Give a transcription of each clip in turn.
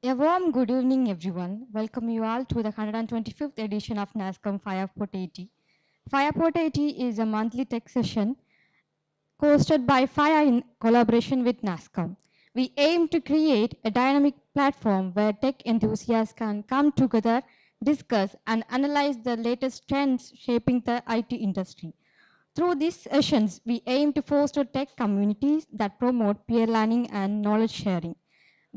A warm good evening, everyone. Welcome you all to the 125th edition of nasscom FAYA Port 80. FAYA Port 80 is a monthly tech session hosted by FAYA in collaboration with nasscom. We aim to create a dynamic platform where tech enthusiasts can come together, discuss, and analyze the latest trends shaping the IT industry. Through these sessions, we aim to foster tech communities that promote peer learning and knowledge sharing.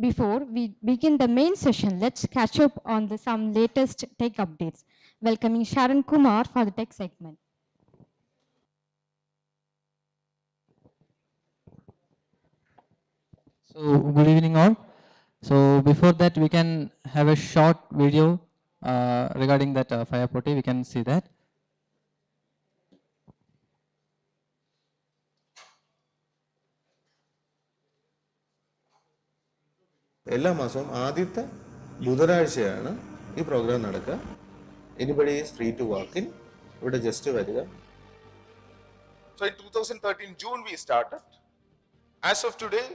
Before we begin the main session, let's catch up on some latest tech updates. Welcoming Sharon Kumar for the tech segment. So good evening all. So before that we can have a short video regarding that fire potty. We can see that. എല്ലാ മാസവും ആദ്യത്തെ ബുധനാഴ്ചയാണ് ഈ programme നടക്കുക. Anybody is free to walk in. ഇവിടെ just വരിക. So in 2013 June we started. As of today,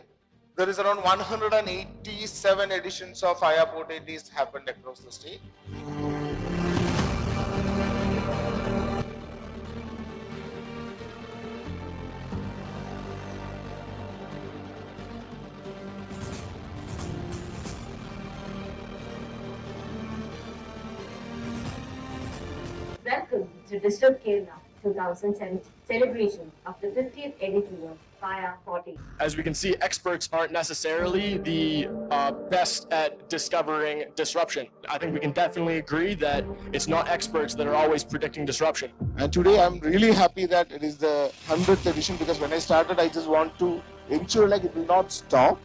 there is around 187 editions of FAYA Port 80s happened across the state. Welcome to Digital Kerala 2010 celebration of the 50th edition of FAYA 40. As we can see, experts aren't necessarily the best at discovering disruption. I think we can definitely agree that it's not experts that are always predicting disruption. And today I'm really happy that it is the 100th edition, because when I started I just want to ensure like it will not stop.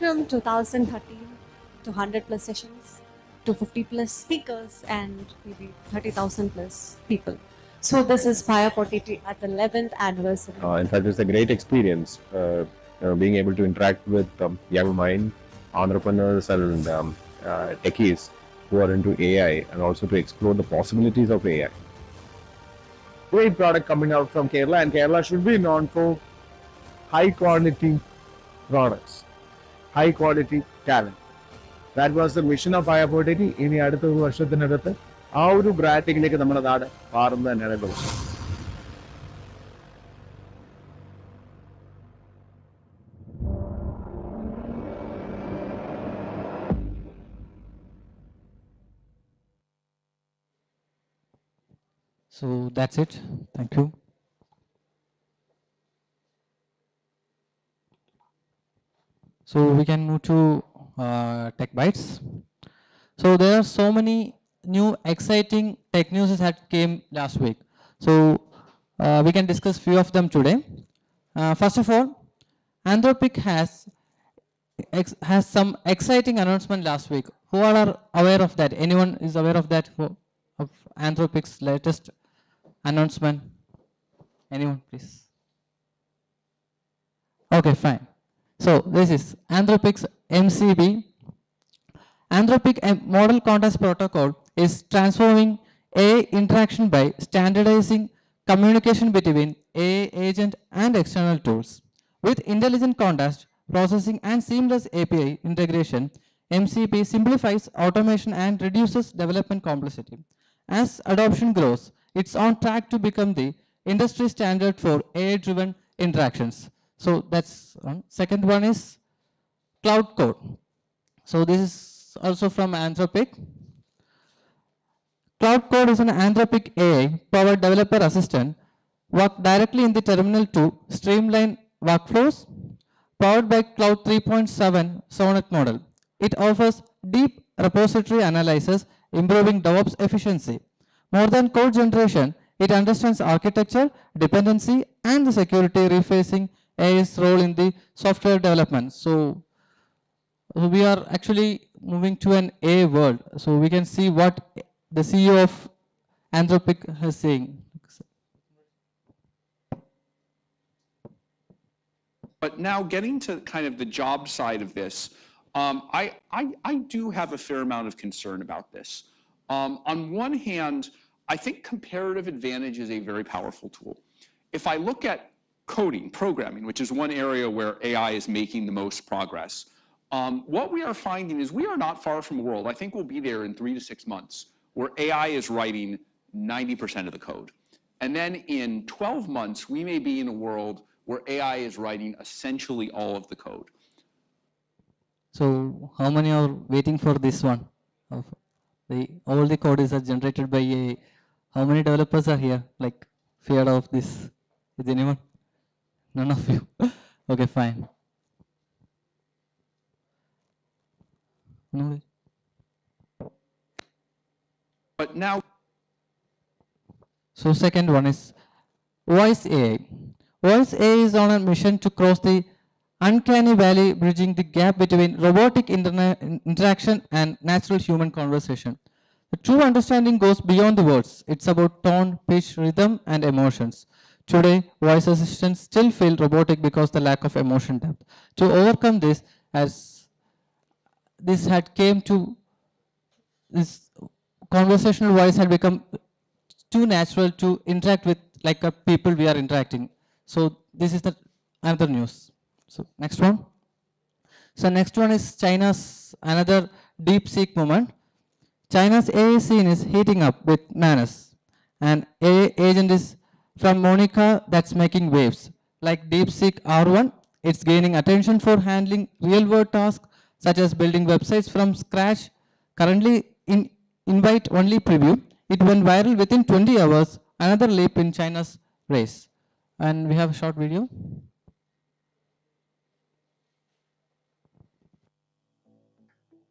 From 2013 to 100 plus sessions to 50 plus speakers and maybe 30,000 plus people. So this is FAYA 40 at the 11th anniversary. In fact, it's a great experience being able to interact with young mind entrepreneurs and techies who are into AI, and also to explore the possibilities of AI. Great product coming out from Kerala, and Kerala should be known for high quality products, high quality talent. That was the mission of FAYA 40. ഇനി അടുത്ത ഒരു വർഷത്തിനകത്ത് ആ ഒരു ബ്രാൻഡിങ്ങിലേക്ക് നമ്മുടെ നാട് മാറുന്നത് തന്നെയാണ് ലക്ഷ്യം. So that's it. Thank you. So we can move to Tech Bytes. So there are so many new exciting tech news that came last week. So we can discuss few of them today. First of all, Anthropic has some exciting announcement last week. Who all are aware of that? Anyone is aware of that, of Anthropic's latest announcement? Anyone, please? Okay, fine. So this is Anthropic's MCP. Anthropic Model Context Protocol is transforming AI interaction by standardizing communication between AI agent and external tools. With intelligent context processing and seamless API integration, MCP simplifies automation and reduces development complexity. As adoption grows, it's on track to become the industry standard for AI-driven interactions. So that's one. Second one is Cloud Code. So this is also from Anthropic. Cloud Code is an Anthropic AI-powered developer assistant work directly in the terminal to streamline workflows, powered by Cloud 3.7 Sonnet model. It offers deep repository analysis, improving DevOps efficiency. More than code generation, it understands architecture, dependency, and the security, refacing AI's role in the software development. So we are actually moving to an AI world. So we can see what the CEO of Anthropic is saying. But now getting to kind of the job side of this, I do have a fair amount of concern about this. On one hand, I think comparative advantage is a very powerful tool. If I look at coding, programming, which is one area where AI is making the most progress, What we are finding is we are not far from a world, I think we'll be there in 3 to 6 months, where AI is writing 90% of the code. And then in 12 months, we may be in a world where AI is writing essentially all of the code. So how many are waiting for this one? All the code is generated by AI. How many developers are here? Like feared of this? Is anyone? None of you. Okay, fine. No. But now, So second one is Voice AI. Voice AI is on a mission to cross the uncanny valley, bridging the gap between robotic interaction and natural human conversation. The true understanding goes beyond the words. It's about tone, pitch, rhythm, and emotions. Today, voice assistants still feel robotic because the lack of emotion depth. To overcome this, as this had came to this conversational voice had become too natural to interact with like a people we are interacting. So this is the another news. So next one. So next one is China's another deep seek moment. China's AI scene is heating up with Manus, an AI agent is from Monica that's making waves. Like DeepSeek R1, it's gaining attention for handling real-world tasks such as building websites from scratch. Currently in invite-only preview, it went viral within 20 hours, another leap in China's race. And we have a short video.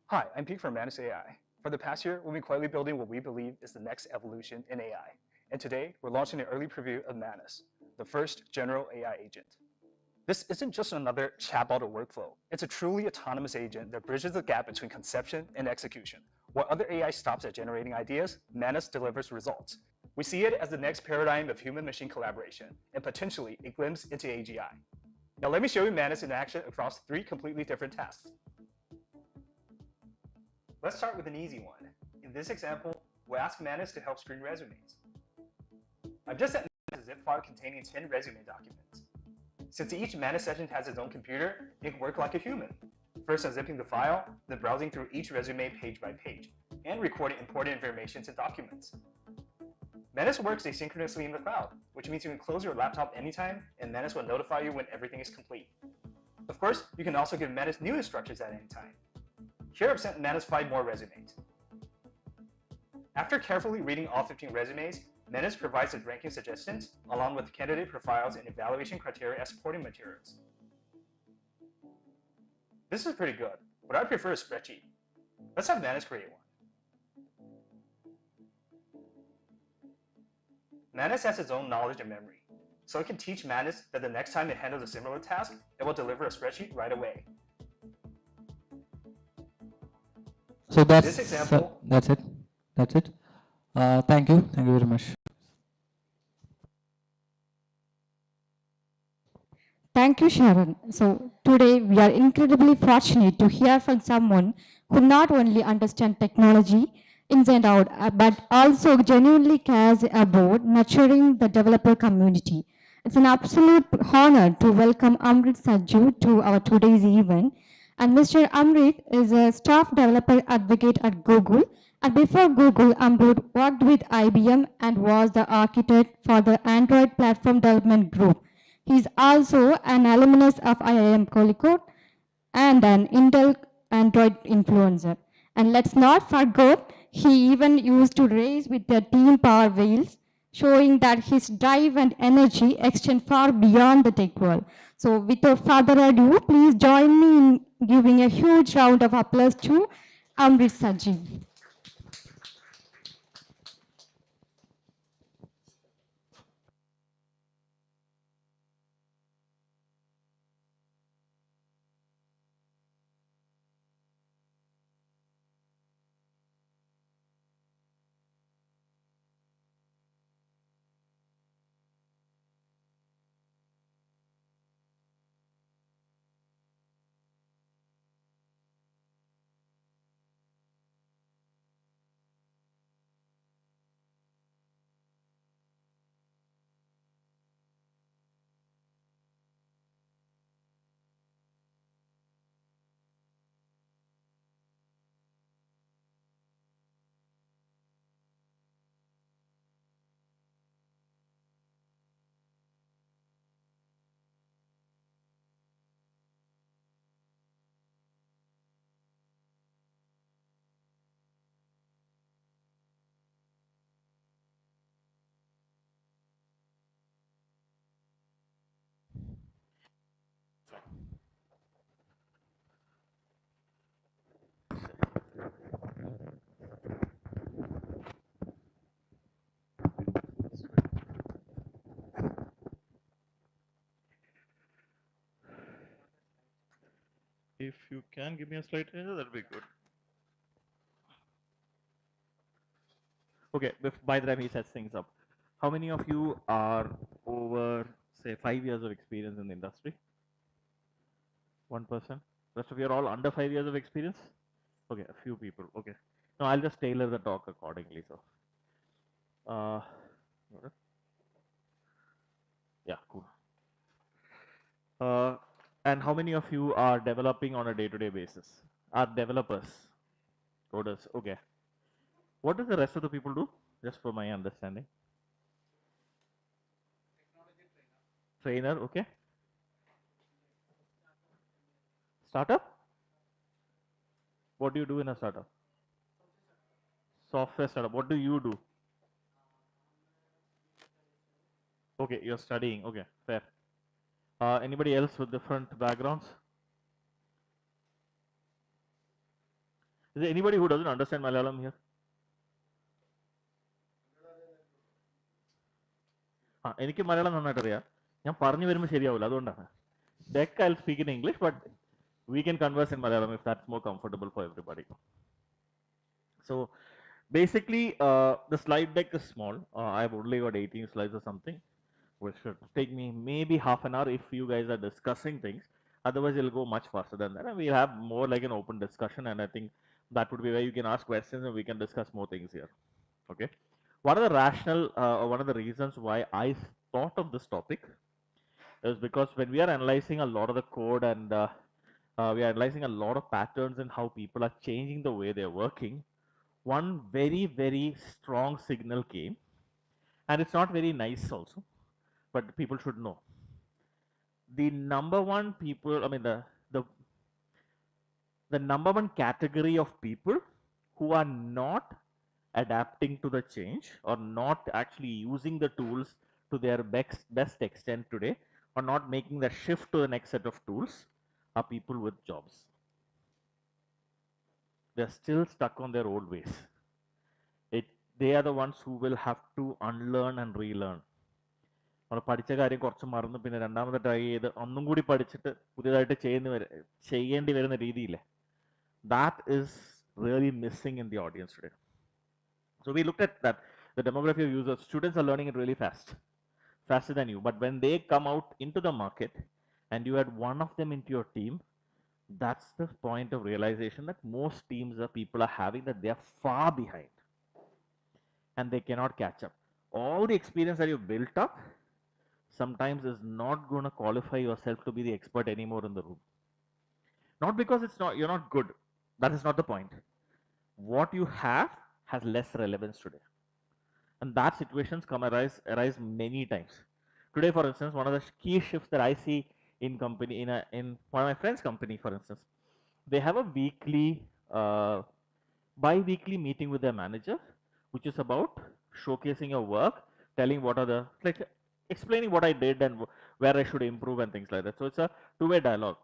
Hi, I'm Pete from Manus AI. For the past year, we've been quietly building what we believe is the next evolution in AI. And today, we're launching an early preview of Manus, the first general AI agent. This isn't just another chatbot or workflow. It's a truly autonomous agent that bridges the gap between conception and execution. While other AI stops at generating ideas, Manus delivers results. We see it as the next paradigm of human-machine collaboration, and potentially a glimpse into AGI. Now let me show you Manus in action across 3 completely different tasks. Let's start with an easy one. In this example, we'll ask Manus to help screen resumes. I've just sent Manus a zip file containing 10 resume documents. Since each Manus session has its own computer, it can work like a human. First unzipping the file, then browsing through each resume page by page, and recording important information to documents. Manus works asynchronously in the cloud, which means you can close your laptop anytime, and Manus will notify you when everything is complete. Of course, you can also give Manus new instructions at any time. Here I've sent Manus 5 more resumes. After carefully reading all 15 resumes, Manus provides the ranking suggestions, along with candidate profiles and evaluation criteria as supporting materials. This is pretty good, but I prefer a spreadsheet. Let's have Manus create one. Manus has its own knowledge and memory, so it can teach Manus that the next time it handles a similar task, it will deliver a spreadsheet right away. So that's This example, that's it. That's it. Thank you. Thank you very much. Thank you, Sharon. So today we are incredibly fortunate to hear from someone who not only understands technology inside out, but also genuinely cares about nurturing the developer community. It's an absolute honor to welcome Amrit Sanjeev to our today's event. And Mr. Amrit is a staff developer advocate at Google. And before Google, Amrit worked with IBM and was the architect for the Android platform development group. He is also an alumnus of IIM Calicut and an Intel Android influencer. And let's not forget, he even used to race with the team Power Wheels, showing that his drive and energy extend far beyond the tech world. So without further ado, please join me in giving a huge round of applause to Amrit Sanjeev. if you can give me a slide, that'll be good. Okay, by the time he sets things up, how many of you are over, say, 5 years of experience in the industry? 1%. Rest of you are all under 5 years of experience? Okay, a few people. Okay. No, I'll just tailor the talk accordingly. So, uh, yeah, cool. And how many of you are developing on a day-to-day basis? Are developers, coders? Okay. What does the rest of the people do? Just for my understanding. Trainer, okay. Startup? What do you do in a startup? Software startup. What do you do? Okay, you're studying. Okay, fair. Anybody else with different backgrounds? Is there anybody who doesn't understand Malayalam here? എനിക്ക് മലയാളം നന്നായിട്ട് അറിയാം ഞാൻ പറഞ്ഞു വരുമ്പോൾ ശരിയാവില്ല അതുകൊണ്ടാണ് deck I'll speak in English but we can converse in Malayalam if that's more comfortable for everybody. So basically the slide deck is small. I've only got 18 slides or something, which should take me maybe half an hour if you guys are discussing things. Otherwise it'll go much faster than that and we'll have more like an open discussion, and I think that would be where you can ask questions and we can discuss more things here. Okay, one of the rational or one of the reasons why I thought of this topic is because when we are analyzing a lot of the code and we are analyzing a lot of patterns in how people are changing the way they're working, one very, very strong signal came, and it's not very nice also, but people should know. The number one people, I mean, the number one category of people who are not adapting to the change or not actually using the tools to their best extent today or not making the shift to the next set of tools are people with jobs. They're still stuck on their old ways. They are the ones who will have to unlearn and relearn. നമ്മൾ പഠിച്ച കാര്യം കുറച്ച് മറന്ന് പിന്നെ രണ്ടാമത് try ചെയ്ത് ഒന്നും കൂടി പഠിച്ചിട്ട് പുതിയതായിട്ട് ചെയ്യേണ്ടി വരുന്ന രീതിയില്ലേ, that is really missing in the audience today. So we looked at that, the demography of users. Students are learning it really fast, faster than you. But when they come out into the market and you add one of them into your team, that's the point of realization that most teams or people are having, that they are far behind and they cannot catch up. All the experience that you built up sometimes is not going to qualify yourself to be the expert anymore in the room. Not because you're not good. That is not the point. What you have has less relevance today. And that situations arise many times. Today, for instance, one of the key shifts that I see in company, in one of my friends' company, for instance, they have a bi-weekly meeting with their manager, which is about showcasing your work, telling what are the, like, explaining what I did and where I should improve and things like that. So it's a two-way dialogue.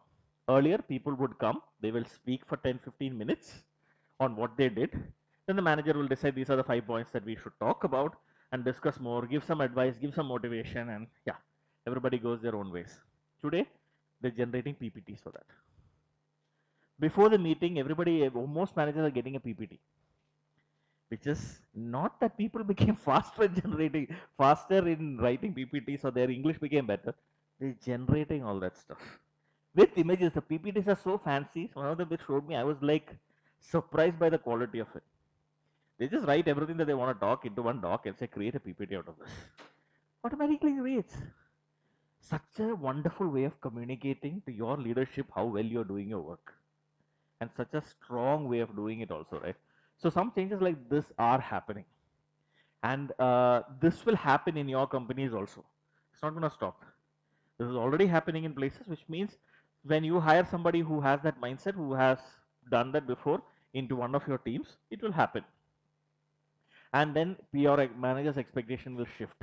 Earlier, people would come, they will speak for 10-15 minutes on what they did. Then the manager will decide these are the 5 points that we should talk about and discuss more, give some advice, give some motivation, and yeah, everybody goes their own ways. Today, they're generating PPTs for that. Before the meeting, most managers are getting a PPT, which is not that people became faster in writing PPTs or their English became better. They're generating all that stuff with images. The PPTs are so fancy. One of them which showed me, I was like surprised by the quality of it. They just write everything that they want to talk into one doc and say, create a PPT out of this. Automatically creates. Such a wonderful way of communicating to your leadership how well you're doing your work. And such a strong way of doing it also, right? So some changes like this are happening. And this will happen in your companies also. It's not going to stop. This is already happening in places, which means when you hire somebody who has that mindset, who has done that before into one of your teams, it will happen. And then your manager's expectation will shift.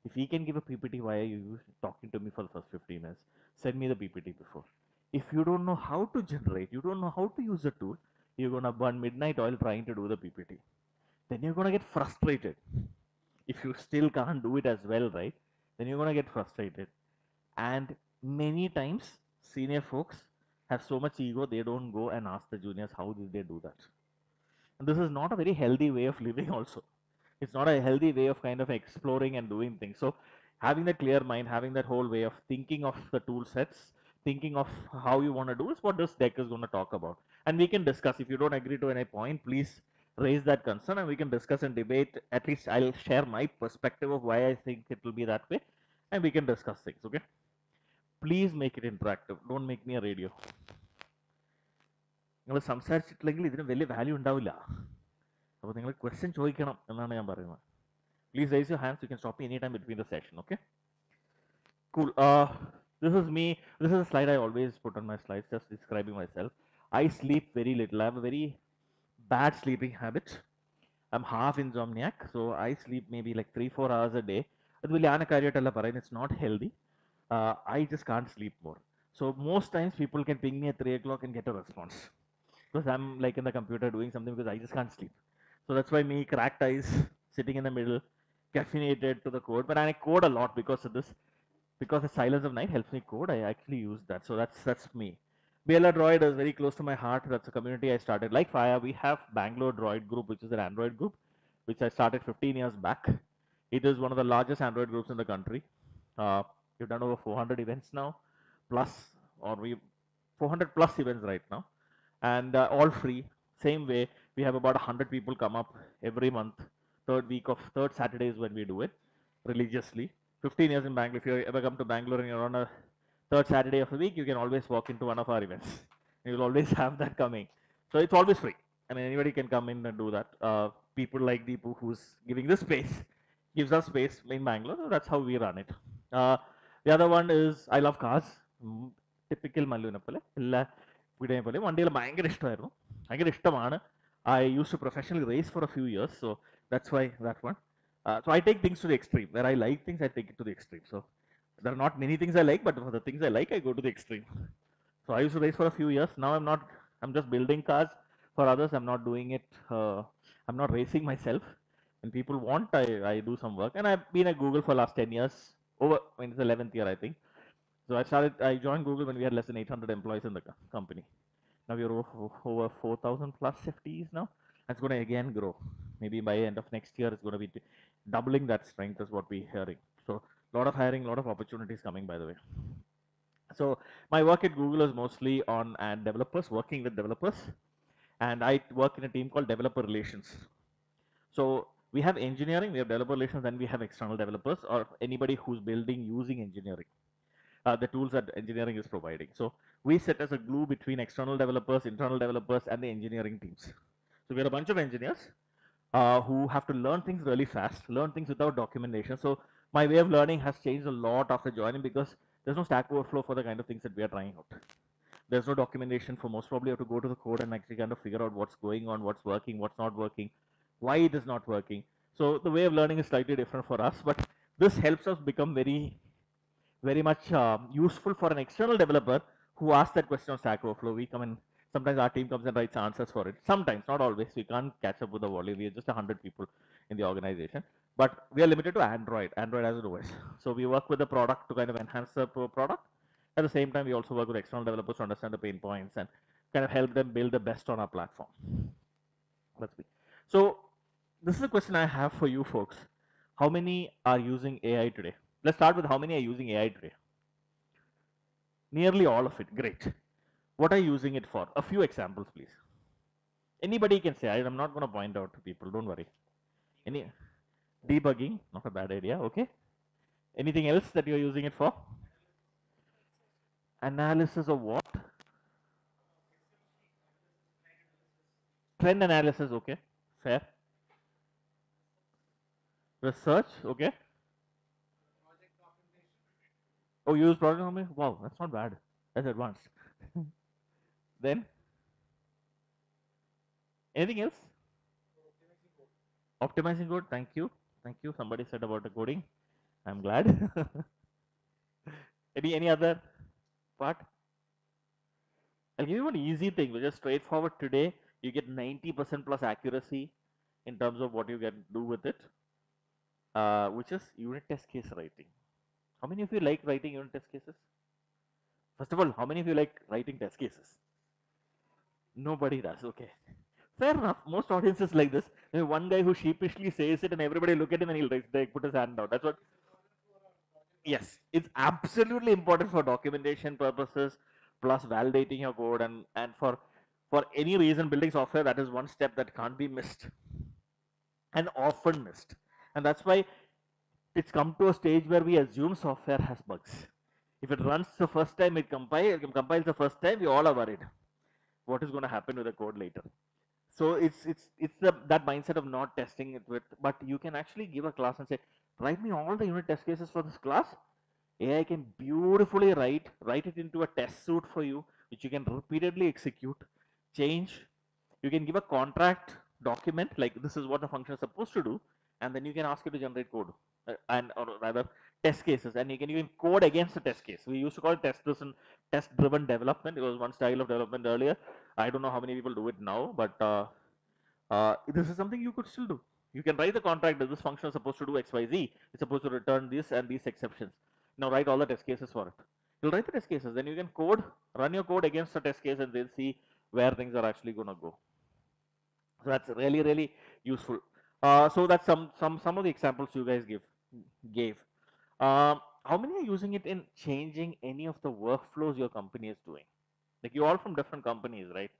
If he can give a PPT, why are you talking to me for the first 15 minutes? Send me the PPT before. If you don't know how to generate, you don't know how to use the tool, you're going to burn midnight oil trying to do the PPT. Then you're going to get frustrated. If you still can't do it as well, right? Then you're going to get frustrated. And many times, senior folks have so much ego, they don't go and ask the juniors how did they do that. And this is not a very healthy way of living also. It's not a healthy way of kind of exploring and doing things. So having that clear mind, having that whole way of thinking of the tool sets, thinking of how you want to do is what this deck is going to talk about. And we can discuss. If you don't agree to any point, please raise that concern and we can discuss and debate. At least I'll share my perspective of why I think it will be that way and we can discuss things. Okay. Please make it interactive. Don't make me a radio. നിങ്ങൾ സംസാരിച്ചിട്ടില്ലെങ്കിൽ ഇതിന് വലിയ value ഉണ്ടാവില്ല. അപ്പോൾ നിങ്ങൾ question ചോദിക്കണം എന്നാണ് ഞാൻ പറയുന്നത്. Please raise your hands. You can stop me anytime between the session. Okay. Cool. This is me. This is a slide I always put on my slides, just describing myself. I sleep very little. I have a very bad sleeping habit. I'm half insomniac, so I sleep maybe like 3-4 hours a day. It's not healthy. I just can't sleep more. So most times people can ping me at 3 o'clock and get a response because I'm like in the computer doing something because I just can't sleep. So that's why me cracked eyes, sitting in the middle, caffeinated to the code. But I code a lot because of this. Because the silence of night helps me code, I actually use that. So that's me. BLR Droid is very close to my heart. That's a community I started. Like FAYA, we have Bangalore Droid group, which is an Android group, which I started 15 years back. It is one of the largest Android groups in the country. We've done over 400 events now, plus, or we 400 plus events right now, and all free. Same way, we have about 100 people come up every month. Third Saturday is when we do it religiously. 15 years in Bangalore. If you ever come to Bangalore and you're on a third Saturday of the week, you can always walk into one of our events. You'll always have that coming. So it's always free. I mean, anybody can come in and do that. People like Deepu, who's giving this space, gives us space in Bangalore. So that's how we run it. The other one is I love cars. Typical Malluവിനെ പോലെ എല്ലാ വീടിനെ പോലെ വണ്ടികൾ ഭയങ്കര ഇഷ്ടമായിരുന്നു. ഭയങ്കര ഇഷ്ടമാണ്. I used to professionally race for a few years, so that's why that one. So I take things to the extreme. Where I like things, I take it to the extreme. So there are not many things I like, but for the things I like, I go to the extreme. So I used to race for a few years. Now I'm not. I'm just building cars for others. I'm not doing it. I'm not racing myself. When people want, I do some work. And I've been at Google for the last 10 years. Over, I mean, it's the 11th year, I think. So I joined Google when we had less than 800 employees in the company. Now we're over 4,000 plus FTEs now. That's going to again grow. Maybe by end of next year, it's going to be doubling that strength is what we're hearing. So a lot of hiring, a lot of opportunities coming, by the way. So my work at Google is mostly on developers, working with developers. And I work in a team called developer relations. So we have engineering, we have developer relations, and we have external developers or anybody who's building using engineering. The tools that engineering is providing. So we sit as a glue between external developers, internal developers, and the engineering teams. So we're a bunch of engineers who have to learn things really fast, learn things without documentation. So my way of learning has changed a lot after joining because there's no Stack Overflow for the kind of things that we are trying out. There's no documentation for most probably you have to go to the code and actually kind of figure out what's going on, what's working, what's not working, why it is not working. So the way of learning is slightly different for us, but this helps us become very much useful for an external developer who asks that question on Stack Overflow. We come in, sometimes our team comes and writes answers for it. Sometimes, not always. We can't catch up with the volume. We are just 100 people in the organization. But we are limited to Android. Android has an OS. So we work with the product to kind of enhance the product. At the same time, we also work with external developers to understand the pain points and kind of help them build the best on our platform. Let's be. So this is a question I have for you folks. How many are using AI today? Let's start with how many are using AI today. Nearly all of it. Great. What are you using it for? A few examples, please. Anybody can say. I'm not going to point out to people. Don't worry. Any debugging? Not a bad idea. Okay. Anything else that you're using it for? Analysis of what? Trend analysis. Okay. Fair. Research. Okay. Oh, you use project documentation? Wow, that's not bad. That's advanced. Then anything else? Optimizing code. Thank you. Thank you. Somebody said about the coding. I'm glad. any other part? I'll give you one easy thing, which is straightforward today. You get 90% plus accuracy in terms of what you can do with it, which is unit test case writing. How many of you like writing unit test cases? First of all, how many of you like writing test cases? Nobody does. Okay. Fair enough. Most audiences like this. There one guy who sheepishly says it and everybody look at him and he'll like, put his hand down. That's what. Yes, it's absolutely important for documentation purposes, plus validating your code and for any reason building software, that is one step that can't be missed and often missed. And that's why it's come to a stage where we assume software has bugs. If it runs the first time, it compiles the first time, we all are worried. What is going to happen with the code later? So it's that mindset of not testing it with, but you can actually give a class and say, write me all the unit test cases for this class. AI can beautifully write it into a test suite for you, which you can repeatedly execute, change. You can give a contract document like this is what the function is supposed to do, and then you can ask it to generate code and or rather test cases, and you can even code against the test case. We used to call it test driven development. It was one style of development earlier. I don't know how many people do it now, but this is something you could still do. You can write the contract that this function is supposed to do XYZ. It's supposed to return this and these exceptions. Now write all the test cases for it. You'll write the test cases, then you can run your code against the test case, and then see where things are actually going to go. So that's really, really useful. So that's some of the examples you guys gave. How many are using it in changing any of the workflows your company is doing? Like you all from different companies, right?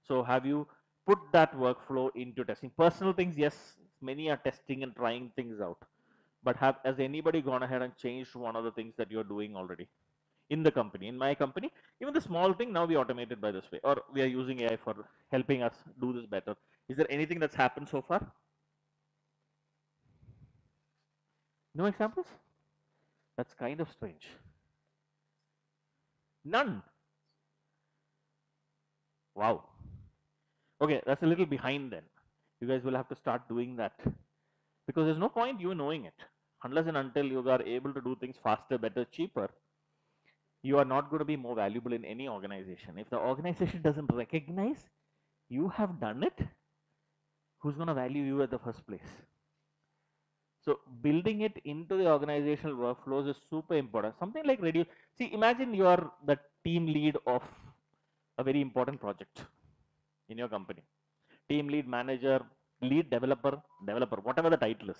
So have you put that workflow into testing? Personal things, yes, many are testing and trying things out. But has anybody gone ahead and changed one of the things that you're doing already in the company? In my company, even the small thing now we automate it by this way, or we are using AI for helping us do this better. Is there anything that's happened so far? No examples? That's kind of strange. None. Wow. Okay, that's a little behind then. You guys will have to start doing that because there's no point you knowing it unless and until you are able to do things faster, better, cheaper. You are not going to be more valuable in any organization. If the organization doesn't recognize you have done it, who's going to value you at the first place? So building it into the organizational workflows is super important. Something like reduce. See, imagine you are the team lead of a very important project in your company. Team lead, manager, lead developer, whatever the title is.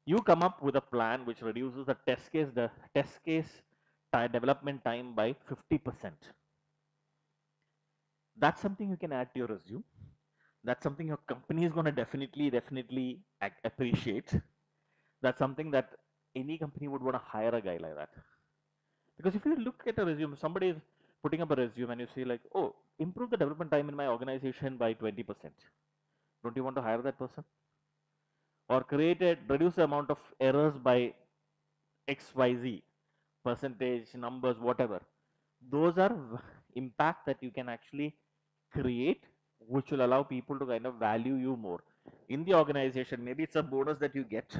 You come up with a plan which reduces the test case development time by 50%. That's something you can add to your resume. That's something your company is going to definitely appreciate. That's something that any company would want to hire a guy like that. Because if you look at a resume, somebody is putting up a resume and you see like, oh, improve the development time in my organization by 20%. Don't you want to hire that person? Or reduce the amount of errors by XYZ percentage, numbers, whatever. Those are impact that you can actually create, which will allow people to kind of value you more in the organization. Maybe it's a bonus that you get,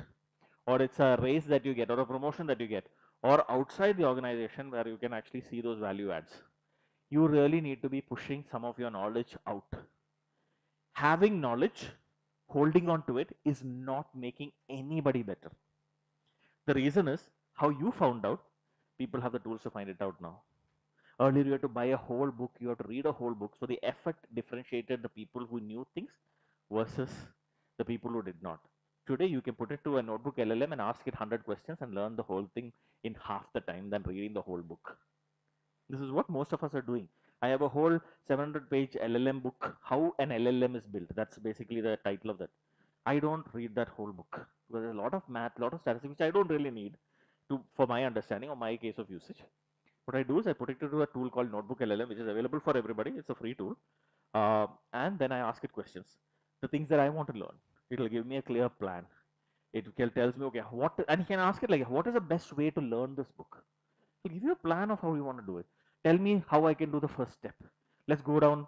or it's a raise that you get, or a promotion that you get, or outside the organization where you can actually see those value adds. You really need to be pushing some of your knowledge out. Having knowledge, holding on to it is not making anybody better. The reason is how you found out. People have the tools to find it out now. Earlier, you had to buy a whole book, you have to read a whole book. So the effect differentiated the people who knew things versus the people who did not. Today, you can put it to a notebook LLM and ask it 100 questions and learn the whole thing in half the time than reading the whole book. This is what most of us are doing. I have a whole 700-page LLM book, How an LLM is Built. That's basically the title of that. I don't read that whole book because there's a lot of math, a lot of statistics, which I don't really need for my understanding or my case of usage. What I do is I put it into a tool called Notebook LLM, which is available for everybody. It's a free tool. And then I ask it questions. The things that I want to learn. It'll give me a clear plan. It tells me, okay, and you can ask it like, what is the best way to learn this book? It'll give you a plan of how you want to do it. Tell me how I can do the first step. Let's go down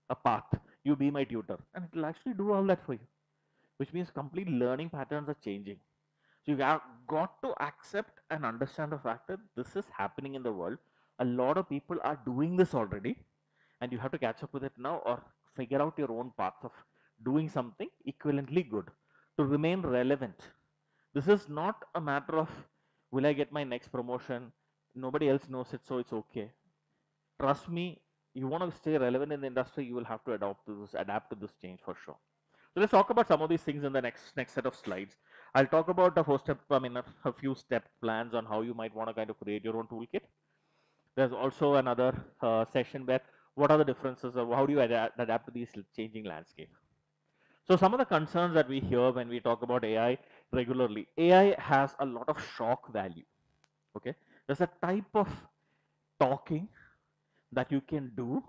a path. You be my tutor. And it'll actually do all that for you, which means complete learning patterns are changing. So you have got to accept and understand the fact that this is happening in the world. A lot of people are doing this already, and you have to catch up with it now or figure out your own path of doing something equivalently good to remain relevant. This is not a matter of will I get my next promotion? Nobody else knows it, so it's okay. trust me, you want to stay relevant in the industry, you will have to adapt to this change for sure. So let's talk about some of these things in the next set of slides. I'll talk about the first step, a few step plans on how you might want to kind of create your own toolkit. There's also another session where what are the differences or how do you adapt to these changing landscape. So some of the concerns that we hear when we talk about AI regularly, AI has a lot of shock value. Okay, there's a type of talking that you can do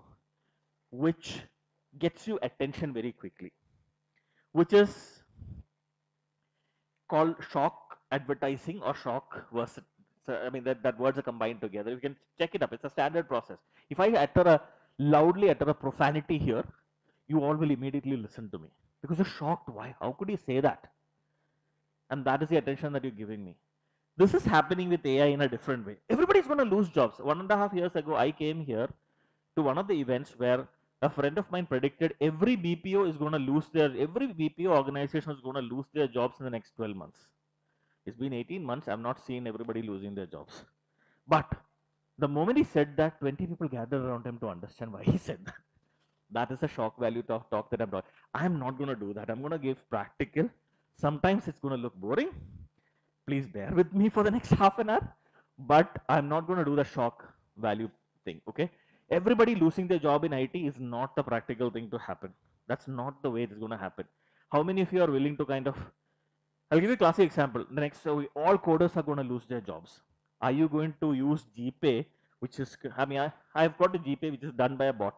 which gets you attention very quickly, which is called shock advertising or shock versus. So, I mean that words are combined together. You can check it up. It's a standard process. If I loudly utter a profanity here, you all will immediately listen to me because you're shocked. Why? How could you say that? And that is the attention that you're giving me. This is happening with AI in a different way. Everybody's going to lose jobs. 1.5 years ago, I came here to one of the events where a friend of mine predicted every BPO organization is going to lose their jobs in the next 12 months. It's been 18 months. I've not seen everybody losing their jobs. But the moment he said that, 20 people gathered around him to understand why he said that. That is a shock value talk that I'm talking. I'm not going to do that. I'm going to give practical. Sometimes it's going to look boring. Please bear with me for the next half an hour. But I'm not going to do the shock value thing. Okay. Everybody losing their job in IT is not the practical thing to happen. That's not the way it's going to happen. How many of you are willing to kind of I'll give you a classic example. The next, so all coders are going to lose their jobs. Are you going to use GPay, which is, I've got a GPay which is done by a bot.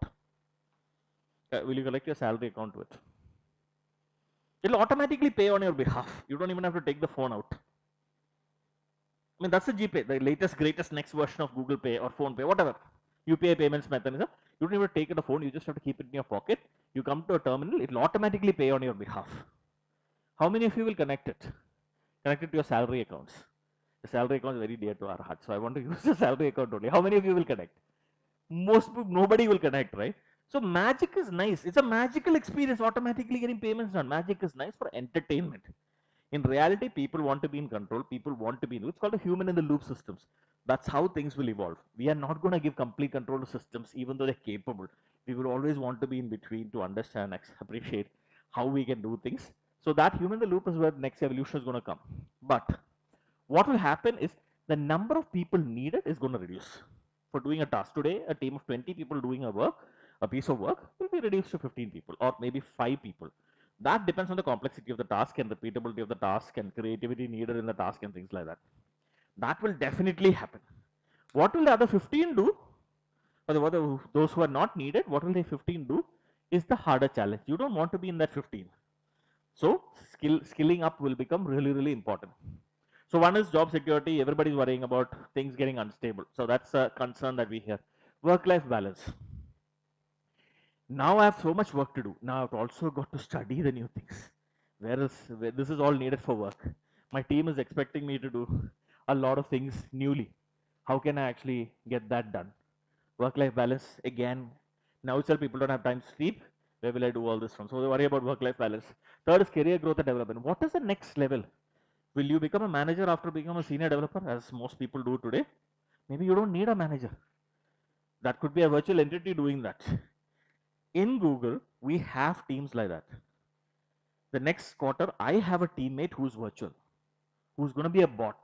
Will you collect your salary account to it? It'll automatically pay on your behalf. You don't even have to take the phone out. I mean, that's the GPay, the latest, greatest, next version of Google Pay or Phone Pay, whatever. UPI payments mechanism. You don't even take the phone. You just have to keep it in your pocket. You come to a terminal. It'll automatically pay on your behalf. How many of you will connect it? Connect it to your salary accounts. The salary account is very dear to our heart. So I want to use the salary account only. How many of you will connect? Nobody will connect, right? So magic is nice. It's a magical experience, automatically getting payments done. Magic is nice for entertainment. In reality, people want to be in control. People want to be in, it's called a human in the loop systems. That's how things will evolve. We are not going to give complete control to systems, even though they're capable. We will always want to be in between to understand, appreciate how we can do things. So that human in the loop is where the next evolution is going to come. But what will happen is the number of people needed is going to reduce for doing a task. Today, a team of 20 people doing a piece of work will be reduced to 15 people or maybe 5 people. That depends on the complexity of the task and repeatability of the task and creativity needed in the task and things like that. That will definitely happen. What will the other 15 do? Or those who are not needed, what will the 15 do is the harder challenge. You don't want to be in that 15. So skilling up will become really, really important. So one is job security. Everybody's worrying about things getting unstable. So that's a concern that we hear. Work-life balance. Now I have so much work to do. Now I've also got to study the new things. Where this is all needed for work. My team is expecting me to do a lot of things newly. How can I actually get that done? Work-life balance again. Now itself people don't have time to sleep. Where will I do all this from? So they worry about work-life balance. Third is career growth and development. What is the next level? Will you become a manager after becoming a senior developer, as most people do today? Maybe you don't need a manager. That could be a virtual entity doing that. In Google, we have teams like that. The next quarter, I have a teammate who's virtual, who's going to be a bot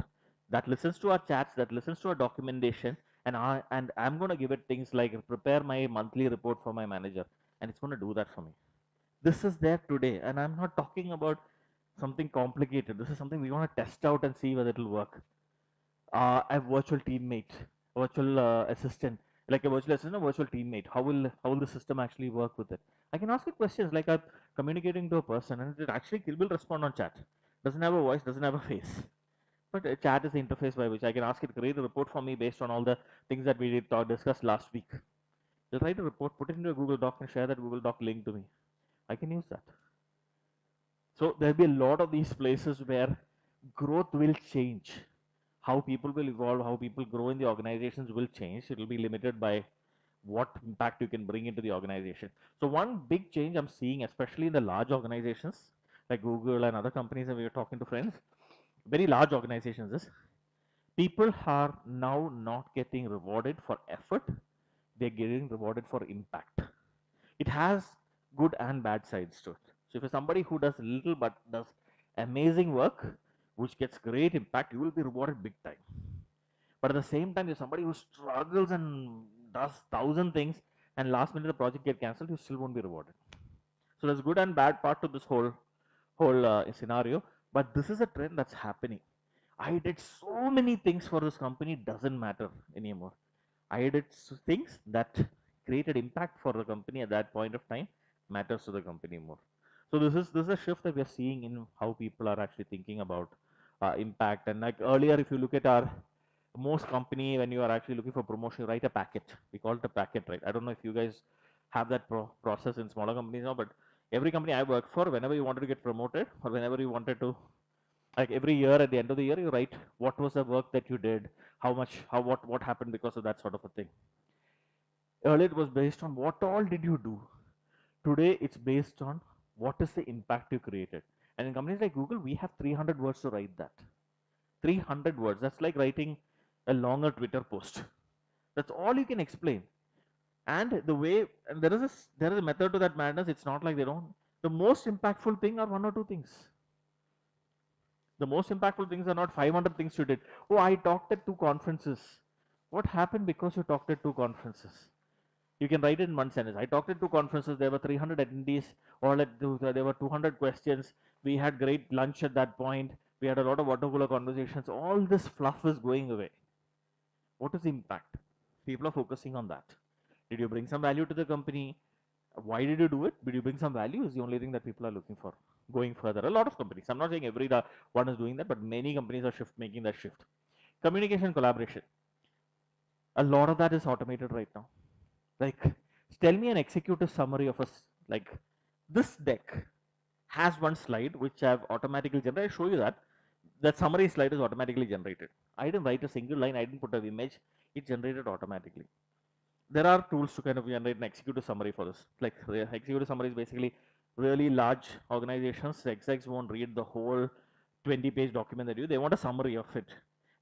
that listens to our chats, that listens to our documentation, and I'm going to give it things like prepare my monthly report for my manager, and it's going to do that for me. This is there today, and I'm not talking about something complicated. This is something we want to test out and see whether it'll work. A virtual teammate, virtual assistant, like a virtual assistant, a virtual teammate. How will the system actually work with it? I can ask it questions like I'm communicating to a person, and it actually will respond on chat. Doesn't have a voice, doesn't have a face, but chat is the interface by which I can ask it to create a report for me based on all the things that we did discuss last week. It'll write a report, put it into a Google Doc, and share that Google Doc link to me. I can use that. So there'll be a lot of these places where growth will change. How people will evolve, how people grow in the organizations will change. It will be limited by what impact you can bring into the organization. So one big change I'm seeing, especially in the large organizations like Google and other companies that we were talking to friends, very large organizations, is people are now not getting rewarded for effort. they're getting rewarded for impact. It has good and bad sides to it. So if you're somebody who does little but does amazing work, which gets great impact, you will be rewarded big time. But at the same time, you're somebody who struggles and does thousand things, and last minute the project get cancelled, you still won't be rewarded. So there's good and bad part to this whole scenario. But this is a trend that's happening. I did so many things for this company, doesn't matter anymore. I did things that created impact for the company at that point of time matters to the company more. So this is a shift that we are seeing in how people are actually thinking about impact. And like earlier, if you look at our most company, when you are actually looking for promotion, you write a packet. We call it a packet, right? I don't know if you guys have that process in smaller companies now, but every company I work for, whenever you wanted to get promoted or whenever you wanted to, like every year at the end of the year, you write what was the work that you did, how much, what happened because of that sort of a thing. Earlier it was based on what all did you do. Today it's based on what is the impact you created. And in companies like Google, we have 300 words to write that. 300 words. That's like writing a longer Twitter post. That's all you can explain. And the way, and there is a method to that madness. It's not like they don't. The most impactful thing are one or two things. The most impactful things are not 500 things you did. Oh, I talked at 2 conferences. What happened because you talked at 2 conferences? You can write it in one sentence. I talked at 2 conferences. There were 300 attendees. There were 200 questions. We had great lunch at that point. We had a lot of water cooler conversations. All this fluff is going away. What is the impact? People are focusing on that. Did you bring some value to the company? Why did you do it? Did you bring some value? Is the only thing that people are looking for. Going further, a lot of companies. I'm not saying every one is doing that, but many companies are making that shift. Communication, collaboration. A lot of that is automated right now. Like, tell me an executive summary of like this deck has one slide which I've automatically generated. I show you that. That summary slide is automatically generated. I didn't write a single line. I didn't put an image. It generated automatically. There are tools to kind of generate an executive summary for this. Like the executive summary is basically really large organizations. The execs won't read the whole 20-page document that they want a summary of it,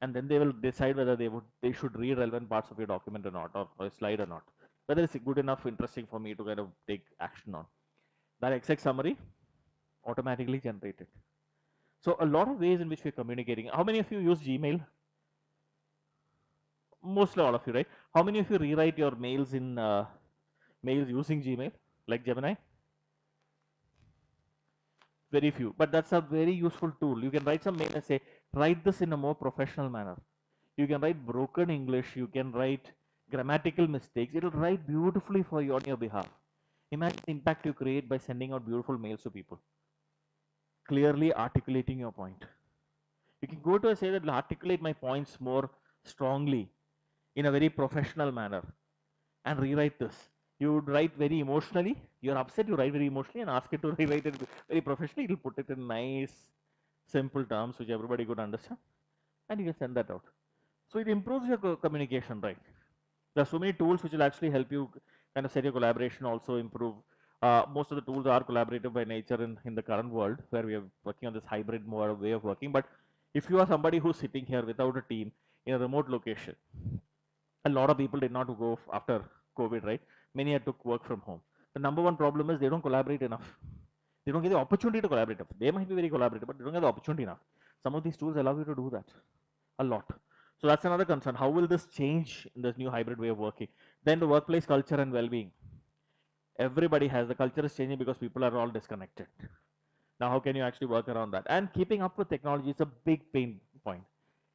and then they will decide whether they should read relevant parts of your document or not, or a slide or not, whether it's good enough, interesting for me to kind of take action on. That exec summary automatically generated. So a lot of ways in which we're communicating. How many of you use Gmail? Mostly all of you, right? How many of you rewrite your mails in mails using Gmail, like Gemini? Very few, but that's a very useful tool. You can write some mail and say, write this in a more professional manner. You can write broken English, you can write grammatical mistakes. It'll write beautifully for you on your behalf. Imagine the impact you create by sending out beautiful mails to people, clearly articulating your point. You can go to and say that articulate my points more strongly in a very professional manner and rewrite this. You would write very emotionally. You're upset, you write very emotionally and ask it to rewrite it very professionally. It'll put it in nice, simple terms which everybody could understand, and you can send that out. So it improves your communication, right? There are so many tools which will actually help you kind of set your collaboration, also improve. Most of the tools are collaborative by nature in the current world where we are working on this hybrid more way of working. But if you are somebody who's sitting here without a team in a remote location, a lot of people did not go after COVID, right? Many had to work from home. The number one problem is they don't collaborate enough. They don't get the opportunity to collaborate. They might be very collaborative, but they don't get the opportunity enough. Some of these tools allow you to do that a lot. So that's another concern. How will this change in this new hybrid way of working? Then the workplace culture and well-being. Everybody has the culture is changing because people are all disconnected. Now, how can you actually work around that? And keeping up with technology is a big pain point.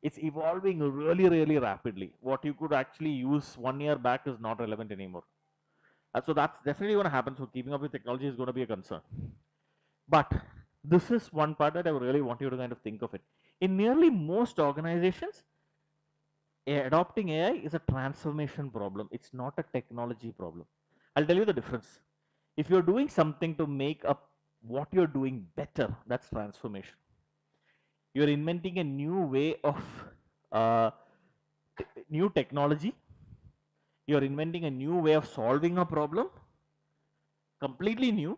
It's evolving really, really rapidly. What you could actually use 1 year back is not relevant anymore. So that's definitely going to happen. So keeping up with technology is going to be a concern. But this is one part that I really want you to kind of think of it. In nearly most organizations, adopting AI is a transformation problem. It's not a technology problem. I'll tell you the difference. If you're doing something to make up what you're doing better, that's transformation. You're inventing a new way of uh, new technology. You're inventing a new way of solving a problem, completely new.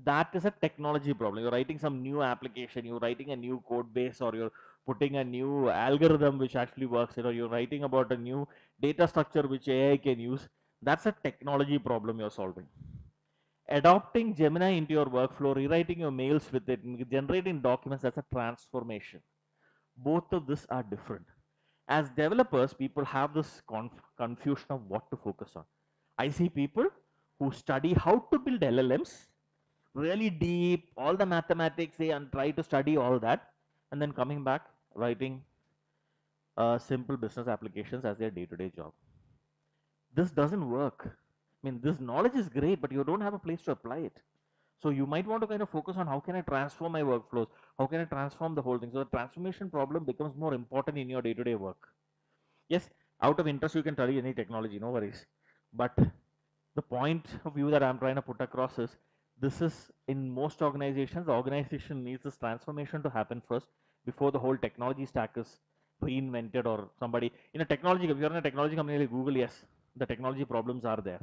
That is a technology problem. You're writing some new application, you're writing a new code base, or you're putting a new algorithm which actually works, you're writing about a new data structure which AI can use. That's a technology problem you're solving. Adopting Gemini into your workflow, rewriting your mails with it, generating documents, that's a transformation. Both of this are different. As developers, people have this confusion of what to focus on. I see people who study how to build LLMs really deep, all the mathematics, they and try to study all that, and then coming back writing simple business applications as their day-to-day job. This doesn't work. I mean, this knowledge is great, but you don't have a place to apply it. So you might want to kind of focus on how can I transform my workflows? How can I transform the whole thing? So the transformation problem becomes more important in your day-to-day work. Yes, out of interest, you can study any technology, no worries. But the point of view that I'm trying to put across is this is in most organizations, the organization needs this transformation to happen first before the whole technology stack is reinvented or somebody in a technology, if you're in a technology company like Google, yes, the technology problems are there.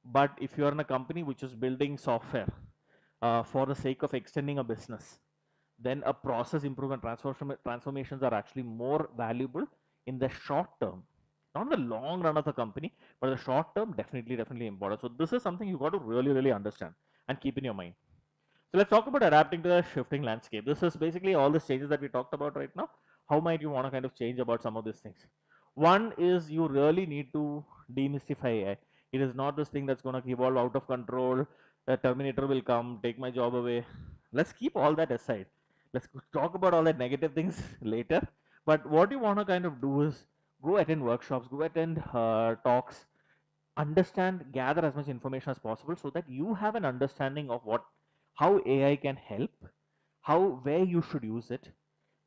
But if you're in a company which is building software for the sake of extending a business, then a process improvement transformations are actually more valuable in the short term, not in the long run of the company, but the short term, definitely important. So this is something you got to really understand and keep in your mind. So let's talk about adapting to the shifting landscape. This is basically all the changes that we talked about right now. How might you want to kind of change about some of these things? One is you really need to demystify AI. It is not this thing that's going to evolve out of control. The Terminator will come, take my job away. Let's keep all that aside. Let's talk about all that negative things later. But what you want to kind of do is go attend workshops, go attend talks, understand, gather as much information as possible so that you have an understanding of how AI can help, where you should use it,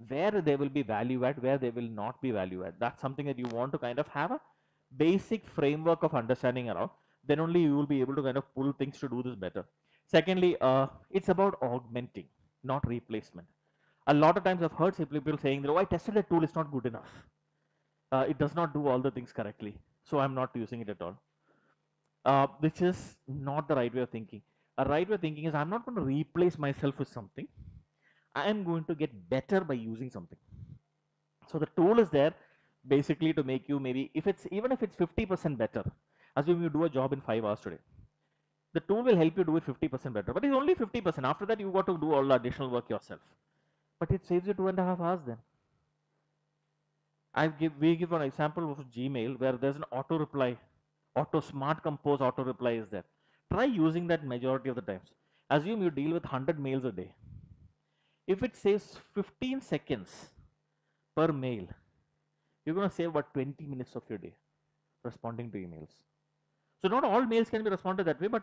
where there will be value add, where there will not be value add. That's something that you want to kind of have a basic framework of understanding around. Then only you will be able to kind of pull things to do this better. Secondly, it's about augmenting, not replacement. A lot of times I've heard people saying that, oh, I tested a tool, it's not good enough. It does not do all the things correctly, so I'm not using it at all. Which is not the right way of thinking. A right way of thinking is I'm not going to replace myself with something. I am going to get better by using something. So the tool is there basically to make you maybe even if it's 50% better. Assume you do a job in 5 hours today. The tool will help you do it 50% better, but it's only 50%. After that, you got to do all the additional work yourself. But it saves you 2.5 hours then. We give an example of Gmail where there's an auto reply, smart compose auto reply is there. Try using that majority of the times. Assume you deal with 100 mails a day. If it saves 15 seconds per mail, you're going to save about 20 minutes of your day responding to emails. So not all mails can be responded that way, but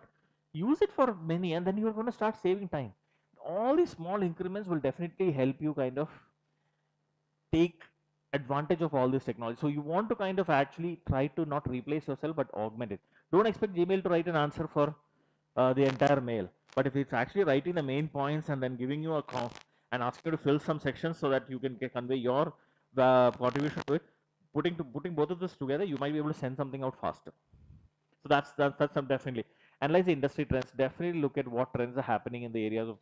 use it for many and then you're going to start saving time. All these small increments will definitely help you kind of take advantage of all this technology. So you want to kind of actually try to not replace yourself but augment it. Don't expect Gmail to write an answer for the entire mail, but if it's actually writing the main points and then giving you a and asking you to fill some sections so that you can convey your contribution to it, putting both of this together, you might be able to send something out faster. So that's some definitely analyze the industry trends. Definitely look at what trends are happening in the areas of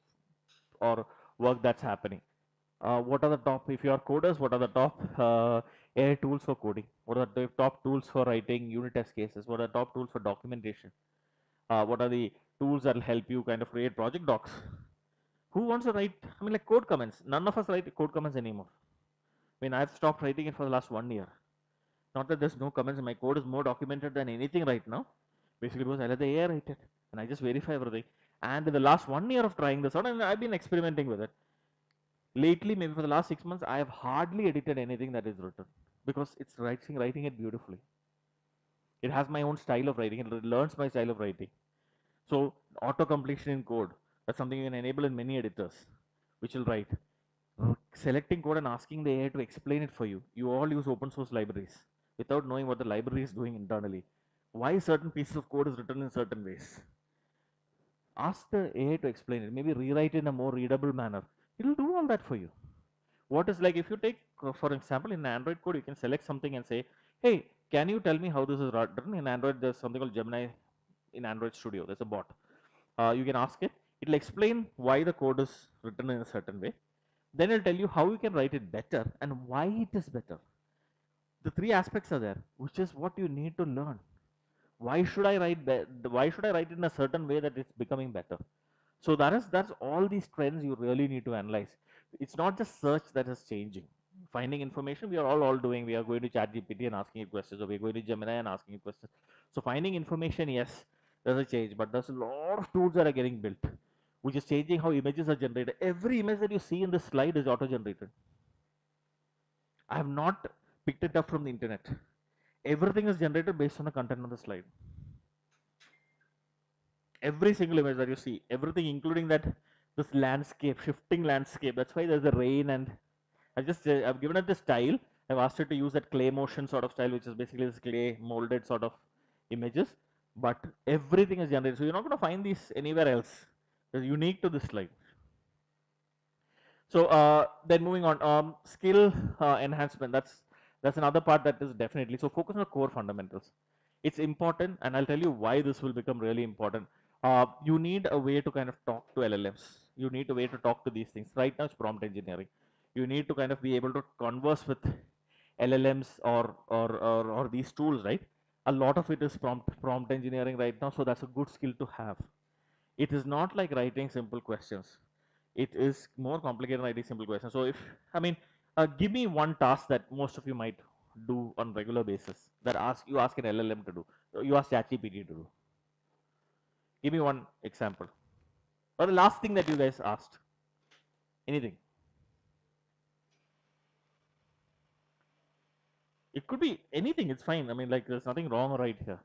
or work that's happening. What are the top, if you are coders, what are the top AI tools for coding? What are the top tools for writing unit test cases? What are the top tools for documentation? What are the tools that will help you kind of create project docs? Who wants to write, I mean, like code comments? None of us write code comments anymore. I mean, I've stopped writing it for the last 1 year. Not that there's no comments, my code is more documented than anything right now. Basically because I let the AI write it and I just verify everything. And in the last 1 year of trying this out, and I've been experimenting with it. Lately, maybe for the last 6 months, I have hardly edited anything that is written because it's writing it beautifully. It has my own style of writing. It learns my style of writing. So auto completion in code, that's something you can enable in many editors, which will write. Selecting code and asking the AI to explain it for you. You all use open source libraries without knowing what the library is doing internally. Why certain pieces of code is written in certain ways. Ask the AI to explain it. Maybe rewrite it in a more readable manner. It will do all that for you. What is like if you take, for example, in Android code, you can select something and say, hey, can you tell me how this is written? In Android, there's something called Gemini in Android Studio. There's a bot. You can ask it. It'll explain why the code is written in a certain way. Then it'll tell you how you can write it better and why it is better. The three aspects are there, which is what you need to learn. Why should I write why should I write it in a certain way that it's becoming better? So that's all these trends you really need to analyze. It's not just search that is changing. Finding information, we are all doing. We are going to ChatGPT and asking it questions, or we're going to Gemini and asking it questions. So finding information, yes, there's a change, but there's a lot of tools that are getting built, which is changing how images are generated. Every image that you see in this slide is auto-generated. I have not picked it up from the internet. Everything is generated based on the content on the slide. Every single image that you see, everything, including that this landscape, shifting landscape. That's why there's a rain, and I've given it the style. I've asked it to use that clay motion sort of style, which is basically this clay molded sort of images. But everything is generated, so you're not going to find these anywhere else. It's unique to this slide. So then moving on, skill enhancement. That's another part that is definitely, so focus on the core fundamentals. It's important, and I'll tell you why this will become really important. You need a way to kind of talk to LLMs. You need a way to talk to these things. Right now, it's prompt engineering. You need to kind of be able to converse with LLMs or these tools, right? A lot of it is prompt engineering right now, so that's a good skill to have. It is not like writing simple questions. It is more complicated than writing simple questions. So if, I mean, give me one task that most of you might do on regular basis that you ask an LLM to do, you ask ChatGPT to do. Give me one example. Or the last thing that you guys asked. Anything. It could be anything, it's fine. I mean, like, there's nothing wrong or right here.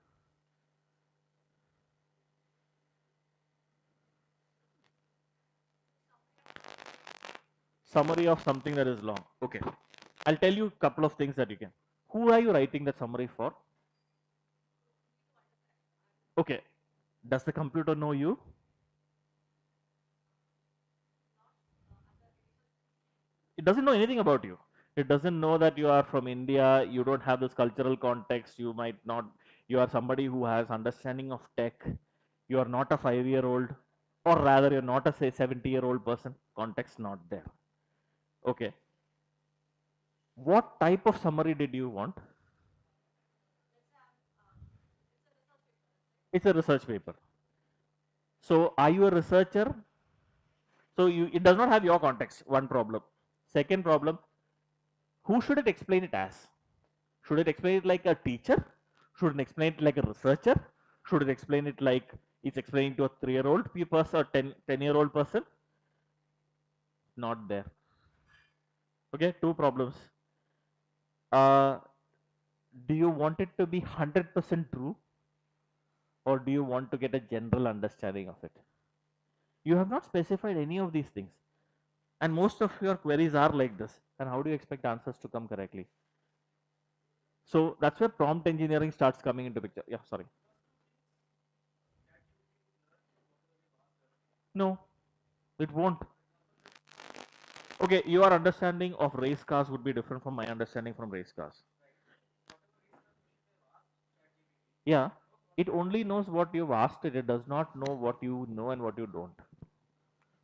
Summary of something that is long. Okay. I'll tell you a couple of things that you can. Who are you writing that summary for? Okay. Does the computer know you? It doesn't know anything about you. It doesn't know that you are from India. You don't have this cultural context. You might not, you are somebody who has understanding of tech. You are not a 5-year-old, or rather, you're not a, say, 70-year-old person. Context not there. Okay. What type of summary did you want? It's a research paper. So, are you a researcher? So, it does not have your context. One problem. Second problem, who should it explain it as? Should it explain it like a teacher? Should it explain it like a researcher? Should it explain it like it's explaining to a 3-year-old person or 10-year-old person? Not there. Okay, two problems. Do you want it to be 100% true, or do you want to get a general understanding of it? You have not specified any of these things. And most of your queries are like this. And how do you expect answers to come correctly? So that's where prompt engineering starts coming into picture. Yeah, sorry. No, it won't. Okay, your understanding of race cars would be different from my understanding from race cars. Yeah, it only knows what you've asked it. It does not know what you know and what you don't.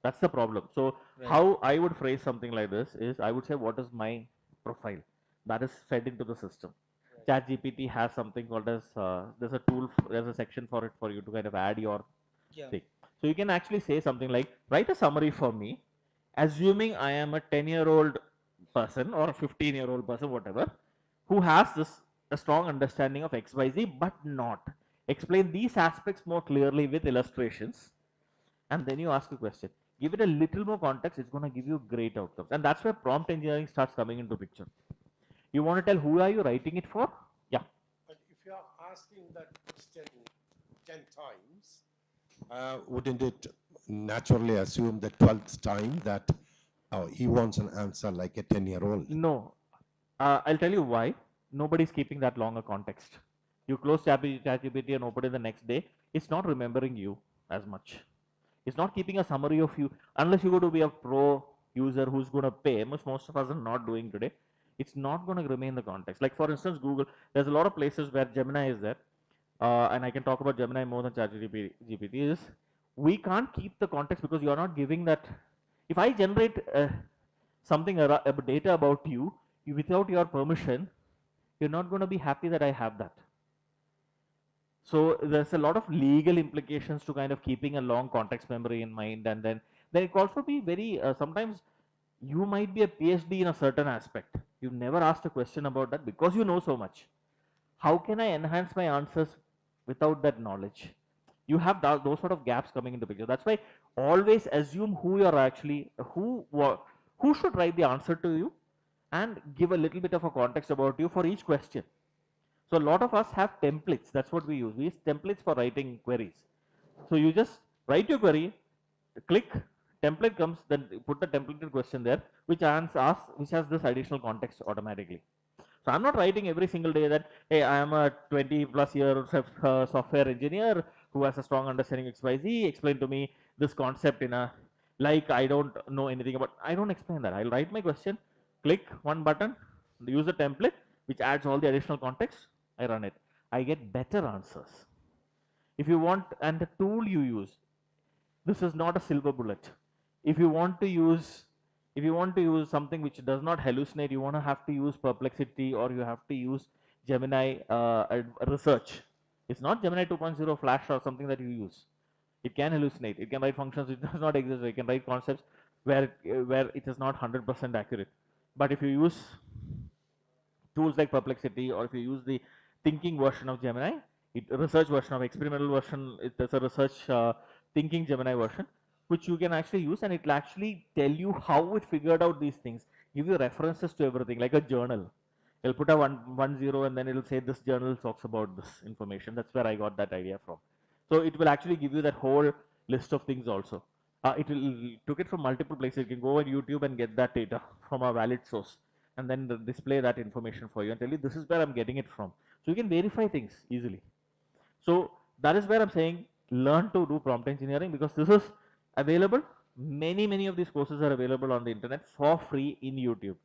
That's the problem. So how I would phrase something like this is, I would say, what is my profile that is fed into the system. ChatGPT has something called as there's a tool, there's a section for it for you to kind of add your thing. So you can actually say something like, write a summary for me, assuming I am a 10-year-old person or a 15-year-old person, whatever, who has this a strong understanding of XYZ, but not. Explain these aspects more clearly with illustrations, and then you ask a question. Give it a little more context, it's going to give you great outcomes. And that's where prompt engineering starts coming into picture. You want to tell who are you writing it for? Yeah. But if you are asking that question 10 times, wouldn't it naturally assume the 12th time that he wants an answer like a 10-year-old? No. I'll tell you why. Nobody's keeping that long a context. You close ChatGPT and open it the next day, it's not remembering you as much. It's not keeping a summary of you unless you go to be a pro user who's going to pay, which most of us are not doing today. It's not going to remain the context. Like for instance, Google, there's a lot of places where Gemini is there, and I can talk about Gemini more than ChatGPT. Is we can't keep the context because you're not giving that. If I generate something data about you, without your permission, you're not going to be happy that I have that. So there's a lot of legal implications to kind of keeping a long context memory in mind, and then it also be very sometimes you might be a PhD in a certain aspect. You never asked a question about that because you know so much. How can I enhance my answers without that knowledge? You have those sort of gaps coming into picture. That's why always assume who you're actually who should write the answer to you, and give a little bit of a context about you for each question. So a lot of us have templates. That's what we use. We use templates for writing queries. So you just write your query, click, template comes, then put the templated question there, which which has this additional context automatically. So I'm not writing every single day that, hey, I am a 20 plus year software engineer who has a strong understanding of XYZ. Explain to me this concept in a, like, I don't know anything about. I don't explain that. I'll write my question, click one button, use a template which adds all the additional context. I run it. I get better answers. If you want, and the tool you use, this is not a silver bullet. If you want to use, if you want to use something which does not hallucinate, you want to have to use Perplexity, or you have to use Gemini research. It's not Gemini 2.0 Flash or something that you use. It can hallucinate. It can write functions which does not exist. It can write concepts where it is not 100% accurate. But if you use tools like Perplexity, or if you use the thinking version of Gemini, research version of experimental version, there's a research thinking Gemini version, which you can actually use, and it will actually tell you how it figured out these things, give you references to everything, like a journal. It'll put a 110 and then it'll say this journal talks about this information. That's where I got that idea from. So it will actually give you that whole list of things also. It will took it from multiple places. You can go on YouTube and get that data from a valid source, and then display that information for you and tell you this is where I'm getting it from. So you can verify things easily. So that is where I'm saying learn to do prompt engineering, because this is available. Many of these courses are available on the internet for free in YouTube.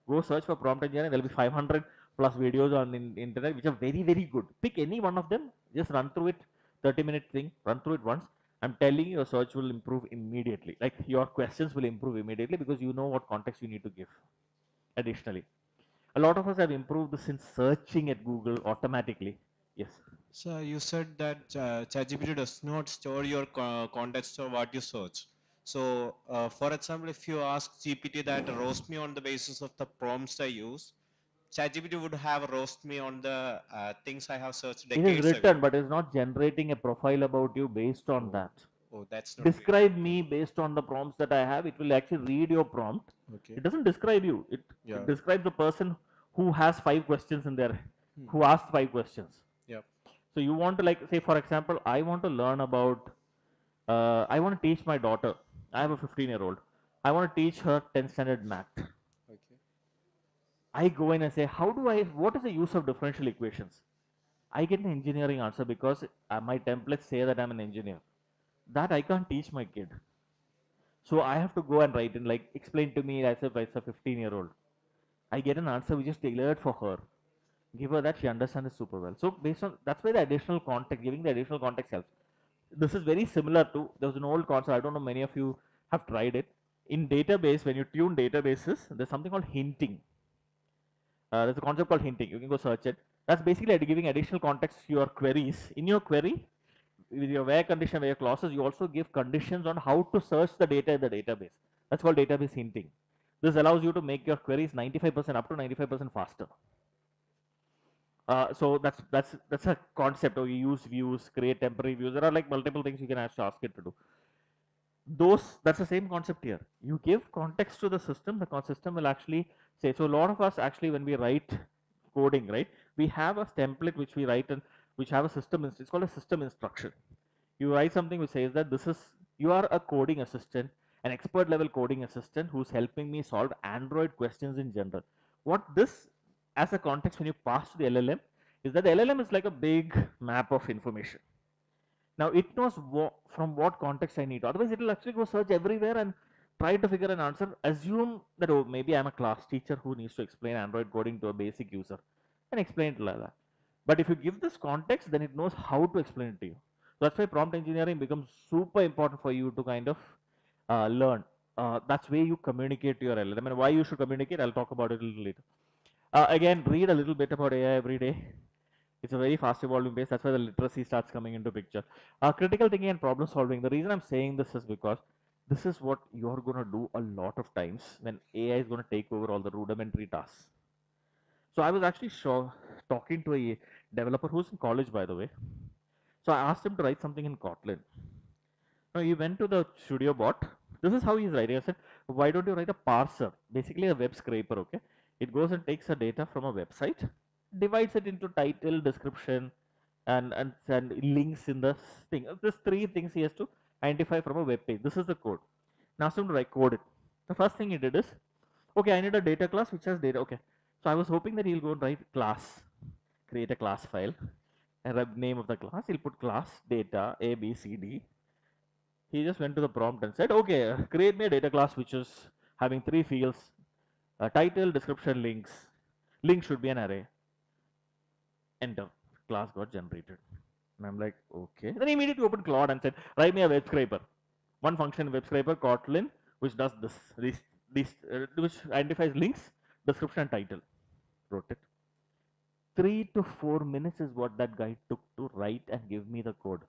Go search for prompt engineering. There'll be 500 plus videos on the internet which are very good. Pick any one of them, just run through it, 30-minute thing, run through it once. I'm telling you, your search will improve immediately. Like, your questions will improve immediately because you know what context you need to give. Additionally, a lot of us have improved this in searching at Google automatically. Yes. So you said that ChatGPT does not store your context or what you search. So for example, if you ask GPT that roast me on the basis of the prompts I use, ChatGPT would have roast me on the things I have searched It is decades ago. written, but it's not generating a profile about you based on that. Oh, that's not real. Describe me based on the prompts that I have. It will actually read your prompt. Okay. It doesn't describe you. It describes the person who has 5 questions in there, who asked 5 questions. Yep. So you want to, like, say for example, I want to learn about, I want to teach my daughter. I have a 15-year-old. I want to teach her 10th standard math. Okay. I go in and say, what is the use of differential equations? I get an engineering answer because my templates say that I'm an engineer. That I can't teach my kid. So I have to go and write in, like, explain to me as if it's a 15-year-old. I get an answer which is tailored for her. Give her that, she understands it super well. So based on, that's why the additional context, giving the additional context helps. This is very similar to, there's an old concept, I don't know many of you have tried it. In database, when you tune databases, there's something called hinting. There's a concept called hinting. You can go search it. That's basically giving additional context to your queries. In your query, with your where condition, where clauses, you also give conditions on how to search the data in the database. That's called database hinting. This allows you to make your queries 95% up to 95% faster. So that's a concept. Or you use views, create temporary views. There are like multiple things you can actually ask it to do. That's the same concept here. You give context to the system, the system will actually say. So a lot of us actually, when we write coding, right, we have a template which we write, and which have a system. It's called a system instruction. You write something which says that you are a coding assistant, an expert level coding assistant who's helping me solve Android questions in general. What this, as a context, when you pass to the LLM, is that the LLM is like a big map of information. Now it knows from what context I need. Otherwise, it will actually go search everywhere and try to figure an answer. Assume that, oh, maybe I'm a class teacher who needs to explain Android coding to a basic user, and explain it like that. But if you give this context, then it knows how to explain it to you. So that's why prompt engineering becomes super important for you to kind of learn. That's where you communicate to your LLM, and why you should communicate. I'll talk about it a little later. Again, read a little bit about AI every day. It's a very fast evolving base. That's why the literacy starts coming into picture. Critical thinking and problem solving. The reason I'm saying this is because this is what you're going to do a lot of times when AI is going to take over all the rudimentary tasks. So I was actually talking to a developer who's in college, by the way. So I asked him to write something in Kotlin. Now he went to the studio bot. This is how he's writing. I said, why don't you write a parser? Basically a web scraper, okay? It goes and takes the data from a website, divides it into title, description, and links in the thing. There's three things he has to identify from a web page. This is the code. Now asked him to write code it. The first thing he did is, okay, I need a data class which has data. Okay. So I was hoping that he'll go and write class, create a class file, and the name of the class. He'll put class data A, B, C, D. He just went to the prompt and said, okay, create me a data class which is having three fields, title, description, links. Link should be an array. Enter. Class got generated. And I'm like, okay. Then he immediately opened Claude and said, write me a web scraper. One function web scraper, Kotlin, which does which identifies links, description, and title. Wrote it. 3 to 4 minutes is what that guy took to write and give me the code.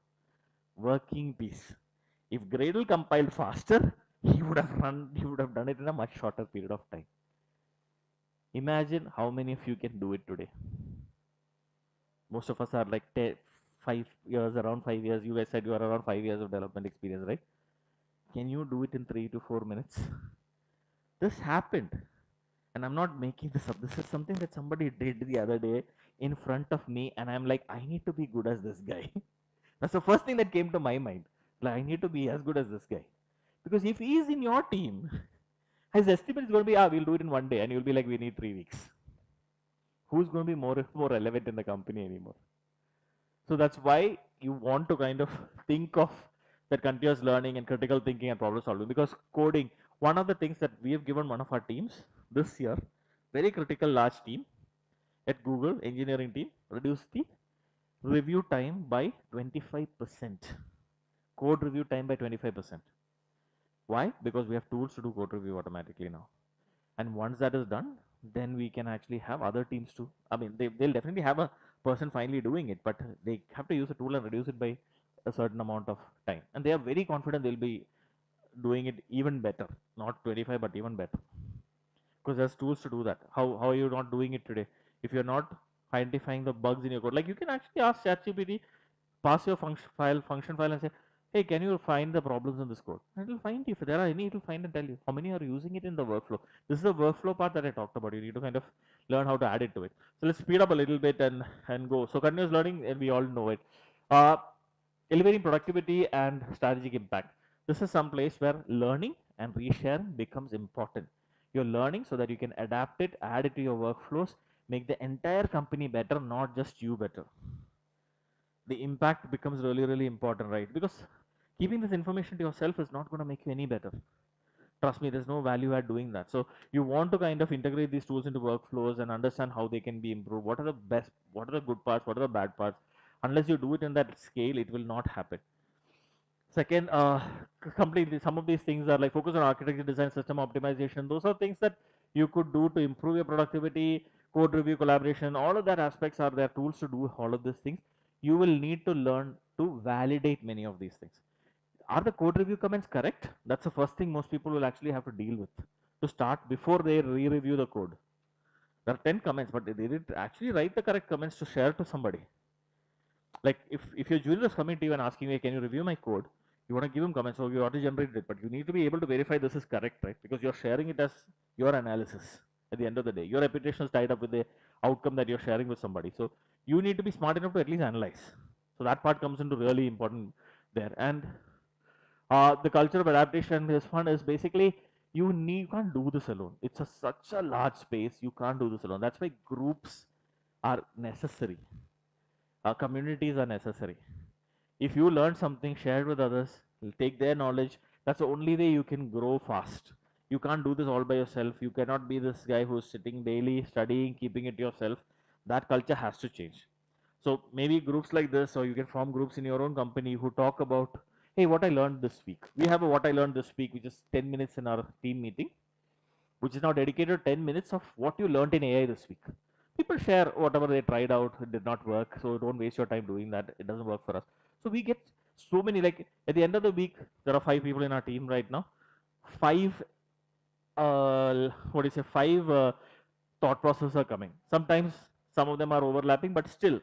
Working piece. If Gradle compiled faster, he would have done it in a much shorter period of time. Imagine how many of you can do it today. Most of us are like 5 years, around 5 years. You guys said you are around 5 years of development experience, right? Can you do it in 3 to 4 minutes? This happened. And I'm not making this up. This is something that somebody did the other day in front of me. And I'm like, I need to be good as this guy. That's the first thing that came to my mind. Like, I need to be as good as this guy. Because if he is in your team, his estimate is going to be, we'll do it in 1 day. And you'll be like, we need 3 weeks. Who's going to be more relevant in the company anymore? So that's why you want to kind of think of that continuous learning and critical thinking and problem solving. Because coding, one of the things that we have given one of our teams this year, very critical large team at Google, engineering team, reduce the review time by 25%. Code review time by 25%. Why? Because we have tools to do code review automatically now. And once that is done, then we can actually have other teams to, I mean, they'll definitely have a person finally doing it, but they have to use a tool and reduce it by a certain amount of time. And they are very confident they'll be doing it even better, not 25, but even better. Because there's tools to do that. How are you not doing it today? If you're not identifying the bugs in your code, like you can actually ask ChatGPT, pass your function file and say, hey, can you find the problems in this code? And it will find if there are any, it will find and tell you how many are using it in the workflow. This is the workflow part that I talked about. You need to kind of learn how to add it to it. So let's speed up a little bit and go. So continuous learning, and we all know it. Elevating productivity and strategic impact. This is some place where learning and resharing becomes important. You're learning so that you can adapt it, add it to your workflows, make the entire company better, not just you better. The impact becomes really important, right? Because keeping this information to yourself is not going to make you any better. Trust me, there's no value add doing that. So you want to kind of integrate these tools into workflows and understand how they can be improved. What are the best, what are the good parts, what are the bad parts? Unless you do it in that scale, it will not happen. Second, completely, some of these things are like focus on architecture, design, system optimization. Those are things that you could do to improve your productivity, code review, collaboration. All of that aspects are there, tools to do all of these things. You will need to learn to validate many of these things. Are the code review comments correct? That's the first thing most people will actually have to deal with to start before they re-review the code. There are 10 comments, but they did actually write the correct comments to share to somebody. Like if you're joining this committee and asking me, can you review my code? You want to give them comments, so you already generated it, but you need to be able to verify this is correct, right? Because you're sharing it as your analysis at the end of the day. Your reputation is tied up with the outcome that you're sharing with somebody. So you need to be smart enough to at least analyze. So that part comes into really important there. And the culture of adaptation, this one is basically you can't do this alone. It's such a large space. You can't do this alone. That's why groups are necessary. Communities are necessary. If you learn something, share it with others, take their knowledge. That's the only way you can grow fast. You can't do this all by yourself. You cannot be this guy who's sitting daily studying, keeping it yourself. That culture has to change. So maybe groups like this, or you can form groups in your own company who talk about, hey, what I learned this week. We have a what I learned this week, which is 10 minutes in our team meeting, which is now dedicated 10 minutes of what you learned in AI this week. people share whatever they tried out, it did not work, so don't waste your time doing that, it doesn't work for us. So we get so many, like at the end of the week there are 5 people in our team right now. Five what do you say, five thought processes are coming. Sometimes some of them are overlapping, but still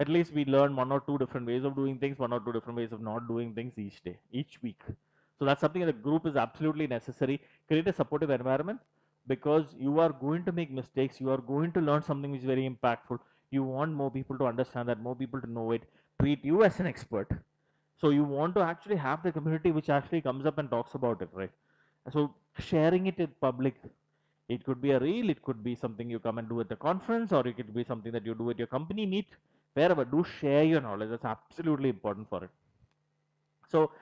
at least we learn one or two different ways of doing things, one or two different ways of not doing things each day, each week. So that's something that the group is absolutely necessary. Create a supportive environment, because you are going to make mistakes, you are going to learn something which is very impactful. You want more people to understand that, more people to know it, treat you as an expert. So you want to actually have the community which actually comes up and talks about it, right? So sharing it in public, it could be a reel, it could be something you come and do at the conference, or it could be something that you do at your company meet, wherever. Do share your knowledge. That's absolutely important for it. So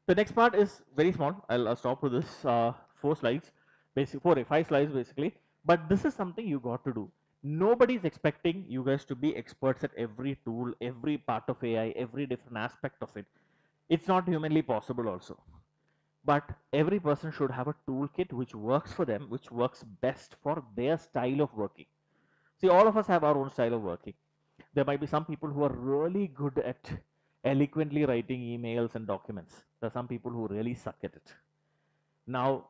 the next part is very small. I'll stop with this 4 slides, basically 5 slides basically. But this is something you got to do. Nobody is expecting you guys to be experts at every tool, every part of AI, every different aspect of it. It's not humanly possible also. But every person should have a toolkit which works for them, which works best for their style of working. See, all of us have our own style of working. There might be some people who are really good at eloquently writing emails and documents. There are some people who really suck at it. Now,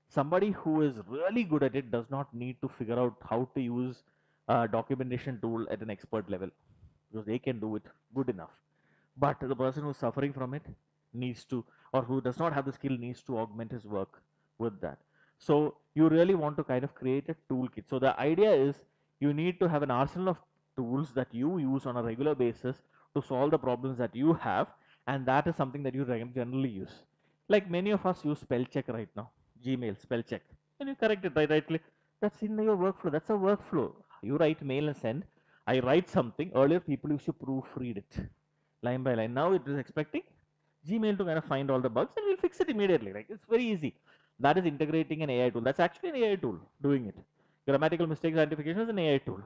somebody who is really good at it does not need to figure out how to use a documentation tool at an expert level, because they can do it good enough. But the person who's suffering from it needs to, or who does not have the skill, needs to augment his work with that. So you really want to kind of create a toolkit. So the idea is you need to have an arsenal of tools that you use on a regular basis to solve the problems that you have, and that is something that you generally use. Like many of us use spell check right now, Gmail spell check, and you correct it rightly. That's in your workflow. That's a workflow. You write mail and send. I write something. Earlier, people used to proofread it line by line. Now it is expecting Gmail to kind of find all the bugs and we'll fix it immediately. Like, it's very easy. That is integrating an AI tool. That's actually an AI tool doing it. Grammatical mistakes identification is an AI tool.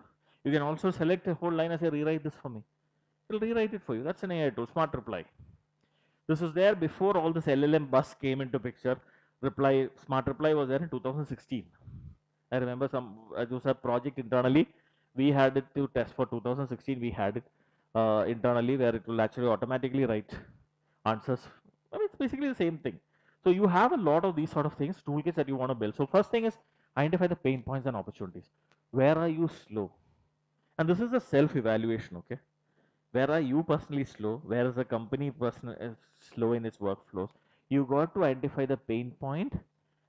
You can also select a whole line and say, rewrite this for me. It'll rewrite it for you. That's an AI tool. Smart reply. This was there before all this LLM bus came into picture. Smart reply was there in 2016. I remember it was a project internally. We had it to test for 2016. We had it internally where it will actually automatically write answers. I mean, it's basically the same thing. So you have a lot of these sort of things, toolkits that you want to build. So first thing is identify the pain points and opportunities. Where are you slow? And this is a self-evaluation, okay? Where are you personally slow? Where is the company is slow in its workflows? You got to identify the pain point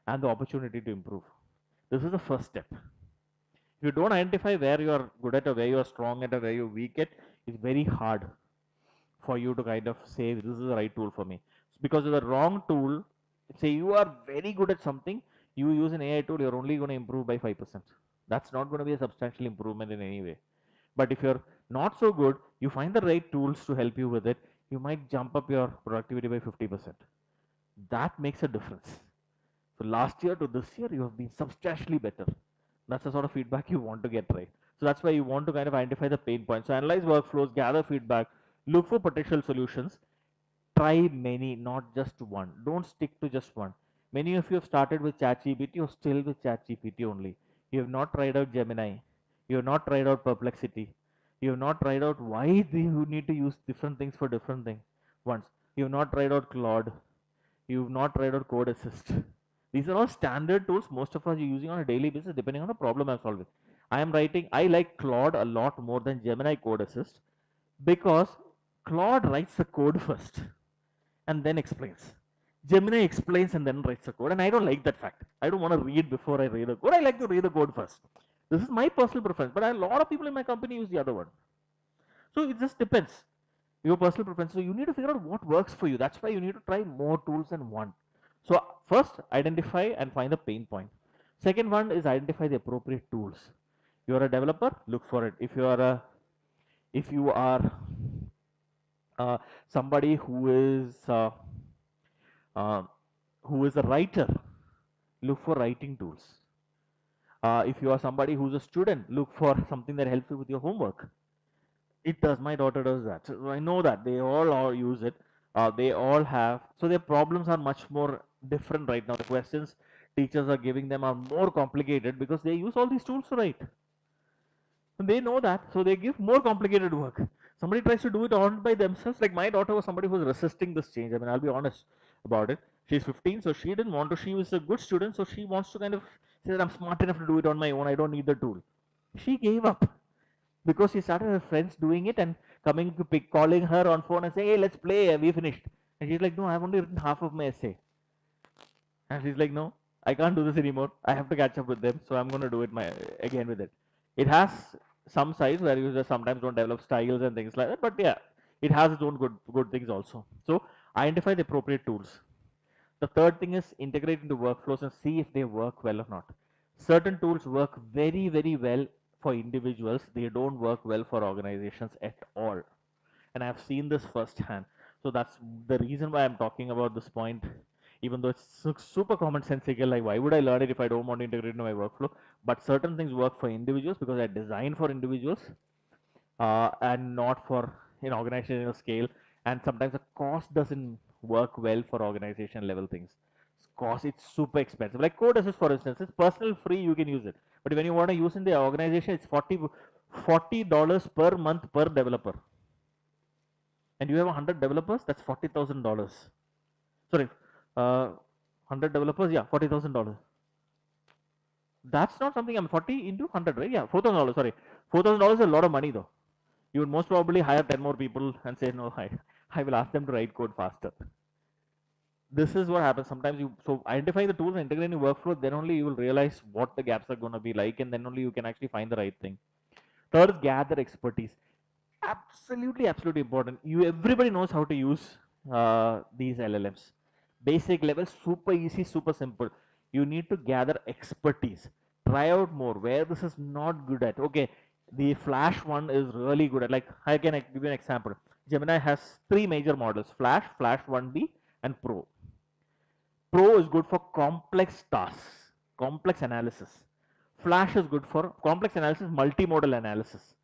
and the opportunity to improve. This is the first step. If you don't identify where you are good at or where you are strong at or where you're weak at, it's very hard for you to kind of say this is the right tool for me. Because of the wrong tool, say you are very good at something, you use an AI tool, you're only going to improve by 5%. That's not going to be a substantial improvement in any way. But if you're not so good, you find the right tools to help you with it, you might jump up your productivity by 50%. That makes a difference. So last year to this year, you have been substantially better. That's the sort of feedback you want to get, right? So that's why you want to kind of identify the pain points. So analyze workflows, gather feedback, look for potential solutions, try many, not just one. Don't stick to just one. Many of you have started with ChatGPT or still with ChatGPT only. You have not tried out Gemini. You have not tried out Perplexity. You have not tried out why do you need to use different things for different things once. You have not tried out Claude. You've not tried out Code Assist. These are all standard tools most of us are using on a daily basis depending on the problem I'm solving. I like Claude a lot more than Gemini Code Assist because Claude writes the code first and then explains. Gemini explains and then writes the code, and I don't like that fact. I don't want to read before I read the code. I like to read the code first. This is my personal preference, but a lot of people in my company use the other one. So it just depends your personal preference. So you need to figure out what works for you. That's why you need to try more tools than one. So first, identify and find the pain point. Second one is identify the appropriate tools. You are a developer, look for it. If you are uh, somebody uh, who is a writer, look for writing tools. If you are somebody who's a student, look for something that helps you with your homework. It does. My daughter does that. So I know that they all use it. They all have. So their problems are much more different right now. The questions teachers are giving them are more complicated because they use all these tools to write. They know that, so they give more complicated work. Somebody tries to do it all by themselves. Like my daughter was somebody who was resisting this change. I mean, I'll be honest about it. She's 15, so she didn't want to. She was a good student, so she wants to kind of say that I'm smart enough to do it on my own. I don't need the tool. She gave up because she started her friends doing it and coming to pick, calling her on phone and say, "Hey, let's play. We finished." And she's like, "No, I've only written half of my essay." And she's like, "No, I can't do this anymore. I have to catch up with them, so I'm going to do it my again with it." It has some sides where you just sometimes don't develop styles and things like that, but yeah, it has its own good things also. So identify the appropriate tools. The third thing is integrate into workflows and see if they work well or not. Certain tools work very well for individuals. They don't work well for organizations at all. And I've seen this firsthand. So that's the reason why I'm talking about this point, even though it's super commonsensical. Like, why would I learn it if I don't want to integrate into my workflow? But certain things work for individuals because they're designed for individuals and not for an organizational scale. And sometimes the cost doesn't work well for organization level things. Cost, it's super expensive. Like code assist, for instance, it's personal free, you can use it. But when you want to use in the organization, it's $40 per month per developer. And you have 100 developers, that's $40,000. Sorry, 100 developers, yeah, $40,000. That's not something. I'm 40 into 100, right? Yeah, $4,000. Sorry, $4,000 is a lot of money though. You would most probably hire 10 more people and say, no, I will ask them to write code faster. This is what happens. Sometimes so identifying the tools and integrating workflow, then only you will realize what the gaps are going to be like, and then only you can actually find the right thing. Third is gather expertise. Absolutely important. Everybody knows how to use these LLMs. Basic level, super easy, super simple. You need to gather expertise. Try out more where this is not good at. Okay, the Flash one is really good at. Like, I can give you an example. Gemini has three major models: Flash, Flash 1B, and Pro. Pro is good for complex tasks, complex analysis. Flash is good for complex analysis, multimodal analysis.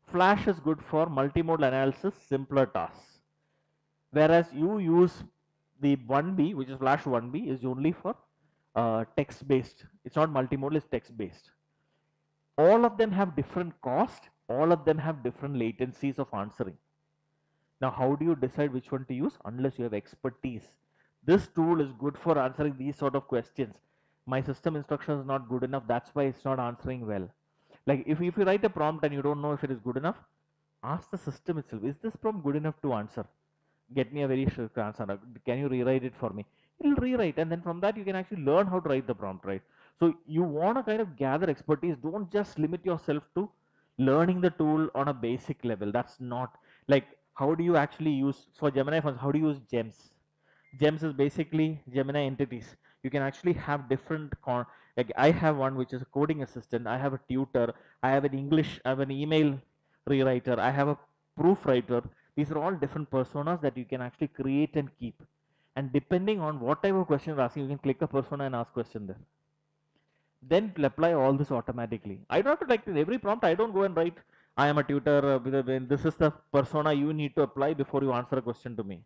Flash is good for multimodal analysis, simpler tasks. Whereas you use the 1B, which is Flash 1B, is only for text based. It's not multimodal, it's text based. All of them have different cost, all of them have different latencies of answering. Now, how do you decide which one to use? Unless you have expertise. This tool is good for answering these sort of questions. My system instruction is not good enough, that's why it's not answering well. Like if you write a prompt and you don't know if it is good enough, ask the system itself, is this prompt good enough to answer? Get me a very short answer. Can you rewrite it for me? It'll rewrite, and then from that you can actually learn how to write the prompt, right? So you want to kind of gather expertise. Don't just limit yourself to learning the tool on a basic level. That's not like, how do you actually use for Gemini? How do you use gems? Gems is basically Gemini entities. You can actually have different like I have one which is a coding assistant. I have a tutor. I have an English. I have an email rewriter. I have a proofwriter. These are all different personas that you can actually create and keep. And depending on what type of question you're asking, you can click a persona and ask question there. Then apply all this automatically. I don't have to, like, in every prompt, I don't go and write, I am a tutor, this is the persona you need to apply before you answer a question to me.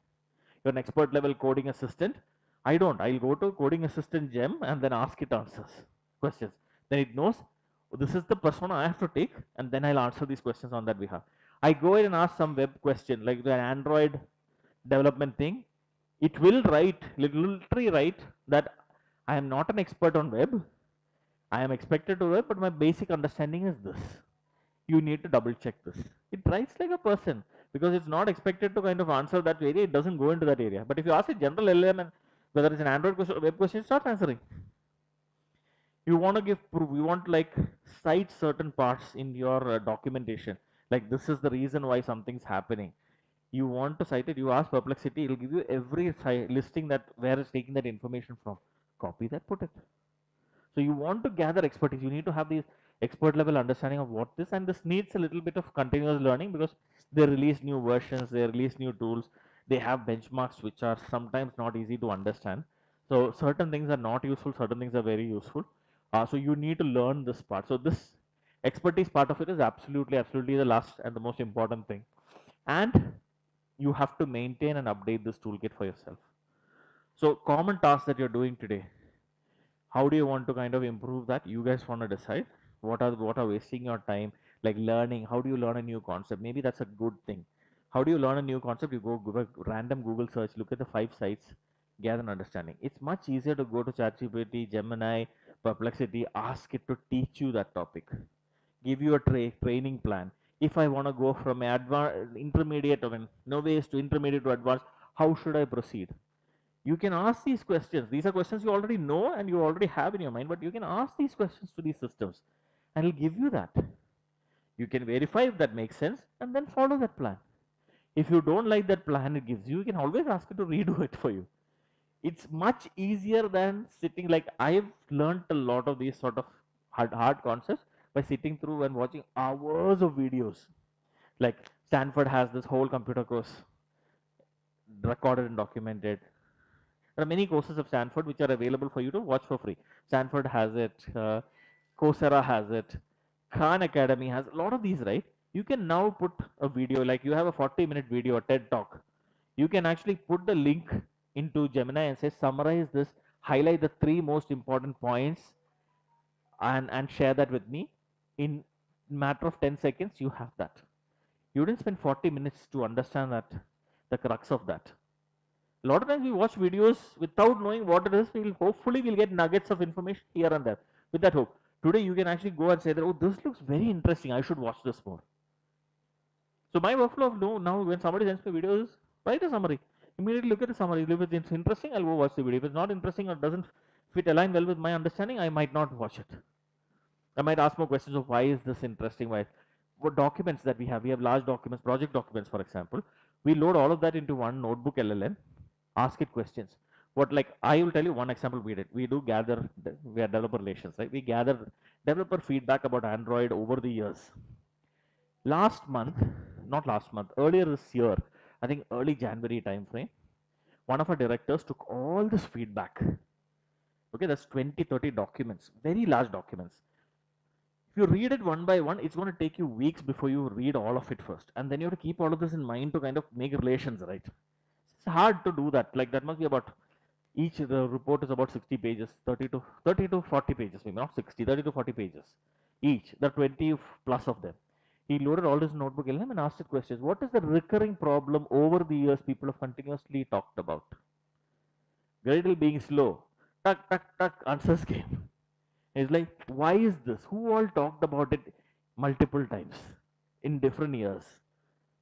You're an expert level coding assistant. I don't. I'll go to coding assistant gem and then ask it answers questions. Then it knows, "Oh, this is the persona I have to take, and then I'll answer these questions on that behalf." I go ahead and ask some web question like the Android development thing. It will write, literally write that I am not an expert on web. I am expected to web, but my basic understanding is this. You need to double check this. It writes like a person because it's not expected to kind of answer that area. It doesn't go into that area. But if you ask a general LLM and whether it's an Android question or web question, it starts answering. You want to give proof. You want to like cite certain parts in your documentation. Like, this is the reason why something's happening. You want to cite it. You ask Perplexity. It'll give you every listing that where it's taking that information from. Copy that, put it. So you want to gather expertise. You need to have these expert level understanding of what this, and this needs a little bit of continuous learning because they release new versions, they release new tools, they have benchmarks which are sometimes not easy to understand. So certain things are not useful, certain things are very useful. So you need to learn this part. So this expertise part of it is absolutely the last and the most important thing. And you have to maintain and update this toolkit for yourself. So common tasks that you're doing today, how do you want to kind of improve that? You guys want to decide what are wasting your time. like learning. How do you learn a new concept? Maybe that's a good thing. How do you learn a new concept? You go random Google search, look at the 5 sites, gather an understanding. It's much easier to go to ChatGPT, Gemini, Perplexity, ask it to teach you that topic, give you a training plan. If I want to go from intermediate, I mean, no ways to intermediate to advanced, how should I proceed? You can ask these questions. These are questions you already know and you already have in your mind, but you can ask these questions to these systems and it'll give you that. You can verify if that makes sense and then follow that plan. If you don't like that plan it gives you, you can always ask it to redo it for you. It's much easier than sitting, like I've learned a lot of these sort of hard concepts by sitting through and watching hours of videos. Like Stanford has this whole computer course recorded and documented. There are many courses of Stanford which are available for you to watch for free. Stanford has it, Coursera has it, Khan Academy has a lot of these, right? You can now put a video, like you have a 40-minute video, a TED talk. You can actually put the link into Gemini and say, summarize this, highlight the 3 most important points and share that with me. In matter of 10 seconds, you have that. You didn't spend 40 minutes to understand that, the crux of that. A lot of times we watch videos without knowing what it is. Hopefully we'll get nuggets of information here and there with that hope. Today you can actually go and say that, oh, this looks very interesting, I should watch this more. So my workflow of now when somebody sends me videos, write a summary. Immediately look at the summary. If it's interesting, I'll go watch the video. If it's not interesting or doesn't fit align well with my understanding, I might not watch it. I might ask more questions of why is this interesting, why what documents that we have large documents, project documents for example. We load all of that into one notebook LLM, ask it questions. What, like I will tell you one example we did. We do gather, we are developer relations, right? We gather developer feedback about Android over the years. Last month, not last month, earlier this year, I think early January timeframe, one of our directors took all this feedback. Okay, that's 20, 30 documents, very large documents. If you read it one by one, it's going to take you weeks before you read all of it first. And then you have to keep all of this in mind to kind of make relations, right? It's hard to do that. Like that must be about, each the report is about 60 pages, 30 to 40 pages, maybe not 60, 30 to 40 pages each. There are 20 plus of them. He loaded all his notebook LM and asked it questions. What is the recurring problem over the years people have continuously talked about? Gradle being slow. Tuck, tuck, tuck, answers came. It's like, why is this? Who all talked about it multiple times in different years?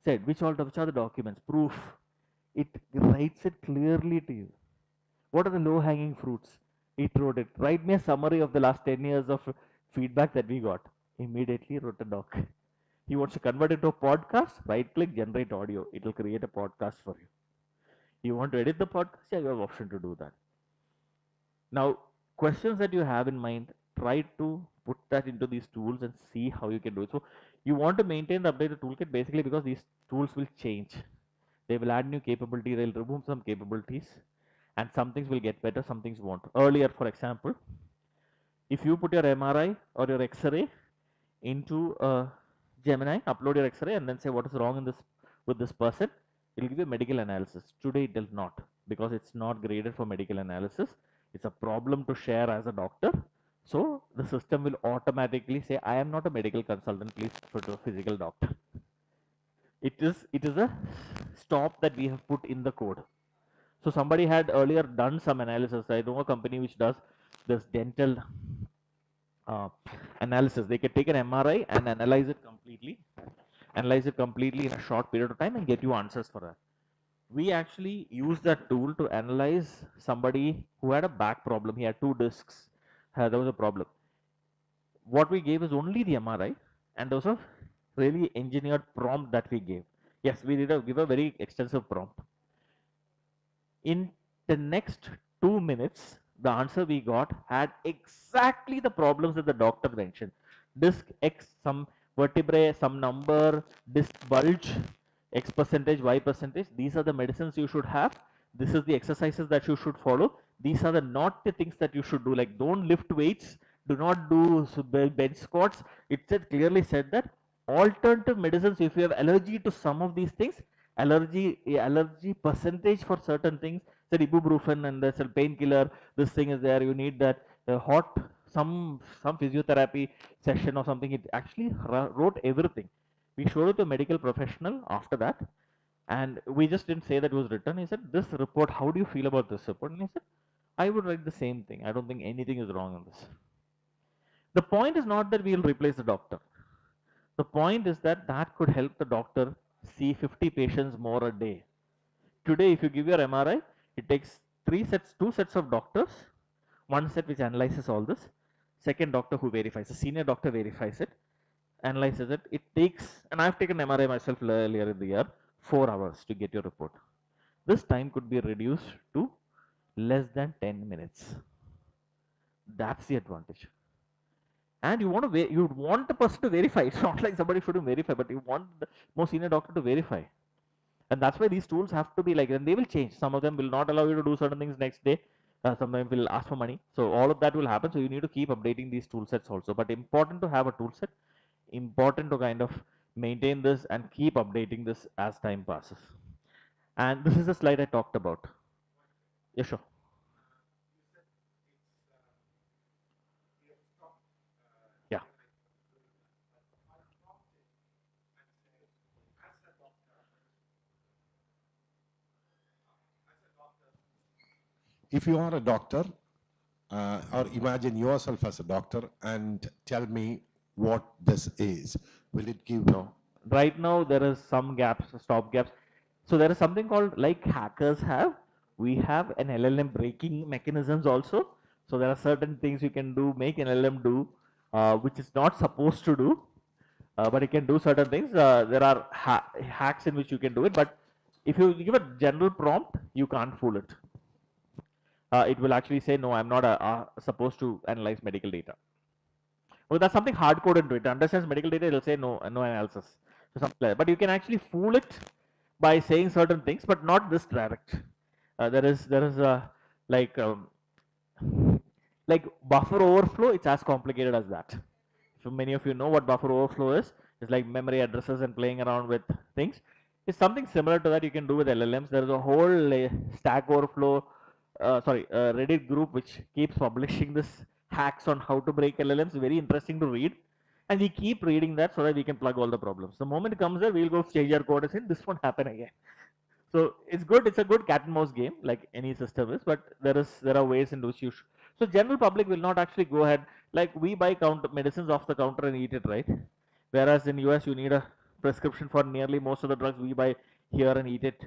Said, which are the documents? Proof. It writes it clearly to you. What are the low-hanging fruits? It wrote it. Write me a summary of the last 10 years of feedback that we got. Immediately wrote a doc. He wants to convert it to a podcast. Right-click, generate audio. It will create a podcast for you. You want to edit the podcast? Yeah, you have option to do that. Now, questions that you have in mind, try to put that into these tools and see how you can do it. So you want to maintain the updated toolkit basically because these tools will change. They will add new capability, they'll remove some capabilities, and some things will get better, some things won't. Earlier, for example, if you put your MRI or your X-ray into Gemini, upload your X-ray and then say what is wrong in this with this person, it will give you a medical analysis. Today it does not, because it's not graded for medical analysis. It's a problem to share as a doctor. So the system will automatically say, I am not a medical consultant, please put a physical doctor. It is a stop that we have put in the code. So somebody had earlier done some analysis. I know a company which does this dental analysis. They can take an MRI and analyze it completely in a short period of time and get you answers for that. We actually use that tool to analyze somebody who had a back problem. He had 2 discs. There was a problem. What we gave is only the MRI, and those are really engineered prompt that we gave. Yes, we did give a very extensive prompt. In the next 2 minutes, the answer we got had exactly the problems that the doctor mentioned. Disc X, some vertebrae, some number, disc bulge, X percentage, Y percentage. These are the medicines you should have. This is the exercises that you should follow. These are not the things that you should do. Like, don't lift weights, do not do bench squats. It clearly said that alternative medicines, if you have allergy to some of these things, allergy percentage for certain things, say ibuprofen, and there's a painkiller, this thing is there, you need that hot some physiotherapy session or something. It actually wrote everything. We showed it to a medical professional after that, and we just didn't say that it was written. He said, "This report, how do you feel about this report?" And he said, "I would write the same thing. I don't think anything is wrong on this." The point is not that we'll replace the doctor. The point is that that could help the doctor see 50 patients more a day. Today, if you give your MRI, it takes two sets of doctors, one set which analyzes all this, second doctor who verifies, the senior doctor verifies it, analyzes it. It takes, and I've taken MRI myself earlier in the year, 4 hours to get your report. This time could be reduced to less than 10 minutes. That's the advantage. And you want the person to verify. It's not like somebody shouldn't verify, but you want the most senior doctor to verify. And that's why these tools have to be like, and they will change. Some of them will not allow you to do certain things next day. Some of them will ask for money. So all of that will happen. So you need to keep updating these tool sets also. But important to have a tool set, important to kind of maintain this and keep updating this as time passes. And this is the slide I talked about. Yeah, sure. Yeah. If you are a doctor, or imagine yourself as a doctor and tell me what this is, will it give? No. Right now there is some gaps, stop gaps. So there is something called, like hackers have, we have an LLM breaking mechanisms also. So there are certain things you can do, make an LLM do, which is not supposed to do, but it can do certain things. There are hacks in which you can do it, but if you give a general prompt, you can't fool it. It will actually say, no, I'm not supposed to analyze medical data. Well, that's something hard coded into it. It understands medical data, it'll say no, no analysis. So something like that. But you can actually fool it by saying certain things, but not this direct. There is a like like buffer overflow. It's as complicated as that. So many of you know what buffer overflow is. It's like memory addresses and playing around with things. It's something similar to that you can do with LLMs. There is a whole Stack Overflow, Reddit group which keeps publishing this hacks on how to break LLMs. Very interesting to read. And we keep reading that so that we can plug all the problems. The moment it comes there, we'll go change our code and say, this won't happen again. So it's good. It's a good cat and mouse game, like any system is. But there are ways in which you. So general public will not actually go ahead, like we buy medicines off the counter and eat it, right? Whereas in US you need a prescription for nearly most of the drugs we buy here and eat it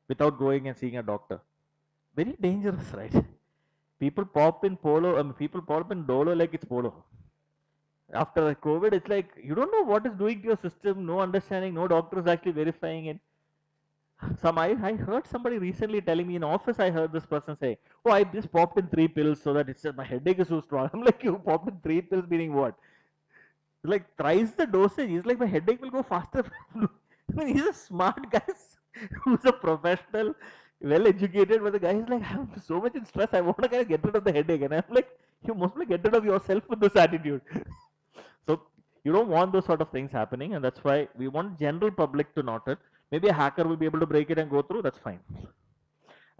without going and seeing a doctor. Very dangerous, right? People pop in people pop in Dolo like it's polo. After COVID, it's like you don't know what is doing to your system. No understanding. No doctor is actually verifying it. I heard somebody recently telling me in office. I heard this person say, "Oh, I just popped in 3 pills so that it's just my headache is so strong." I'm like, "You popped in 3 pills, meaning what?" Like thrice the dosage. He's like, "My headache will go faster." I mean, he's a smart guy who's a professional, well educated, but the guy is like, "I'm so much in stress. I want to kind of get rid of the headache," and I'm like, "You mostly get rid of yourself with this attitude." So you don't want those sort of things happening, and that's why we want general public to not it. Maybe a hacker will be able to break it and go through. That's fine.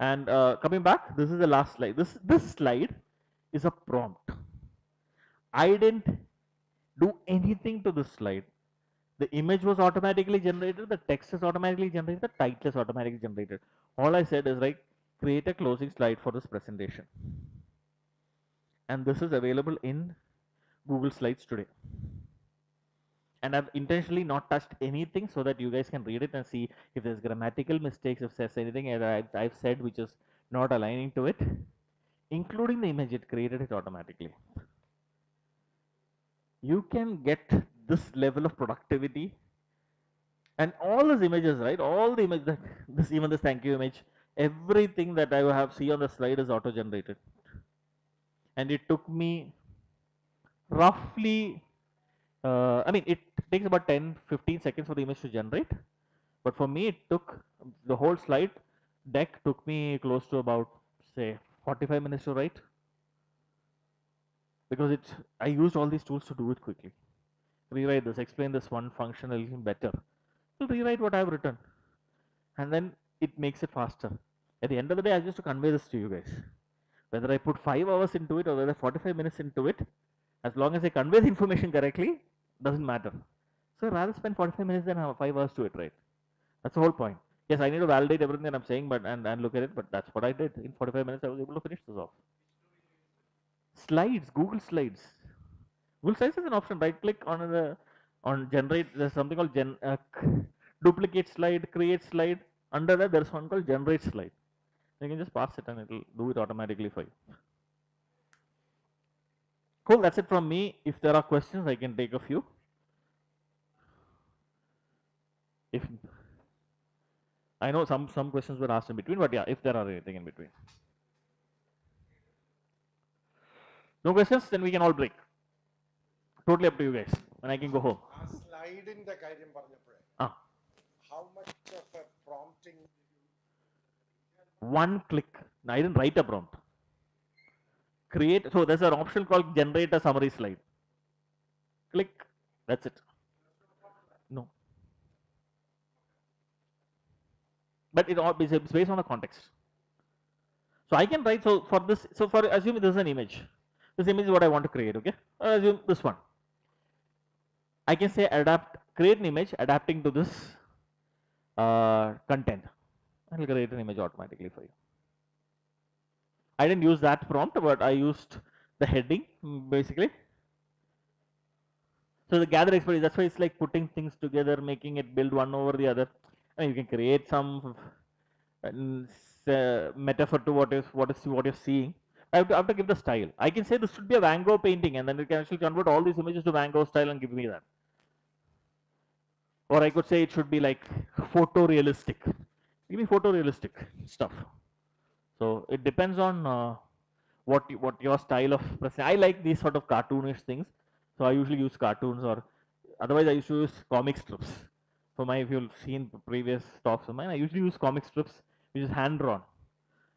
And coming back, this is the last slide. This slide is a prompt. I didn't do anything to this slide. The image was automatically generated, the text is automatically generated, the title is automatically generated. All I said is like create a closing slide for this presentation. And this is available in Google Slides today. And I've intentionally not touched anything so that you guys can read it and see if there's grammatical mistakes, if there's anything I've said which is not aligning to it, including the image. It created it automatically. You can get this level of productivity and all these images, right? All the images, even this thank you image, everything that I have see on the slide is auto generated. And it took me roughly it takes about 10-15 seconds for the image to generate, but for me it took the whole slide deck took me close to about, say, 45 minutes to write, because I used all these tools to do it quickly. Rewrite this, explain this one function a little better, so rewrite what I've written, and then it makes it faster. At the end of the day, I just to convey this to you guys, whether I put 5 hours into it or whether 45 minutes into it, As long as I convey the information correctly, doesn't matter. So rather spend 45 minutes than have 5 hours to iterate. That's the whole point. Yes, I need to validate everything that I'm saying, but and look at it. But that's what I did. In 45 minutes, I was able to finish this off. Slides, Google Slides. Google Slides is an option. Right click on generate. There's something called duplicate slide, create slide. Under that, there's one called generate slide. You can just pass it and it'll do it automatically for you. Cool. That's it from me. If there are questions, I can take a few. If I know some questions were asked in between, but yeah, if there are anything in between. No questions, then we can all break. Totally up to you guys, and I can go home. How much of a prompting? One click. I didn't write a prompt. Create. So there's an option called generate a summary slide. Click. That's it. No. But it's based on the context. So I can write. So for this, so for assume this is an image. This image is what I want to create. Okay. Assume this one. I can say create an image adapting to this content. I will create an image automatically for you. I didn't use that prompt, but I used the heading basically. So the gather expertise, that's why it's like putting things together, making it build one over the other. And you can create some metaphor to what you're seeing. I have to give the style. I can say this should be a Van Gogh painting, and then it can actually convert all these images to Van Gogh style and give me that. Or I could say it should be like photorealistic. Give me photorealistic stuff. So it depends on what your style of presentation. I like these sort of cartoonish things, so I usually use cartoons, or otherwise I used to use comic strips. For my, if you've seen previous talks of mine, I usually use comic strips, which is hand drawn,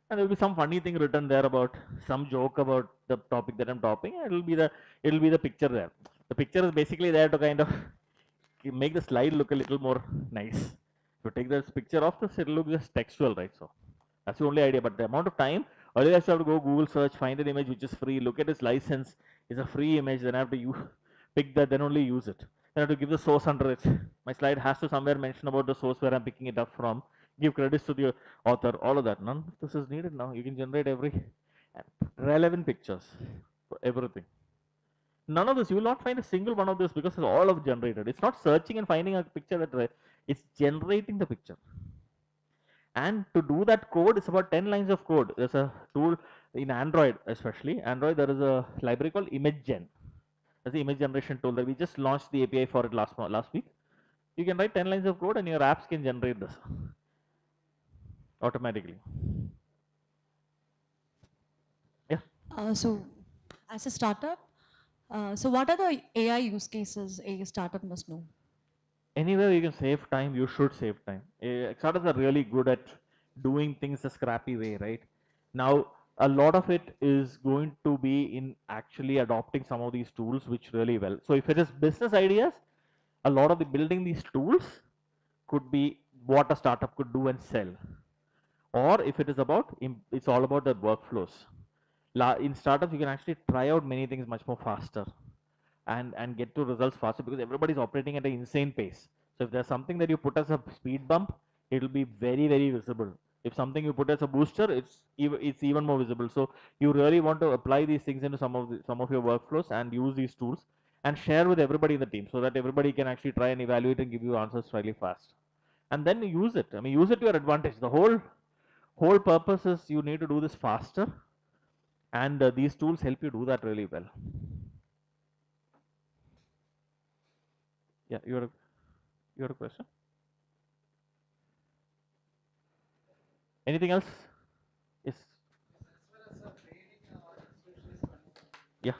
and there will be some funny thing written there about some joke about the topic that I'm topping, and it'll be the picture there. The picture is basically there to kind of make the slide look a little more nice. If you take this picture off this, it'll look just textual, right? So that's the only idea. But the amount of time, earlier I used to have to go Google search, find an image which is free, look at its license, it's a free image, then I have to pick that, then only use it. Then I have to give the source under it. My slide has to somewhere mention about the source where I'm picking it up from, give credits to the author, all of that. None of this is needed now. You can generate every relevant pictures for everything. None of this, you will not find a single one of this because it's all of generated. It's not searching and finding a picture that it's generating the picture. And to do that code, it's about 10 lines of code. There's a tool in Android, especially Android, there is a library called ImageGen. That's the image generation tool that we just launched the API for it last week. You can write 10 lines of code and your apps can generate this automatically. Yeah. So as a startup, so what are the AI use cases a startup must know? Anywhere you can save time, you should save time. Startups are really good at doing things the scrappy way, right? Now, a lot of it is going to be in actually adopting some of these tools, which really well. So if it is business ideas, a lot of the building these tools could be what a startup could do and sell. Or if it is about, it's all about the workflows. In startups, you can actually try out many things much more faster and get to results faster because everybody's operating at an insane pace. So if there's something that you put as a speed bump, it will be very, very visible. If something you put as a booster, it's even more visible. So you really want to apply these things into some of your workflows and use these tools and share with everybody in the team so that everybody can actually try and evaluate and give you answers really fast. And then use it. I mean, use it to your advantage. The whole purpose is you need to do this faster, and these tools help you do that really well. Yeah, you had a question? Anything else? Yes. Yeah.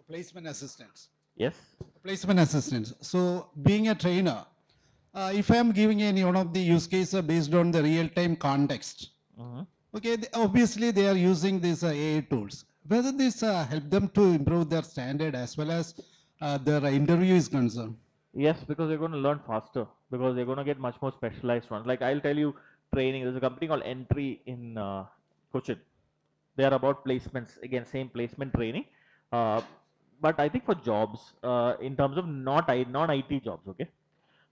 Placement assistance. Yes. Placement assistance. So being a trainer, if I am giving any one of the use cases based on the real-time context, okay, obviously they are using these AI tools. Whether this help them to improve their standard as well as their interview is concerned. Yes, because they're going to learn faster because they're going to get much more specialized ones. Like I'll tell you, training. There's a company called Entry in Cochin. They are about placements, again, same placement training. Uh, but I think for jobs, in terms of non-IT jobs, okay.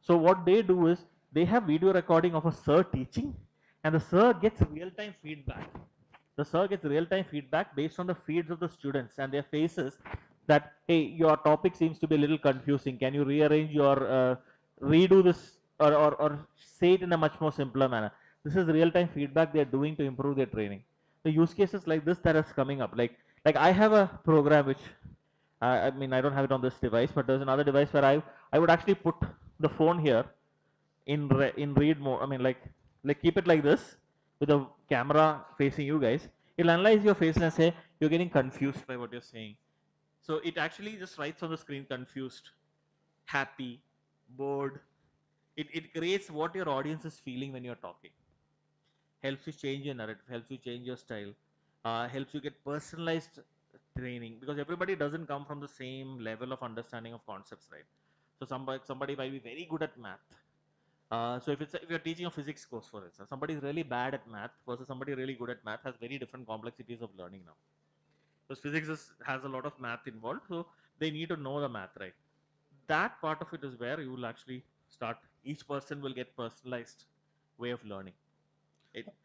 So what they do is they have video recording of a sir teaching, and the sir gets real-time feedback. The sir gets real-time feedback based on the feeds of the students and their faces that, hey, your topic seems to be a little confusing. Can you rearrange your, redo this, or say it in a much more simpler manner? This is real-time feedback they are doing to improve their training. The use cases like this that is coming up, like I have a program which, I mean, I don't have it on this device, but there's another device where I would actually put the phone here in read mode. I mean, like keep it like this with the camera facing you guys. It'll analyze your face and say you're getting confused by what you're saying. So it actually just writes on the screen confused, happy, bored. It creates what your audience is feeling when you're talking. Helps you change your narrative, helps you change your style, helps you get personalized training, because everybody doesn't come from the same level of understanding of concepts, right? So somebody might be very good at math. So if you're teaching a physics course, for instance, somebody is really bad at math versus somebody really good at math has very different complexities of learning now. Because has a lot of math involved, so they need to know the math, right? That part of it is where you will actually start. Each person will get personalized way of learning.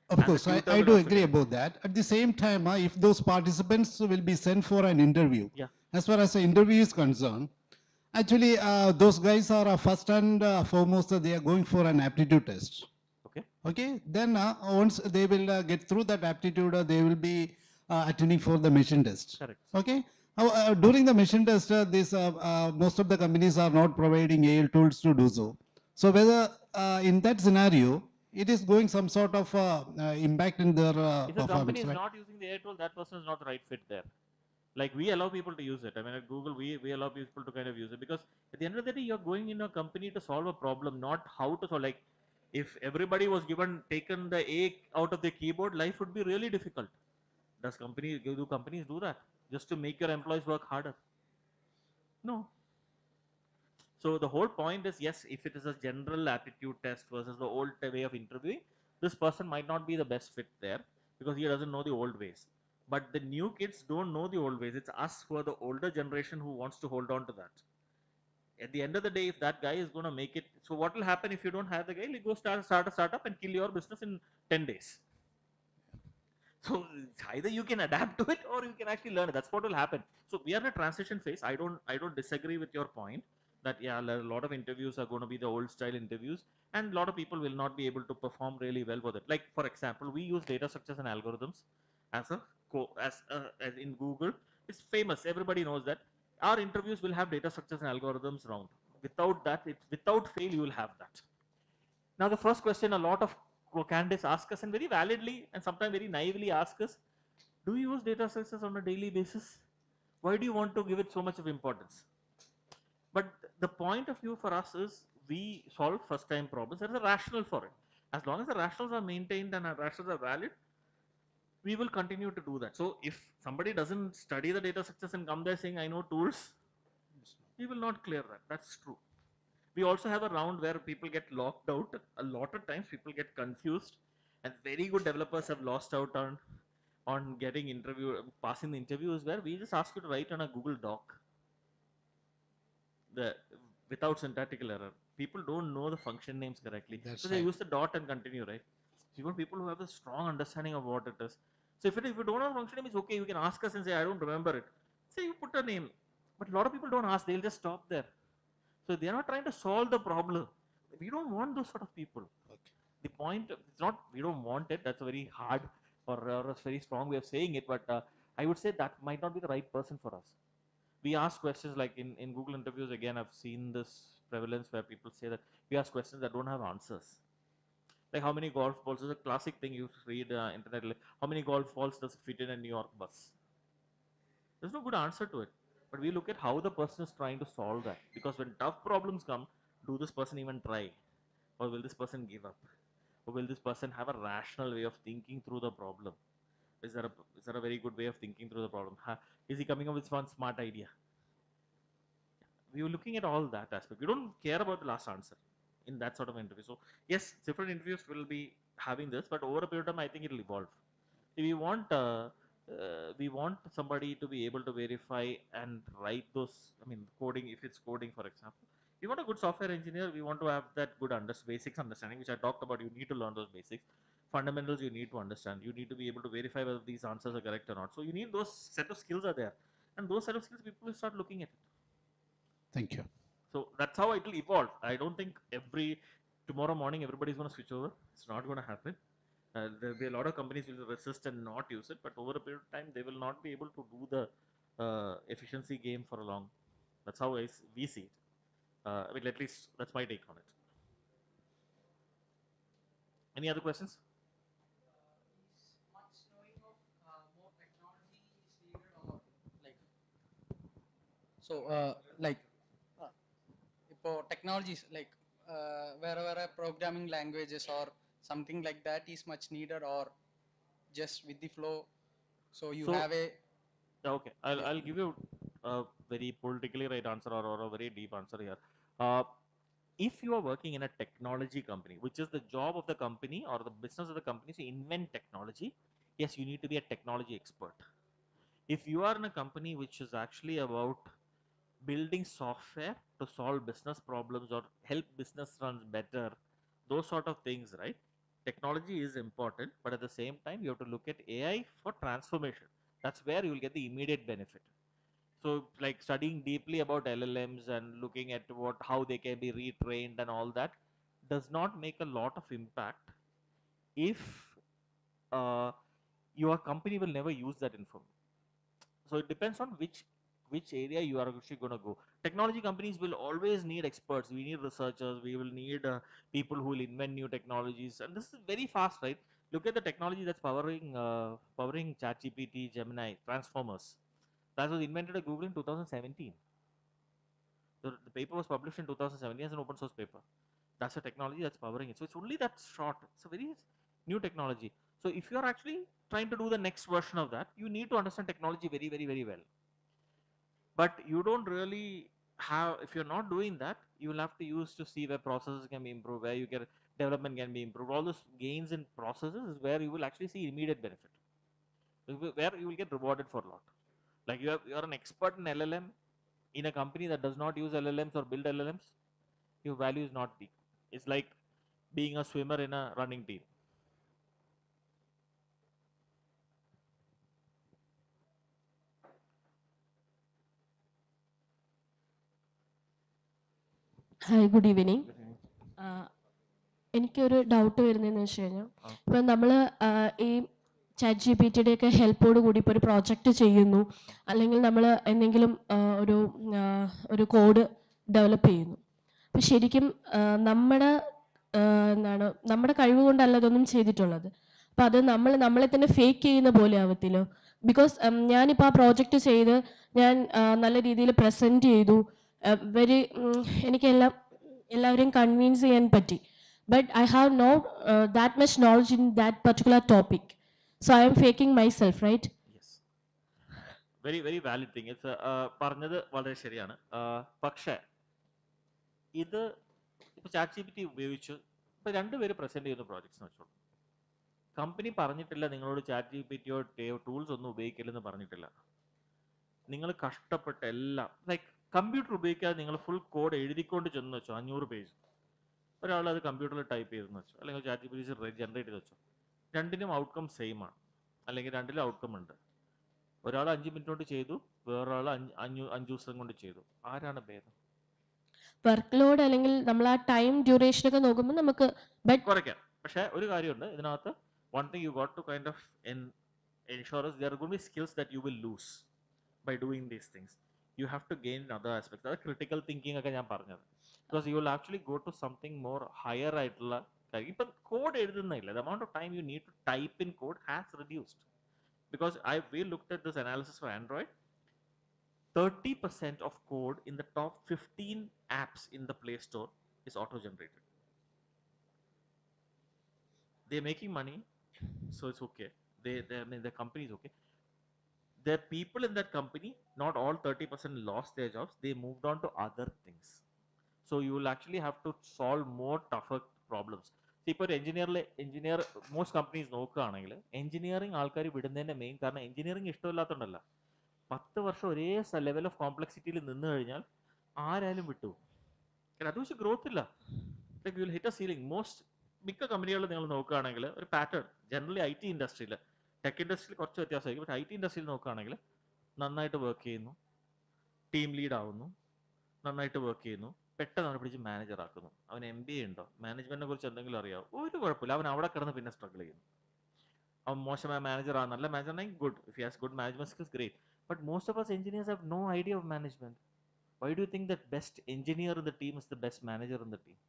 Of course, I do agree about that. At the same time, if those participants will be sent for an interview, yeah, as far as the interview is concerned, actually, those guys are first and foremost, they are going for an aptitude test. Okay. Okay. Then once they will get through that aptitude, they will be attending for the machine test. Correct. Okay. During the machine test, most of the companies are not providing AI tools to do so. So whether in that scenario, it is going some sort of impact in their if a company performance, is right? not using the AI tool, that person is not the right fit there. Like we allow people to use it. I mean, at Google, we allow people to kind of use it, because at the end of the day, you're going in a company to solve a problem, not how to solve. Like if everybody was taken the A out of the keyboard, life would be really difficult. Do companies do that just to make your employees work harder? No. So the whole point is, yes, if it is a general aptitude test versus the old way of interviewing, this person might not be the best fit there because he doesn't know the old ways. But the new kids don't know the old ways. It's us who are the older generation who wants to hold on to that. At the end of the day, if that guy is going to make it, so what will happen if you don't have the guy? He'll go start a startup and kill your business in 10 days. So either you can adapt to it or you can actually learn it. That's what will happen. So we are in a transition phase. I don't disagree with your point that yeah, a lot of interviews are going to be the old style interviews, and a lot of people will not be able to perform really well with it. Like for example, we use data structures and algorithms as as in Google. It's famous. Everybody knows that our interviews will have data structures and algorithms round. Without that, without fail, you will have that. Now, the first question a lot of candidates ask us, and very validly and sometimes very naively ask us, do you use data sciences on a daily basis? Why do you want to give it so much of importance? But the point of view for us is we solve first time problems. There is a rationale for it. As long as the rationals are maintained and our rationals are valid, we will continue to do that. So if somebody doesn't study the data structures and come there saying, I know tools, we will not clear that. That's true. We also have a round where people get locked out. A lot of times people get confused, and very good developers have lost out on getting passing the interviews, where we just ask you to write on a Google Doc the without syntactical error. People don't know the function names correctly, so they use the dot and continue, right? So you want people who have a strong understanding of what it is. So if you don't know the function name, it's okay. You can ask us and say I don't remember it. Say you put a name, but a lot of people don't ask. They'll just stop there. So they are not trying to solve the problem. We don't want those sort of people. Okay. The point, it's not we don't want it. That's a very hard or a very strong way of saying it. But I would say that might not be the right person for us. We ask questions like in Google interviews. Again, I've seen this prevalence where people say that we ask questions that don't have answers. Like how many golf balls is a classic thing you read internet. Like, how many golf balls does it fit in a New York bus? There's no good answer to it. But we look at how the person is trying to solve that. Because when tough problems come, do this person even try? Or will this person give up? Or will this person have a rational way of thinking through the problem? Is there a very good way of thinking through the problem? Is he coming up with one smart idea? We are looking at all that aspect. We don't care about the last answer in that sort of interview. So yes, different interviews will be having this, but over a period of time, I think it will evolve. If we want we want somebody to be able to verify and write those, I mean, coding, if it's coding, for example. We want a good software engineer, we want to have that good basics understanding, which I talked about. You need to learn those basics. Fundamentals you need to understand. You need to be able to verify whether these answers are correct or not. So you need those set of skills are there. And those set of skills, people will start looking at it. Thank you. So that's how it will evolve. I don't think tomorrow morning everybody's going to switch over. It's not going to happen. There'll be a lot of companies will resist and not use it, but over a period of time, they will not be able to do the efficiency game for a long. That's how we see it. I mean, at least that's my take on it. Any other questions? So, technologies like wherever programming languages or something like that is much needed, or just with the flow. So you have a. Okay, I'll give you a very politically right answer or a very deep answer here. Uh, if you are working in a technology company, which is the job of the company or the business of the company to invent technology, yes, you need to be a technology expert. If you are in a company which is actually about building software to solve business problems or help business runs better, those sort of things, right? Technology is important, but at the same time, you have to look at AI for transformation. That's where you will get the immediate benefit. So, like studying deeply about LLMs and looking at how they can be retrained and all that does not make a lot of impact if uh, your company will never use that information. So it depends on which area you are actually going to go. Technology companies will always need experts. We need researchers. We will need people who will invent new technologies. And this is very fast, right? Look at the technology that's powering ChatGPT, Gemini, transformers. That was invented at Google in 2017. The paper was published in 2017 as an open source paper. That's a technology that's powering it. So it's only that short. It's a very new technology. So if you are actually trying to do the next version of that, you need to understand technology very, very, very well. But you don't really have, if you're not doing that, you will have to use to see where processes can be improved, where you get development can be improved. All those gains in processes is where you will actually see immediate benefit, where you will get rewarded for a lot. Like you're an expert in LLM in a company that does not use LLMs or build LLMs, your value is not big. It's like being a swimmer in a running team. Hi good evening. എനിക്കൊരു doubt വരുന്നതെന്ന് വെച്ച് കഴിഞ്ഞാൽ, ഇപ്പം നമ്മൾ ഈ chat G P ടിയുടെ ഒക്കെ ഹെൽപ്പോട് കൂടി ഇപ്പോൾ ഒരു പ്രോജക്റ്റ് ചെയ്യുന്നു, അല്ലെങ്കിൽ നമ്മൾ എന്തെങ്കിലും ഒരു കോഡ് ഡെവലപ്പ് ചെയ്യുന്നു. അപ്പം ശരിക്കും നമ്മുടെ കഴിവ് കൊണ്ടല്ല ഇതൊന്നും ചെയ്തിട്ടുള്ളത്. അപ്പം അത് നമ്മളെ തന്നെ ഫേക്ക് ചെയ്യുന്ന പോലെ ആവത്തില്ലോ? ബിക്കോസ് ഞാനിപ്പോൾ ആ പ്രോജക്റ്റ് ചെയ്ത് ഞാൻ നല്ല രീതിയിൽ പ്രസൻറ്റ് ചെയ്തു, എനിക്ക് എല്ലാവരെയും കൺവിൻസ് ചെയ്യാൻ പറ്റി. But I have no that much knowledge in that particular topic. So I am faking myself, right? Yes. Very, very valid thing. It's പറഞ്ഞത് വളരെ ശരിയാണ്. പക്ഷേ ഇത് ഇപ്പോൾ ചാറ്റ് ജി പി ടി ഉപയോഗിച്ച് ഇപ്പോൾ രണ്ടുപേര് പ്രസന്റ് ചെയ്യുന്ന പ്രോജക്ട്സ് എന്ന് വെച്ചോളൂ. കമ്പനി പറഞ്ഞിട്ടില്ല നിങ്ങളോട് ചാറ്റ് ജി പി ടിയോ ടൂൾസ് ഒന്നും ഉപയോഗിക്കില്ലെന്ന് പറഞ്ഞിട്ടില്ല. നിങ്ങൾ കഷ്ടപ്പെട്ട എല്ലാം ലൈക്ക് കമ്പ്യൂട്ടർ ഉപയോഗിക്കാതെ നിങ്ങൾ ഫുൾ കോഡ് എഴുതിക്കൊണ്ട് ചെന്ന് വെച്ചോ, 500 പേജ്. ഒരാൾ അത് കമ്പ്യൂട്ടറിൽ ടൈപ്പ് ചെയ്തെന്ന് വെച്ചോ, അല്ലെങ്കിൽ chat G P T generate ചെയ്ത് വെച്ചോ, രണ്ടിനും ഔട്ട്കം സെയിം ആണ്, അല്ലെങ്കിൽ രണ്ടിലും ഔട്ട്കം ഉണ്ട്. ഒരാൾ 5 മിനിറ്റ് കൊണ്ട് ചെയ്തു, വേറൊരാൾ 5 ദിവസം കൊണ്ട് ചെയ്തു. ആരാണ് ഭേദം? വർക്ക് ലോഡ് അല്ലെങ്കിൽ നമ്മൾ ആ ടൈം ഡ്യൂറേഷൻ ഒക്കെ നോക്കുമ്പോൾ നമുക്ക് കുറയ്ക്കാം. പക്ഷേ ഒരു കാര്യമുണ്ട് ഇതിനകത്ത്. One thing you got to kind of ensure there are going to be skills that you will lose by doing these things. You have to gain in other aspects. That critical thinking ഒക്കെ ഞാൻ പറഞ്ഞത്. Because you will actually go to something more higher ആയിട്ടുള്ള ഇപ്പം code എഴുതുന്നില്ല. The amount of time you need to type in code has reduced. Because we looked at this analysis for Android. 30% of code in the top 15 apps in the Play Store is auto-generated. They're making money, so it's okay. I mean, the company is okay. There are people in that company, not all 30% lost their jobs. They moved on to other things. So you will actually have to solve more tougher problems. ഇപ്പോൾ ഒരു engineer most companies നോക്കുകയാണെങ്കിൽ engineering ആൾക്കാർ വിടുന്നതിന്റെ main കാരണം engineering ഇഷ്ടമില്ലാത്തതുകൊണ്ടല്ല. 10 വർഷം ഒരേ level of കോംപ്ലക്സിറ്റിയിൽ നിന്ന് കഴിഞ്ഞാൽ ആരായാലും വിട്ടു. അത് പക്ഷേ ഗ്രോത്ത് ഇല്ല. Like you will hit a ceiling. മിക്ക കമ്പനികളിൽ നിങ്ങൾ നോക്കുകയാണെങ്കിൽ ഒരു പാറ്റേൺ ജനറലി ഐ ടി ഇൻഡസ്ട്രിയിൽ, ടെക് ഇൻഡസ്ട്രിയിൽ കുറച്ച് വ്യത്യാസമായിരിക്കും. പക്ഷേ ഐ ടി ഇൻഡസ്ട്രിയിൽ നോക്കുകയാണെങ്കിൽ നന്നായിട്ട് വർക്ക് ചെയ്യുന്നു, ടീം ലീഡ് ആവുന്നു, നന്നായിട്ട് വർക്ക് ചെയ്യുന്നു, പെട്ടെന്ന് അവനെ പിടിച്ച് മാനേജർ ആക്കുന്നു. അവൻ MBA ഉണ്ടോ, മാനേജ്മെന്റിനെ കുറിച്ച് എന്തെങ്കിലും അറിയാമോ, ഒരു കുഴപ്പമില്ല, അവൻ അവിടെ കിടന്ന് പിന്നെ സ്ട്രഗിൾ ചെയ്യുന്നു. അവൻ മോശമായ മാനേജർ ആണ്, നല്ല മാനേജർ ആണെങ്കിൽ good, if he has good management skills great. But most of us engineers have no idea of management. Why do you think that best engineer in the team is the best manager in the team?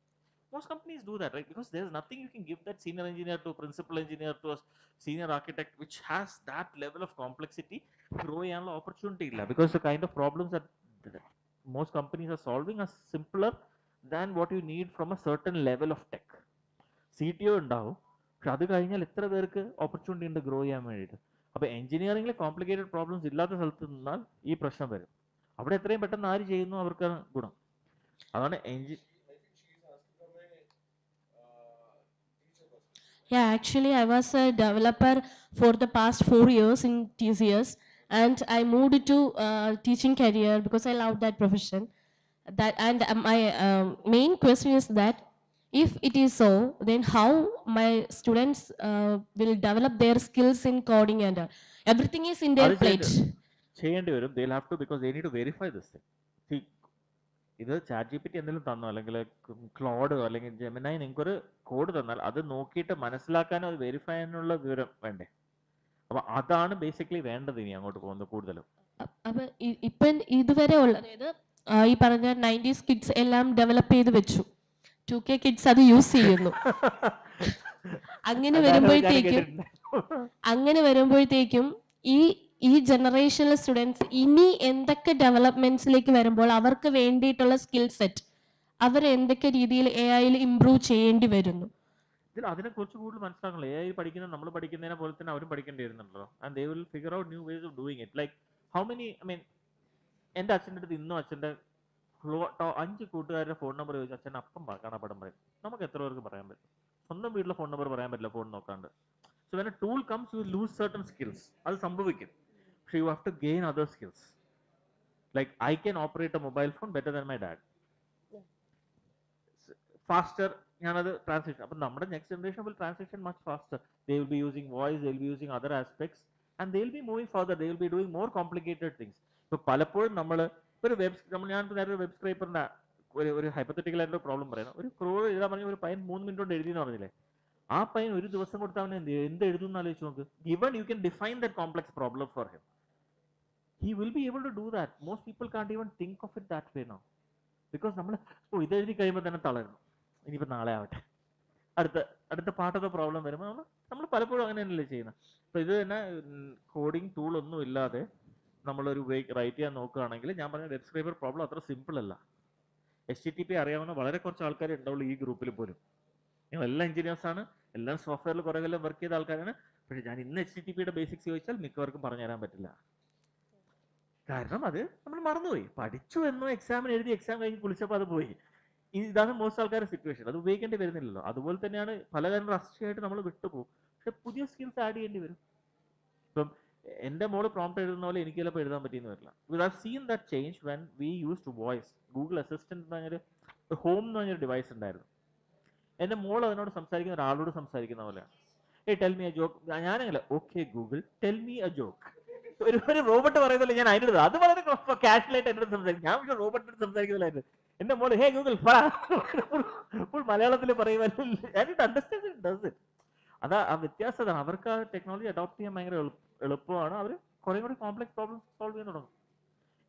Most companies do that, right? Because there's nothing you can give that senior engineer to principal engineer to a senior architect which has that level of complexity. Grow ചെയ്യാനുള്ള opportunity ഇല്ല. Because the kind of problems that most companies are solving are simpler than what you need from a certain level of tech. CTO ഉണ്ടാവും, പക്ഷെ അത് കഴിഞ്ഞാൽ എത്ര പേർക്ക് opportunity ഉണ്ട് grow ചെയ്യാൻ വേണ്ടിയിട്ട്. അപ്പോൾ എഞ്ചിനീയറിംഗിൽ കോംപ്ലിക്കേറ്റഡ് പ്രോബ്ലംസ് ഇല്ലാത്ത സ്ഥലത്ത് നിന്നാൽ ഈ പ്രശ്നം വരും. അവിടെ എത്രയും പെട്ടെന്ന് ആര് ചെയ്യുന്നു അവർക്കാണ് ഗുണം. അതാണ് Yeah, actually, I was a developer for the past 4 years in TCS, and I moved to teaching career because I love that profession. That and my main question is that if it is so, then how my students will develop their skills in coding and everything is in their plate. ചെയ്യേണ്ടി വരും. They'll have to, because they need to verify this thing. See, ഇത് chat GPT എന്തെങ്കിലും തന്നോ അല്ലെങ്കിൽ Claude അല്ലെങ്കിൽ ജെമിനായി നിങ്ങൾക്കൊരു code തന്നാൽ അത് നോക്കിയിട്ട് മനസ്സിലാക്കാനോ അത് വെരിഫൈ ചെയ്യാനുള്ള വിവരം വേണ്ടേ? അപ്പൊ അതാണ് ബേസിക്കലി വേണ്ടത് ഇനി അങ്ങോട്ട് പോകുന്നത് കൂടുതലും. അപ്പൊ ഇപ്പം ഇതുവരെ ഉള്ള, അതായത് ഈ പറഞ്ഞ 90s കിഡ്സ് എല്ലാം ഡെവലപ്പ് ചെയ്ത് വെച്ചു, 2K കിഡ്സ് അത് യൂസ് ചെയ്യുന്നു. അങ്ങനെ വരുമ്പോഴത്തേക്കും ഈ ജനറേഷനിലെ സ്റ്റുഡൻസ് ഇനി എന്തൊക്കെ ഡെവലപ്മെന്റ്സിലേക്ക് വരുമ്പോൾ അവർക്ക് വേണ്ടിയിട്ടുള്ള സ്കിൽ സെറ്റ് അവർ എന്തൊക്കെ രീതിയിൽ AI ഇംപ്രൂവ് ചെയ്യേണ്ടി വരുന്നു? അതിനെ കുറിച്ച് കൂടുതൽ മനസ്സിലാക്കണല്ലോ. AI പഠിക്കുന്ന നമ്മൾ പഠിക്കുന്നതിനെ പോലെ തന്നെ അവരും പഠിക്കേണ്ടി വരുന്നുണ്ടല്ലോ. And they will figure out new ways of doing it. Like how many, I mean, എൻ്റെ അച്ഛൻ്റെ അടുത്ത് ഇന്നും അച്ഛൻ്റെ 5 കൂട്ടുകാരുടെ ഫോൺ നമ്പർ ചോദിച്ചാൽ അച്ഛൻ അപ്പം കാണാപ്പടം പറയും. നമുക്ക് എത്ര പേർക്ക് പറയാൻ പറ്റും? സ്വന്തം വീട്ടിലെ ഫോൺ നമ്പർ പറയാൻ പറ്റില്ല ഫോൺ നോക്കാണ്ട്. So when a tool comes, you lose certain skills. അത് സംഭവിക്കും. So you have to gain other skills. Like I can operate a mobile phone better than my dad. Faster, ഞാനത് translation. അപ്പം നമ്മുടെ next generation will transition much faster. They will be using voice, they will be using other aspects, and they will be moving further. They will be doing more complicated things. ഇപ്പോൾ പലപ്പോഴും നമ്മൾ ഒരു ഞാനിപ്പോൾ നേരെ web സ്ക്രൈപ്പറിൻ്റെ ഒരു hypothetical ആയിട്ടുള്ള problem പറയുന്നത്, ഒരു ക്രോൾ എഴുതാൻ പറഞ്ഞ ഒരു പയ്യൻ 3 മിനിറ്റ് കൊണ്ട് എഴുതിയെന്ന് പറഞ്ഞില്ലേ, ആ പയ്യൻ ഒരു ദിവസം കൊടുത്ത് അവൻ എന്ത് എഴുതും എന്ന് ആലോചിച്ച് നോക്ക്. Given you can define that complex problem for him, he will be able to do that. Most people can't even think of it that way now, because നമ്മൾ ഇത് എഴുതി കഴിയുമ്പോൾ തന്നെ തളരുന്നു, ഇനിയിപ്പോൾ നാളെ ആവട്ടെ, അടുത്ത പാർട്ട് ഓഫ് ദ പ്രോബ്ലം വരുമ്പോൾ നമ്മൾ പലപ്പോഴും അങ്ങനെ തന്നെയല്ലേ ചെയ്യുന്നത്. അപ്പോൾ ഇത് തന്നെ കോഡിങ് ടൂൾ ഒന്നും ഇല്ലാതെ നമ്മളൊരു റൈറ്റ് ചെയ്യാൻ നോക്കുകയാണെങ്കിൽ ഞാൻ പറഞ്ഞ വെബ് സ്ക്രൈപ്പർ പ്രോബ്ലം അത്ര സിമ്പിൾ അല്ല. HTTP അറിയാവുന്ന വളരെ കുറച്ച് ആൾക്കാർ ഉണ്ടാവുള്ളൂ ഈ ഗ്രൂപ്പിൽ പോലും. നിങ്ങൾ എല്ലാം എഞ്ചിനീയേഴ്സ് ആണ്, എല്ലാം സോഫ്റ്റ്വെയറിൽ കുറേ കൊല്ലം വർക്ക് ചെയ്ത ആൾക്കാരാണ്. പക്ഷേ ഞാൻ ഇന്ന് HTTPയുടെ ബേസിക്സ് ചോദിച്ചാൽ മിക്കവർക്കും പറഞ്ഞു തരാൻ പറ്റില്ല. കാരണം അത് നമ്മൾ മറന്നുപോയി. പഠിച്ചു എന്നോ എക്സാമിന് എഴുതി എക്സാം കഴിഞ്ഞ് കുളിച്ചപ്പോൾ അത് പോയി. ഇതാണ് മോസ്റ്റ് ആൾക്കാരുടെ സിറ്റുവേഷൻ. അത് ഉപയോഗിക്കേണ്ടി വരുന്നില്ലല്ലോ. അതുപോലെ തന്നെയാണ് പല കാര്യം റസ്റ്റിയായിട്ട് നമ്മൾ വിട്ടുപോകും. പക്ഷെ പുതിയ സ്കിൽസ് ആഡ് ചെയ്യേണ്ടി വരും. ഇപ്പം എൻ്റെ മോള് പ്രോംപ്റ്റ് എഴുതുന്ന പോലെ എനിക്ക് ചിലപ്പോൾ എഴുതാൻ പറ്റിയെന്ന് വരില്ല. Because I seen that change when we use to voice. Google assistant എന്ന് പറഞ്ഞൊരു ഹോം എന്ന് പറഞ്ഞൊരു ഡിവൈസ് ഉണ്ടായിരുന്നു. എൻ്റെ മോൾ അതിനോട് സംസാരിക്കുന്ന ഒരാളോട് സംസാരിക്കുന്ന പോലെയാണ്. Tell me a joke. ഞാനങ്ങനെ okay Google tell me a joke. ഒരു റോബോട്ട് പറയുന്നില്ല, ഞാൻ അതിൻ്റെ അത് വളരെ കാഷ്വലായിട്ട് എന്നോട് സംസാരിക്കും. ഞാൻ പക്ഷേ റോബോട്ടിനോട് സംസാരിക്കുന്നില്ലായിരുന്നു. എന്റെ മോള് ഹേ ഗൂഗിൾ ഫുൾ മലയാളത്തിൽ പറയുമ്പോൾ അതാ ആ വ്യത്യാസത. അവർക്ക് ആ ടെക്നോളജി അഡോപ്റ്റ് ചെയ്യാൻ ഭയങ്കര എളുപ്പമാണ്. അവർ കുറെ കൂടി കോംപ്ലക്സ് പ്രോബ്ലംസ് സോൾവ് ചെയ്യാൻ തുടങ്ങും.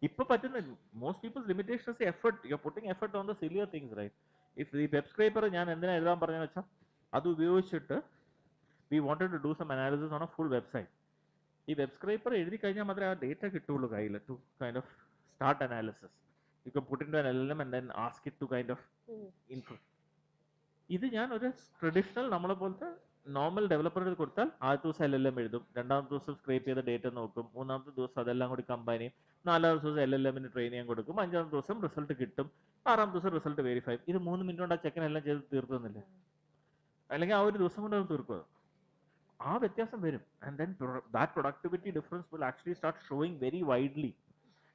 ഇപ്പൊ പറ്റുന്ന most peoples limitations effort. You are putting effort on the sillier things, right? If ഈ വെബ് സ്ക്രൈപ്പർ ഞാൻ എന്തിനാ എഴുതാൻ പറഞ്ഞെന്ന് വെച്ചാൽ അത് ഉപയോഗിച്ചിട്ട് we wanted to do some analysis on a full website. ഈ വെബ് സ്ക്രൈപ്പർ എഴുതി കഴിഞ്ഞാൽ മാത്രമേ ആ ഡേറ്റ കിട്ടുള്ളൂ കയ്യിൽ to kind of start analysis. You can put into an LLM and then ask it to kind of info. ഇത് ഞാൻ ഒരു ട്രഡീഷണൽ നമ്മളെ പോലത്തെ നോർമൽ ഡെവലപ്പറുടെ കൊടുത്താൽ ആദ്യത്തെ ദിവസം LLM എഴുതും, രണ്ടാമത്തെ ദിവസം സ്ക്രേപ്പ് ചെയ്ത ഡേറ്റ നോക്കും, മൂന്നാമത്തെ ദിവസം അതെല്ലാം കൂടി കമ്പൈൻ ചെയ്യും, നാലാമത്തെ ദിവസം LLMന് ട്രെയിൻ ചെയ്യാൻ കൊടുക്കും, അഞ്ചാമത്തെ ദിവസം റിസൾട്ട് കിട്ടും, ആറാമത്തെ ദിവസം റിസൾട്ട് വെരിഫൈ. ഇത് 3 മിനിറ്റ് കൊണ്ട് ആ ചെക്കൻ എല്ലാം ചെയ്ത് തീർത്തുന്നില്ല. അല്ലെങ്കിൽ ആ ഒരു ദിവസം കൊണ്ട് അത് തീർക്കുക. ആ വ്യത്യാസം വരും. And then that productivity difference will actually start showing very widely.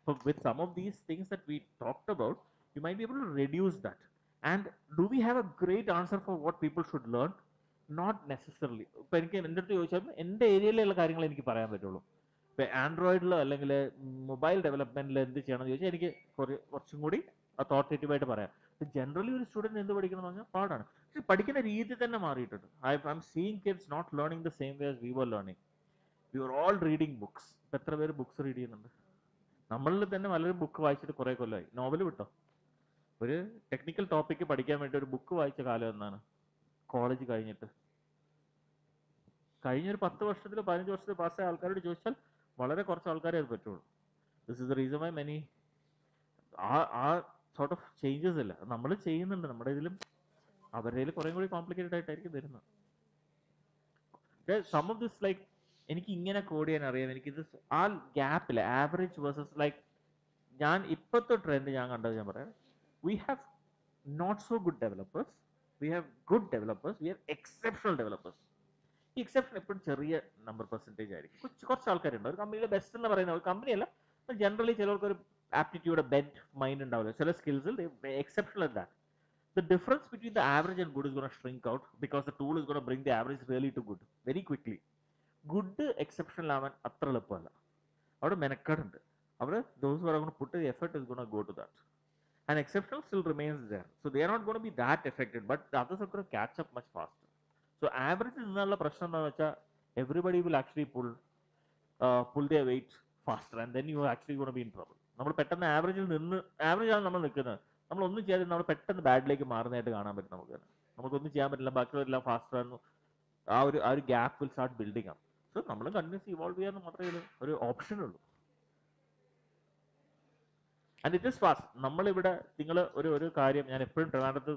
So with some of these things that we talked about, you might be able to reduce that. And do we have a great answer for what people should learn? Not necessarily. ഇപ്പൊ എനിക്ക് എൻ്റെ അടുത്ത് ചോദിച്ചാൽ എൻ്റെ ഏരിയയിലുള്ള കാര്യങ്ങൾ എനിക്ക് പറയാൻ പറ്റുള്ളൂ. ഇപ്പൊ ആൻഡ്രോയിഡിലോ അല്ലെങ്കിൽ മൊബൈൽ ഡെവലപ്മെന്റിൽ എന്ത് ചെയ്യണം എന്ന് ചോദിച്ചാൽ എനിക്ക് കുറച്ചും കൂടി അതോറിറ്റേറ്റീവ് ആയിട്ട് പറയാം. ജനറലി ഒരു സ്റ്റുഡന്റ് എന്ത് പഠിക്കണം എന്ന് പറഞ്ഞാൽ പാടാണ്. പക്ഷെ പഠിക്കുന്ന രീതി തന്നെ മാറിയിട്ടുണ്ട്. I am seeing kids not learning the same way as we were learning. We are all reading books. ഇപ്പൊ എത്ര പേര് ബുക്സ് റീഡ് ചെയ്യുന്നുണ്ട്? നമ്മളിൽ തന്നെ പലരും ബുക്ക് വായിച്ചിട്ട് കുറെ കൊല്ലമായി. നോവൽ വിട്ടോ, ഒരു ടെക്നിക്കൽ ടോപ്പിക്ക് പഠിക്കാൻ വേണ്ടി ഒരു ബുക്ക് വായിച്ച കാലം എന്നാണ്? കോളേജ് കഴിഞ്ഞിട്ട്. കഴിഞ്ഞൊരു 10 വർഷത്തിൽ 15 വർഷത്തിൽ പാസ്സായ ആൾക്കാരോട് ചോദിച്ചാൽ വളരെ കുറച്ച് ആൾക്കാരെ അത് പറ്റുള്ളൂ. This is the reason why many ആ സോർട്ട് ഓഫ് ചേഞ്ചസ് ഇല്ല. നമ്മൾ ചെയ്യുന്നുണ്ട്, നമ്മുടെ ഇതിലും അവരുടെ കുറേ കൂടി കോംപ്ലിക്കേറ്റഡ് ആയിട്ടായിരിക്കും വരുന്നത്. സം ഓഫ് ദിസ് ലൈക്ക് എനിക്ക് ഇങ്ങനെ കോഡ് ചെയ്യാൻ അറിയാം, എനിക്കിത് ആ ഗ്യാപ്പില് ആവറേജ് വേഴ്സസ് ലൈക്ക് ഞാൻ ഇപ്പോഴത്തെ ട്രെൻഡ് ഞാൻ കണ്ടത് ഞാൻ പറയാം. We have not so good developers, we have good developers, we have exceptional developers. ഈ എക്സെപ്ഷൻ എപ്പോഴും ചെറിയ നമ്പർ പെർസെൻറ്റേജ് ആയിരിക്കും. കുറച്ച് ആൾക്കാരുണ്ട് ഒരു കമ്പനിയിലെ ബെസ്റ്റ് എന്ന് പറയുന്ന ഒരു കമ്പനിയല്ല, ജനറലി ചിലർക്ക് ഒരു ആപ്റ്റിറ്റ്യൂഡ് ബെൻഡ് മൈൻഡ് ഉണ്ടാവില്ല. ചില സ്കിൽസിൽ എക്സെപ്ഷണൽ അല്ല. The difference between the average and good is going to shrink out because the tool is going to bring the average really to good very quickly. Good exceptional ആവാൻ അത്ര എളുപ്പമല്ല. അവിടെ മെനക്കേടുണ്ട്. അവിടെ those who are going to put the effort is going to go to that. And exceptional still remains there. So they are not going to be that affected, but the others are going to catch up much faster. So average നിന്നുള്ള പ്രശ്നം എന്താണെന്ന് വെച്ചാൽ everybody will actually pull their weight faster and then you are actually going to be in trouble. നമ്മൾ പെട്ടെന്ന് ആവറേജിൽ നിന്ന് ആവറേജാണ് നമ്മൾ നിൽക്കുന്നത്, നമ്മളൊന്നും ചെയ്യാതെ നമ്മൾ പെട്ടെന്ന് ബാഡിലേക്ക് മാറുന്നതായിട്ട് കാണാൻ പറ്റും. നമുക്കൊന്നും ചെയ്യാൻ പറ്റില്ല, ബാക്കിയുള്ളവരെല്ലാം ഫാസ്റ്റർ ആയിരുന്നു. ആ ഒരു gap will start building up. So നമ്മൾ കണ്ടിന്യൂസ് ഇവോൾവ് ചെയ്യാന്ന് മാത്രമേ ഒരു ഓപ്ഷൻ ഉള്ളൂ. And it is fast. നമ്മളിവിടെ നിങ്ങൾ ഒരു കാര്യം ഞാൻ എപ്പോഴും ട്രിവാൻഡ്രത്ത്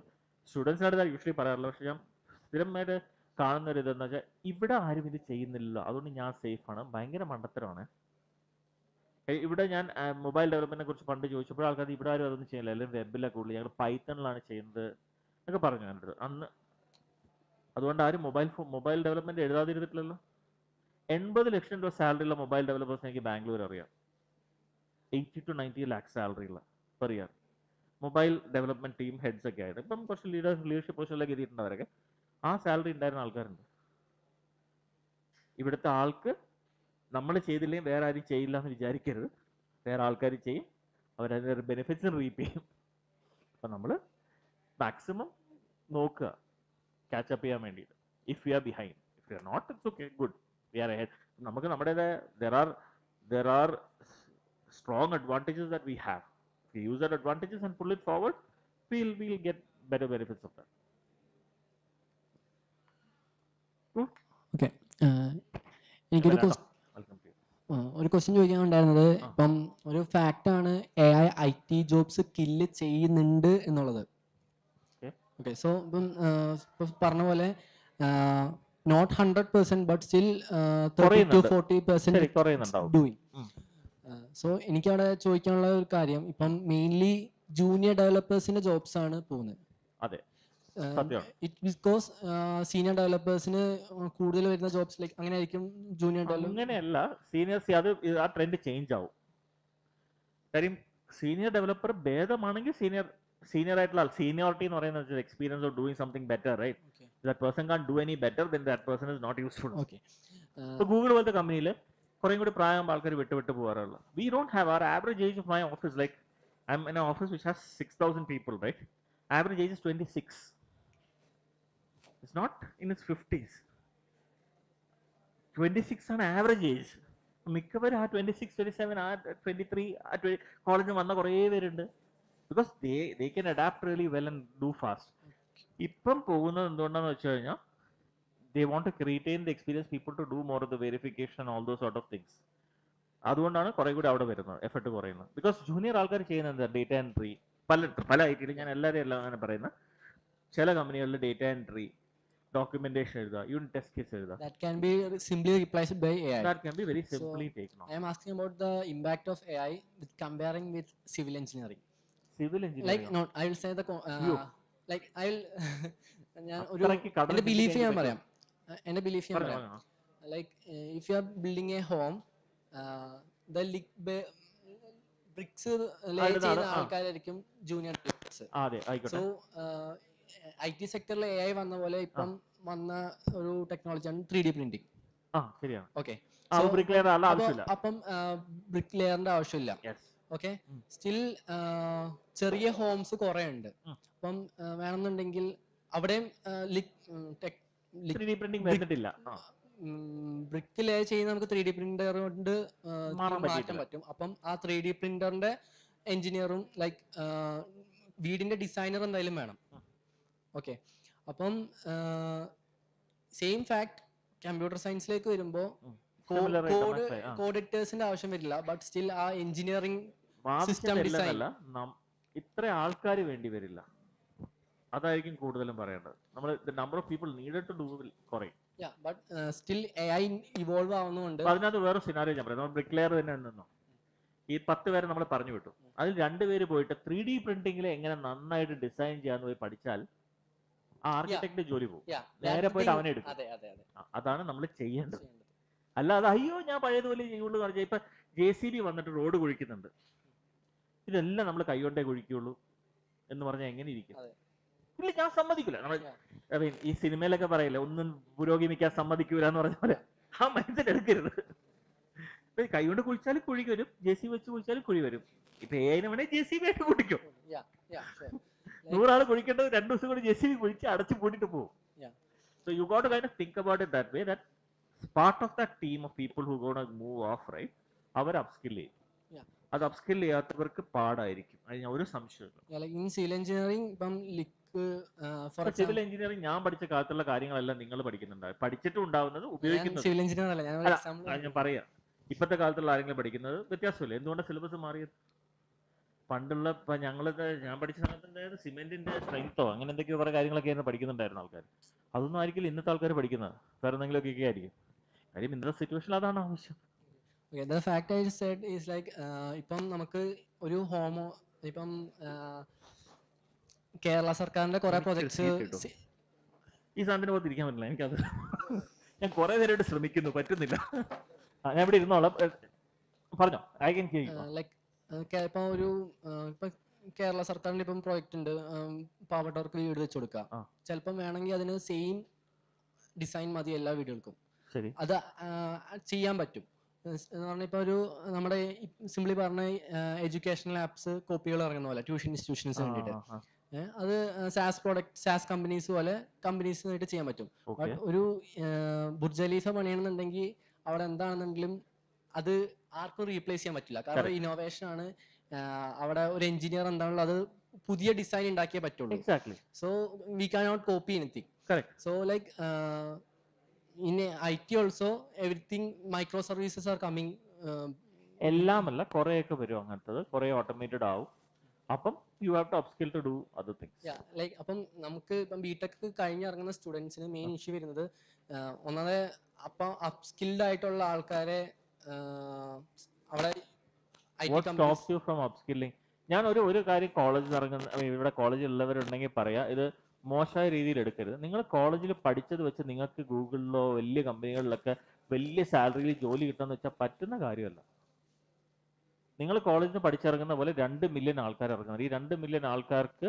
സ്റ്റുഡൻസിനായിട്ട് യൂഷ്വലി പറയാറില്ല, പക്ഷെ ഞാൻ സ്ഥിരമായിട്ട് കാണുന്ന ഒരു ഇതെന്ന് വെച്ചാൽ ഇവിടെ ആരും ഇത് ചെയ്യുന്നില്ല, അതുകൊണ്ട് ഞാൻ സേഫ് ആണ്. ഭയങ്കര മണ്ടത്തരമാണ്. ഇവിടെ ഞാൻ മൊബൈൽ ഡെവലപ്മെന്റിനെ കുറിച്ച് പണ്ട് ചോദിച്ചപ്പോൾ ആൾക്കാർ ഇവിടെ ആരും അതൊന്നും ചെയ്യില്ല, അല്ലെങ്കിൽ വെബിലൊക്കെ ഉള്ളു, ഞങ്ങൾ പൈത്തണിലാണ് ചെയ്യുന്നത് എന്നൊക്കെ പറഞ്ഞു കണ്ടത് അന്ന്. അതുകൊണ്ട് ആരും മൊബൈൽ ഡെവലപ്മെന്റ് എഴുതാതിരുന്നിട്ടില്ലല്ലോ. 80 ലക്ഷം രൂപ സാലറി ഉള്ള മൊബൈൽ ഡെവലപ്പേഴ്സ് എനിക്ക് ബാംഗ്ലൂർ അറിയാം. 80 to 90 lakh സാലറി ഉള്ള per year mobile development team heads ഒക്കെ ആയിട്ട്. ഇപ്പം കുറച്ച് ലീഡർഷിപ്പ് പൊസിഷനിലേക്ക് എത്തിയിട്ടുണ്ടവരൊക്കെ ആ സാലറി ഉണ്ടായിരുന്ന ആൾക്കാരുണ്ട്. ഇവിടുത്തെ ആൾക്ക് നമ്മൾ ചെയ്തില്ലെങ്കിൽ വേറെ ആരും ചെയ്യില്ല എന്ന് വിചാരിക്കരുത്. വേറെ ആൾക്കാർ ചെയ്യും, അവരതിൻ്റെ ബെനിഫിറ്റ്സ് റീപ്പ് ചെയ്യും. അപ്പം നമ്മൾ മാക്സിമം നോക്കുക ക്യാച്ചപ്പ് ചെയ്യാൻ വേണ്ടിയിട്ട്. If you are behind, if you are not, it's okay, good, we are ahead. നമുക്ക് നമ്മുടേതായ there are strong advantages that we have. If we use that advantages and pull it forward, we'll get better benefits of that. Okay. എനിക്കൊരു question ചോദിക്കാനുണ്ടായിരുന്നത്, ഇപ്പം ഒരു fact ആണ് AI IT jobs kill ചെയ്യുന്നുണ്ട് എന്നുള്ളത്. Okay, so ഇപ്പം പറഞ്ഞ പോലെ not 100% but still 30 to 40% doing. So എനിക്കവിടെ ചോദിക്കാനുള്ള ഒരു കാര്യം, ഇപ്പം മെയിൻലി ജൂനിയർ ഡെവലപ്പേഴ്സിന്റെ ജോബ്സ് ആണ് പോകുന്നത്. അതെ, ഇറ്റ് ബിക്കോസ് സീനിയർ ഡെവലപ്പേഴ്സിന് കൂടുതൽ വരുന്ന ജോബ്സ് ലൈക്ക് അങ്ങനെ ആയിരിക്കും ജൂനിയർ ഡെവലപ്പർ. അങ്ങനെയല്ല, സീനിയേഴ്സ് അത് ആ ട്രെൻഡ് ചേഞ്ച് ആവും. കാര്യം സീനിയർ ഡെവലപ്പർ ഭേദമാണെങ്കിൽ സീനിയർ ആയിട്ടുള്ള സീനിയോറിറ്റി എന്ന് പറയുന്നത് experience of doing something better, right? That person can do any better then that person is not useful. Okay, ഇപ്പോൾ ഗൂഗിൾ പോലത്തെ കമ്പനിയിൽ കുറേ കൂടി പ്രായം ആൾക്കാർ വിട്ട് പോകാറുള്ള. We don't have our average age of my office, like I'm in an office which has 6,000 people, right? Average age is 26. It's not in its 50s. 26 ആണ് ആവറേജ് ഏജ്. മിക്കവരും ആ 26, 27, ആ 23 കോളേജിൽ വന്ന കുറേ പേരുണ്ട്. Because they can adapt really well and do fast. ഇപ്പം പോകുന്നത് എന്തുകൊണ്ടാന്ന് വെച്ച് കഴിഞ്ഞാൽ they want to retain the experienced people to do more of the verification and all those sort of things. അതുകൊണ്ടാണ് കുറെ കൂടി അവിടെ വരുന്നത്, എഫർട്ട് കുറയുന്നത്. ബിക്കോസ് ജൂനിയർ ആൾക്കാർ ചെയ്യുന്നത് ഡേറ്റ എൻട്രി, പല ഐ ടിയിലും, ഞാൻ എല്ലാവരെയും അങ്ങനെ പറയുന്നത്, ചില കമ്പനികളിൽ ഡേറ്റ എൻട്രി, documentation എഴുതുക, യൂണിറ്റ് ടെസ്റ്റ് കേസ് എഴുതുക. That can be simply replaced by AI. That can be very simply taken off. I am asking about the impact of AI with comparing with civil engineering. Civil engineering. Like, no, I will say the like I ഞാൻ ഒരു അത്രയ്ക്ക് കടന്ന് എൻ്റെ belief ചിന്തിക്കാൻ ഞാൻ പറ്റുമോ? പറയാം. എൻ്റെ ബിലീഫ് ഞാൻ പറഞ്ഞോ, പറയാം. പറഞ്ഞോ. Like if you are building a home, the bricks lay ചെയ്യുന്ന ആൾക്കാരായിരിക്കും ജൂനിയർ ഡെവലപ്പേഴ്സ്. അതെ, ആയിക്കോട്ടെ. സോ IT സെക്ടറിൽ AI വന്ന പോലെ ഇപ്പം വന്ന ഒരു ടെക്നോളജിയാണ് 3D പ്രിന്റിംഗ്. ശരിയാണ്. ഓക്കെ, അപ്പം ബ്രിക്ക് ലെയറിന്റെ ആവശ്യമില്ല. ഓക്കെ, സ്റ്റിൽ ചെറിയ ഹോംസ് കുറെ ഉണ്ട്. അപ്പം വേണമെന്നുണ്ടെങ്കിൽ അവിടെയും ബ്രിക്ക് ലേ ചെയ്യുന്ന നമുക്ക് 3D പ്രിന്റർ കൊണ്ട് മാറ്റാൻ പറ്റും. അപ്പം ആ 3D പ്രിന്ററിന്റെ എഞ്ചിനീയറും ലൈക്ക് വീടിന്റെ ഡിസൈനർ എന്തായാലും വേണം. ഓക്കെ, അപ്പം സെയിം ഫാക്ട് കമ്പ്യൂട്ടർ സയൻസിലേക്ക് വരുമ്പോൾ കോഡ് എഡിറ്റേഴ്സിന്റെ ആവശ്യം വരില്ല. ബട്ട് സ്റ്റിൽ ആ എഞ്ചിനീയറിംഗ് സിസ്റ്റം ഡിസൈൻ ഇത്ര ആൾക്കാർ വേണ്ടി വരില്ല, അതായിരിക്കും കൂടുതലും പറയേണ്ടത്. നമ്മൾ number of people needed to do കുറയും. ബട്ട് സ്റ്റിൽ AI ഇവോൾവ് ആവുന്നുണ്ട്. അതിനകത്ത് വേറെ സിനാരിയോ ഞാൻ പറയാം. നമ്മൾ ബ്രിക്ക് ലെയർ തന്നെ നിന്നോ, ഈ 10 പേരെ നമ്മൾ പറഞ്ഞു വിട്ടു, അതിൽ 2 പേര് പോയിട്ട് 3D പ്രിന്റിംഗിൽ എങ്ങനെ നന്നായിട്ട് ഡിസൈൻ ചെയ്യാന്ന് പോയി പഠിച്ചാൽ ആ ആർക്കിടെക്ട് ജോലി പോകും. നേരെ പോയിട്ട് അവനെ എടുക്കും. അതാണ് നമ്മൾ ചെയ്യേണ്ടത്. അല്ലാതെ അയ്യോ ഞാൻ പഴയതുപോലെ ചെയ്യുള്ളൂ എന്ന് പറഞ്ഞാൽ, ഇപ്പൊ JCB വന്നിട്ട് റോഡ് കുഴിക്കുന്നുണ്ട്, ഇതെല്ലാം നമ്മൾ കൈകൊണ്ടേ കുഴിക്കുള്ളൂ എന്ന് പറഞ്ഞാൽ എങ്ങനെ ഇരിക്കും? ഇല്ല, ഞാൻ സമ്മതിക്കില്ല. നമ്മൾ ഈ സിനിമയിലൊക്കെ പറയില്ലേ, ഒന്നും പുരോഗമിക്കാൻ സമ്മതിക്കൂല എന്ന് പറഞ്ഞ പോലെ ആ മൈൻഡ് എടുക്കരുത്. കൈകൊണ്ട് കുഴിച്ചാലും കുഴി വരും, JCB വെച്ച് കുഴിച്ചാലും കുഴി വരും. ഇപ്പൊ AI വേണേ JCB ആയിട്ട് കുടിക്കും. 100 ആള് കുഴിക്കേണ്ടത് 2 ദിവസം കൂടി JCB കുഴിച്ച് അടച്ചു പൂട്ടിട്ട് പോകും. So you got to kind of think about it that way, that part of that team of people who gonna move off, right, our upskill ചെയ്യും. അത് അപ്സ്കിൽ ചെയ്യാത്തവർക്ക് പാടായിരിക്കും, അതിന് ഒരു സംശയമില്ല. സിവിൽ എഞ്ചിനീയറിംഗ് ഇപ്പം സിവിൽ എഞ്ചിനീയറിംഗ് ഞാൻ പഠിച്ച കാലത്തുള്ള കാര്യങ്ങളെല്ലാം നിങ്ങൾ പഠിക്കുന്നുണ്ടാവും, പഠിച്ചിട്ടും ഉണ്ടാവുന്നത് ഉപയോഗിക്കുന്നത്. സിവിൽ എഞ്ചിനീയർ അല്ല ഞാൻ പറയാം, ഇപ്പോഴത്തെ കാലത്തുള്ള ആരെങ്കിലും പഠിക്കുന്നത് വ്യത്യാസമില്ല. എന്തുകൊണ്ടാണ് സിലബസ് മാറിയത്? പണ്ടുള്ള ഞാൻ പഠിച്ച സമയത്ത് സിമെന്റിന്റെ സ്ട്രെങ്തോ അങ്ങനെ എന്തൊക്കെയോ കുറെ കാര്യങ്ങളൊക്കെയായിരുന്നു പഠിക്കുന്നുണ്ടായിരുന്നു ആൾക്കാർ. അതൊന്നും ആയിരിക്കില്ല ഇന്നത്തെ ആൾക്കാർ പഠിക്കുന്നത്, വേറെ എന്തെങ്കിലുമൊക്കെ ആയിരിക്കും. കാര്യം ഇന്നത്തെ സിറ്റുവേഷനിൽ അതാണ് ആവശ്യം. The fact I said is like ഇപ്പം നമുക്ക് ഒരു ഹോമോ ഇപ്പം കേരള സർക്കാരിന്റെ കുറെ പ്രൊജക്ട്സ് ഈ സാധനത്തിന് പോകത്ത് ഇരിക്കാൻ പറ്റില്ല എനിക്കത്. ഞാൻ കുറെ നേരമായിട്ട് ശ്രമിക്കുന്നു, പറ്റുന്നില്ല. ഞാൻ ഇവിടെ ഇരുന്നോളാം, പറഞ്ഞോ. ലൈക്ക് ഇപ്പൊ ഒരു ഇപ്പൊ കേരള സർക്കാരിന്റെ ഇപ്പം പ്രോജക്റ്റ് ഉണ്ട്, പാവപ്പെട്ടവർക്ക് വീട് വെച്ച് കൊടുക്കുക. ചിലപ്പം വേണമെങ്കിൽ അതിന് സെയിം ഡിസൈൻ മതി എല്ലാ വീടുകൾക്കും, അത് ചെയ്യാൻ പറ്റും. ഇപ്പൊ ഒരു നമ്മുടെ സിംപ്ലി പറഞ്ഞ എഡ്യൂക്കേഷണൽ ആപ്സ് കോപ്പികൾ ഇറങ്ങുന്ന പോലെ ട്യൂഷൻ ഇൻസ്റ്റിറ്റ്യൂഷൻസ് വേണ്ടിയിട്ട് അത് സാസ് കമ്പനീസ് പോലെ കമ്പനീസിനായിട്ട് ചെയ്യാൻ പറ്റും. ബട്ട് ഒരു ബുർജ് ഖലീഫ പണിയണമെന്നുണ്ടെങ്കിൽ അവിടെ എന്താണെന്നെങ്കിലും അത് ആർക്കും റീപ്ലേസ് ചെയ്യാൻ പറ്റില്ല. കാരണം ഇന്നോവേഷൻ ആണ്. അവിടെ ഒരു എഞ്ചിനീയർ എന്താണല്ലോ അത് പുതിയ ഡിസൈൻ ഉണ്ടാക്കിയേ പറ്റുള്ളൂ. So we can not copy anything. So like in IT also everything micro services are coming. എല്ലാമല്ല, കുറെയൊക്കെ വരും അങ്ങനത്തത്, കുറെ ഓട്ടോമേറ്റഡ് ആവും. അപ്പം you have to upskill to do other things. Like അപ്പം നമുക്ക് ഇപ്പം ബിടെക് കഴിഞ്ഞിറങ്ങുന്ന സ്റ്റുഡൻസിന് മെയിൻ ഇഷ്യൂ വരുന്നത് ഒന്നാമത് അപ്പം അപ്സ്കിൽഡ് ആയിട്ടുള്ള ആൾക്കാരെ അവിടെ ഞാൻ ഒരു കാര്യം കോളേജിൽ ഇറങ്ങുന്ന ഇവിടെ കോളേജിൽ ഉള്ളവരുണ്ടെങ്കിൽ പറയാം, ഇത് മോശമായ രീതിയിൽ എടുക്കരുത്. നിങ്ങൾ കോളേജിൽ പഠിച്ചത് വെച്ച് നിങ്ങൾക്ക് ഗൂഗിളിലോ വലിയ കമ്പനികളിലൊക്കെ വലിയ സാലറിയിൽ ജോലി കിട്ടുമെന്ന് വെച്ചാൽ പറ്റുന്ന കാര്യമല്ല. നിങ്ങൾ കോളേജിൽ നിന്ന് പഠിച്ചിറങ്ങുന്ന പോലെ 2 മില്യൺ ആൾക്കാർ ഇറങ്ങുന്നത്. ഈ 2 മില്യൺ ആൾക്കാർക്ക്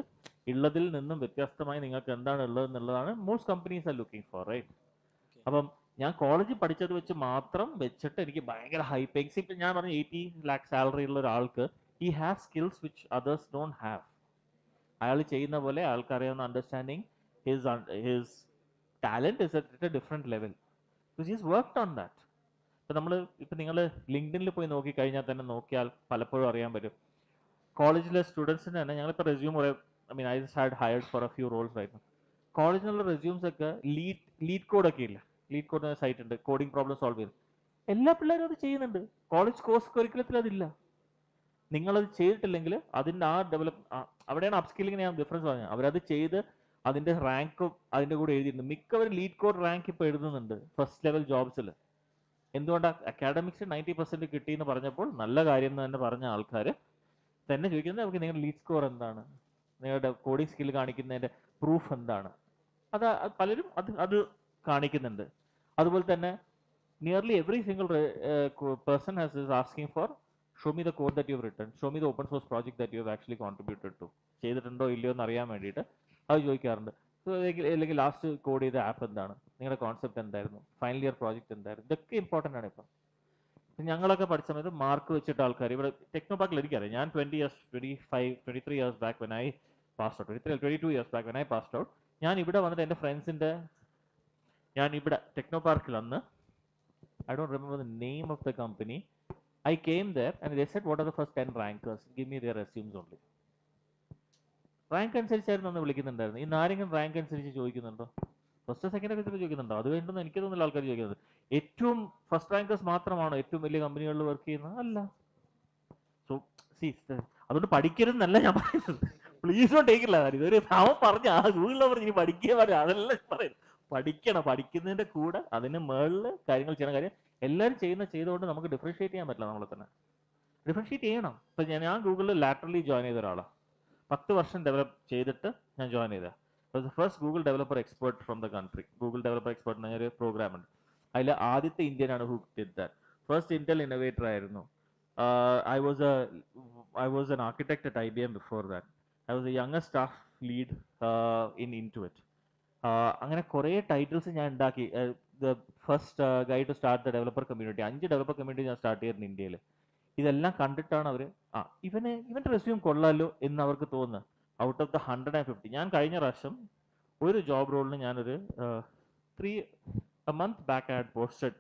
ഉള്ളതിൽ നിന്നും വ്യത്യസ്തമായി നിങ്ങൾക്ക് എന്താണ് ഉള്ളത് എന്നുള്ളതാണ് most companies are looking for, right? അപ്പം ഞാൻ കോളേജിൽ പഠിച്ചത് വെച്ച് മാത്രം വെച്ചിട്ട് എനിക്ക് ഭയങ്കര ഹൈ പേക്സ്, ഇപ്പം ഞാൻ പറഞ്ഞ 80 lakh സാലറി ഉള്ള ഒരാൾക്ക് he has skills which others don't have. അയാൾ ചെയ്യുന്ന പോലെ അയാൾക്കറിയാവുന്ന understanding his talent is at a different level because he's worked on that. ഇപ്പം നിങ്ങൾ ലിങ്ക്ഡിനിൽ പോയി നോക്കിക്കഴിഞ്ഞാൽ തന്നെ നോക്കിയാൽ പലപ്പോഴും അറിയാൻ പറ്റും. കോളേജിലെ സ്റ്റുഡൻസിന് തന്നെ ഞങ്ങളിപ്പോൾ resume I just had hired for a few roles right now. കോളേജിലുള്ള റെസ്യൂംസ് ഒക്കെ ലീഡ് കോഡ് ഒക്കെ ഇല്ല, ലീഡ് കോഡ് സൈറ്റ് ഉണ്ട്, കോഡിംഗ് പ്രോബ്ലം സോൾവ് ചെയ്ത് എല്ലാ പിള്ളേരും അത് ചെയ്യുന്നുണ്ട്. കോളേജ് കോഴ്സ് കരിക്കുലത്തിൽ അതില്ല. നിങ്ങളത് ചെയ്തിട്ടില്ലെങ്കിൽ അതിൻ്റെ അവിടെയാണ് അപ്സ്കില്ലിങ്ങിന് ഞാൻ ഡിഫറൻസ് പറഞ്ഞത്. അവരത് ചെയ്ത് അതിൻ്റെ റാങ്കും അതിൻ്റെ കൂടെ എഴുതിയിട്ടുണ്ട്. മിക്കവരും ലീഡ് കോഡ് റാങ്ക് ഇപ്പോൾ എഴുതുന്നുണ്ട് ഫസ്റ്റ് ലെവൽ ജോബ്സിൽ. എന്തുകൊണ്ടാണ്? അക്കാഡമിക്സ് 90% കിട്ടിയെന്ന് പറഞ്ഞപ്പോൾ നല്ല കാര്യം എന്ന് തന്നെ പറഞ്ഞ ആൾക്കാർ തന്നെ ചോദിക്കുന്നത് നമുക്ക് നിങ്ങളുടെ ലീഡ് സ്കോർ എന്താണ്, നിങ്ങളുടെ കോഡിംഗ് സ്കിൽ കാണിക്കുന്നതിൻ്റെ പ്രൂഫ് എന്താണ്, അത് പലരും അത് കാണിക്കുന്നുണ്ട്. അതുപോലെ തന്നെ nearly every single person is asking for show me the code that you have written, show me the open source project that you have actually contributed to. ചെയ്തിട്ടുണ്ടോ ഇല്ലയോ എന്ന് അറിയാൻ വേണ്ടിയിട്ട് അത് ചോദിക്കാറുണ്ട്. അല്ലെങ്കിൽ ലാസ്റ്റ് കോഡ് ചെയ്ത ആപ്പ് എന്താണ്, നിങ്ങളുടെ കോൺസെപ്റ്റ് എന്തായിരുന്നു, ഫൈനൽ ഇയർ പ്രോജക്റ്റ് എന്തായിരുന്നു, ഇതൊക്കെ ഇമ്പോർട്ടൻ്റ് ആണ്. ഇപ്പം ഞങ്ങളൊക്കെ പഠിച്ച സമയത്ത് മാർക്ക് വെച്ചിട്ട് ആൾക്കാർ ഇവിടെ ടെക്നോ പാർക്കിൽ എനിക്കറിയാം. ഞാൻ 23 years back when I passed out, 22 years back when I passed out, ഞാൻ ഇവിടെ വന്നിട്ട് എൻ്റെ ഫ്രണ്ട്സിൻ്റെ, ഞാൻ ഇവിടെ ടെക്നോ പാർക്കിൽ അന്ന് I don't remember the name of the company. I came there and they said, what are the first 10 rankers? Give me their resumes only. Rank അനുസരിച്ചായിരുന്നു അന്ന് വിളിക്കുന്നുണ്ടായിരുന്നു. ഇന്ന് ആരെങ്കിലും റാങ്ക് അനുസരിച്ച് ചോദിക്കുന്നുണ്ടോ? ഫസ്റ്റ് സെക്കൻഡ് ഒക്കെ ചോദിക്കുന്നുണ്ടോ? അത് വേണ്ടെന്ന് എനിക്ക് തോന്നുന്നില്ല ആൾക്കാർ ചോദിക്കുന്നത്. ഏറ്റവും ഫസ്റ്റ് റാങ്കേഴ്സ് മാത്രമാണോ ഏറ്റവും വലിയ കമ്പനികളിൽ വർക്ക് ചെയ്യുന്നത്? അല്ല. സോ അതുകൊണ്ട് പഠിക്കരുതെന്നല്ല ഞാൻ പറയുന്നത്. പ്ലീസ് ഡോണ്ട് ടേക്ക് ഇല്ല. ഇതൊരു അവൻ പറഞ്ഞ ഗൂഗിളിൽ പറഞ്ഞ് ഇനി പഠിക്കുക പറഞ്ഞ അതെല്ലാം പറയുന്നത്. പഠിക്കണം. പഠിക്കുന്നതിന്റെ കൂടെ അതിന് മുകളിൽ കാര്യങ്ങൾ ചെയ്യണം. കാര്യം എല്ലാവരും ചെയ്തുകൊണ്ട് നമുക്ക് ഡിഫറൻഷിയേറ്റ് ചെയ്യാൻ പറ്റില്ല. നമ്മളെ തന്നെ ഡിഫറൻഷിയേറ്റ് ചെയ്യണം. ഇപ്പം ഞാൻ ഗൂഗിളിൽ ലാറ്ററലി ജോയിൻ ചെയ്ത ഒരാളാണ്. 10 വർഷം ഡെവലപ്പ് ചെയ്തിട്ട് ഞാൻ ജോയിൻ ചെയ്ത first Google developer expert from the country. Google developer expert എന്ന ഒരു പ്രോഗ്രാം ഉണ്ട്. അതിൽ ആദ്യത്തെ ഇന്ത്യൻ ആണ് who did that. First Intel innovator ആയിരുന്നു. I was an architect at IBM before that. I was the youngest staff lead in Intuit. അങ്ങനെ കുറേ titles ഞാൻ ഉണ്ടാക്കി. The first guy to start the developer community. 5 developer community ഞാൻ start ചെയ്തിരുന്നു ഇന്ത്യയിൽ. ഇതെല്ലാം കണ്ടിട്ടാണ് അവർ ഇവൻ്റെ റെസ്യൂം കൊള്ളാലോ എന്ന് അവർക്ക് തോന്നുന്നത്. ഔട്ട് ഓഫ് ദ 150 ഞാൻ കഴിഞ്ഞ പ്രാവശ്യം ഒരു ജോബ് റോളിന് ഞാനൊരു a month back I had posted.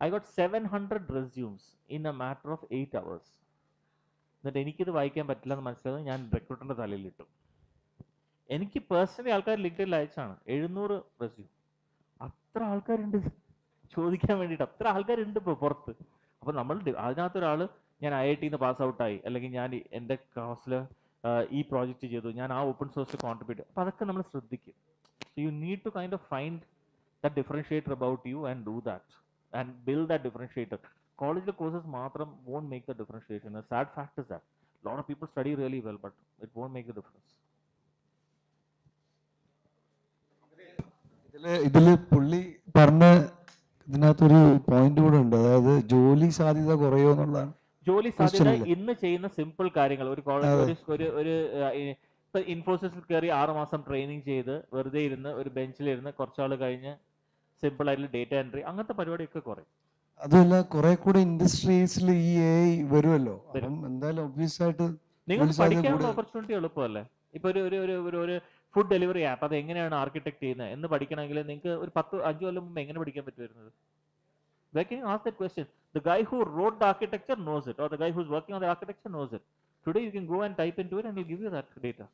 I got 700 resumes in a matter of 8 hours. എന്നിട്ട് എനിക്കിത് വായിക്കാൻ പറ്റില്ല എന്ന് മനസ്സിലായത് ഞാൻ റിക്രൂട്ടറിൻ്റെ തലയിലിട്ടു. എനിക്ക് പേഴ്സണലി ആൾക്കാർ ലിങ്ക്ഡിനിൽ അയച്ചാണ് 700 റെസ്യൂം. അത്ര ആൾക്കാരുണ്ട് ചോദിക്കാൻ വേണ്ടിയിട്ട്, അത്ര ആൾക്കാരുണ്ട് ഇപ്പോൾ പുറത്ത്. അപ്പോൾ നമ്മൾ അതിനകത്തൊരാൾ ഞാൻ IIT-ന്ന് പാസ് ഔട്ടായി, അല്ലെങ്കിൽ ഞാൻ എൻ്റെ ക്ലാസ്സിൽ ഈ പ്രോജക്റ്റ് ചെയ്തു, ഞാൻ ആ ഓപ്പൺ സോഴ്സ് കോൺട്രിബ്യൂട്ട്, അപ്പോൾ അതൊക്കെ നമ്മൾ ശ്രദ്ധിക്കും. You need to kind of find that differentiator about you and do that and build that differentiator. കോളേജിലെ കോഴ്സസ് മാത്രം won't make the differentiation. The sad fact is that a lot of people study really well, but it won't make the difference. ഇതില് പുള്ളി പറഞ്ഞ ഇതിനകത്തൊരു point കൂടെ ഉണ്ട്, അതായത് ജോലി സാധ്യത കുറയോ എന്നുള്ളതാണ്. ജോലി സാധ്യത ഇന്ന് ചെയ്യുന്ന സിമ്പിൾ കാര്യങ്ങൾ, ഒരു ഇപ്പൊ ഇൻഫോസിസിൽ കയറി 6 മാസം ട്രെയിനിങ് ചെയ്ത് വെറുതെ ഇരുന്ന് ഒരു ബെഞ്ചിലിരുന്ന് കുറച്ചാൾ കഴിഞ്ഞ് സിമ്പിൾ ആയിട്ടുള്ള ഡേറ്റ എൻട്രി, അങ്ങനത്തെ പരിപാടിയൊക്കെ കുറയും. അതല്ല, കുറെ കൂടെ ഇൻഡസ്ട്രീസിൽ ഈ AI വരുമല്ലോ. അപ്പം എന്തായാലും ഒബ്വിയസ് ആയിട്ട് നിങ്ങൾക്ക് പഠിക്കാനുള്ള ഓപ്പർച്യൂണിറ്റി എളുപ്പമല്ലേ. ഇപ്പൊ ഒരു ഫുഡ് ഡെലിവറി ആപ്പ് അത് എങ്ങനെയാണ് ആർക്കിടെക്ട് ചെയ്യുന്നത് എന്ന് പഠിക്കണമെങ്കിൽ നിങ്ങൾക്ക് ഒരു 5 കൊല്ലം മുമ്പ് എങ്ങനെ പഠിക്കാൻ പറ്റുമായിരുന്നത്? Where can you ask that question? The guy who wrote the architecture knows it, or the guy who's working on the architecture knows it. Today you can go and type into it and he'll give you that data.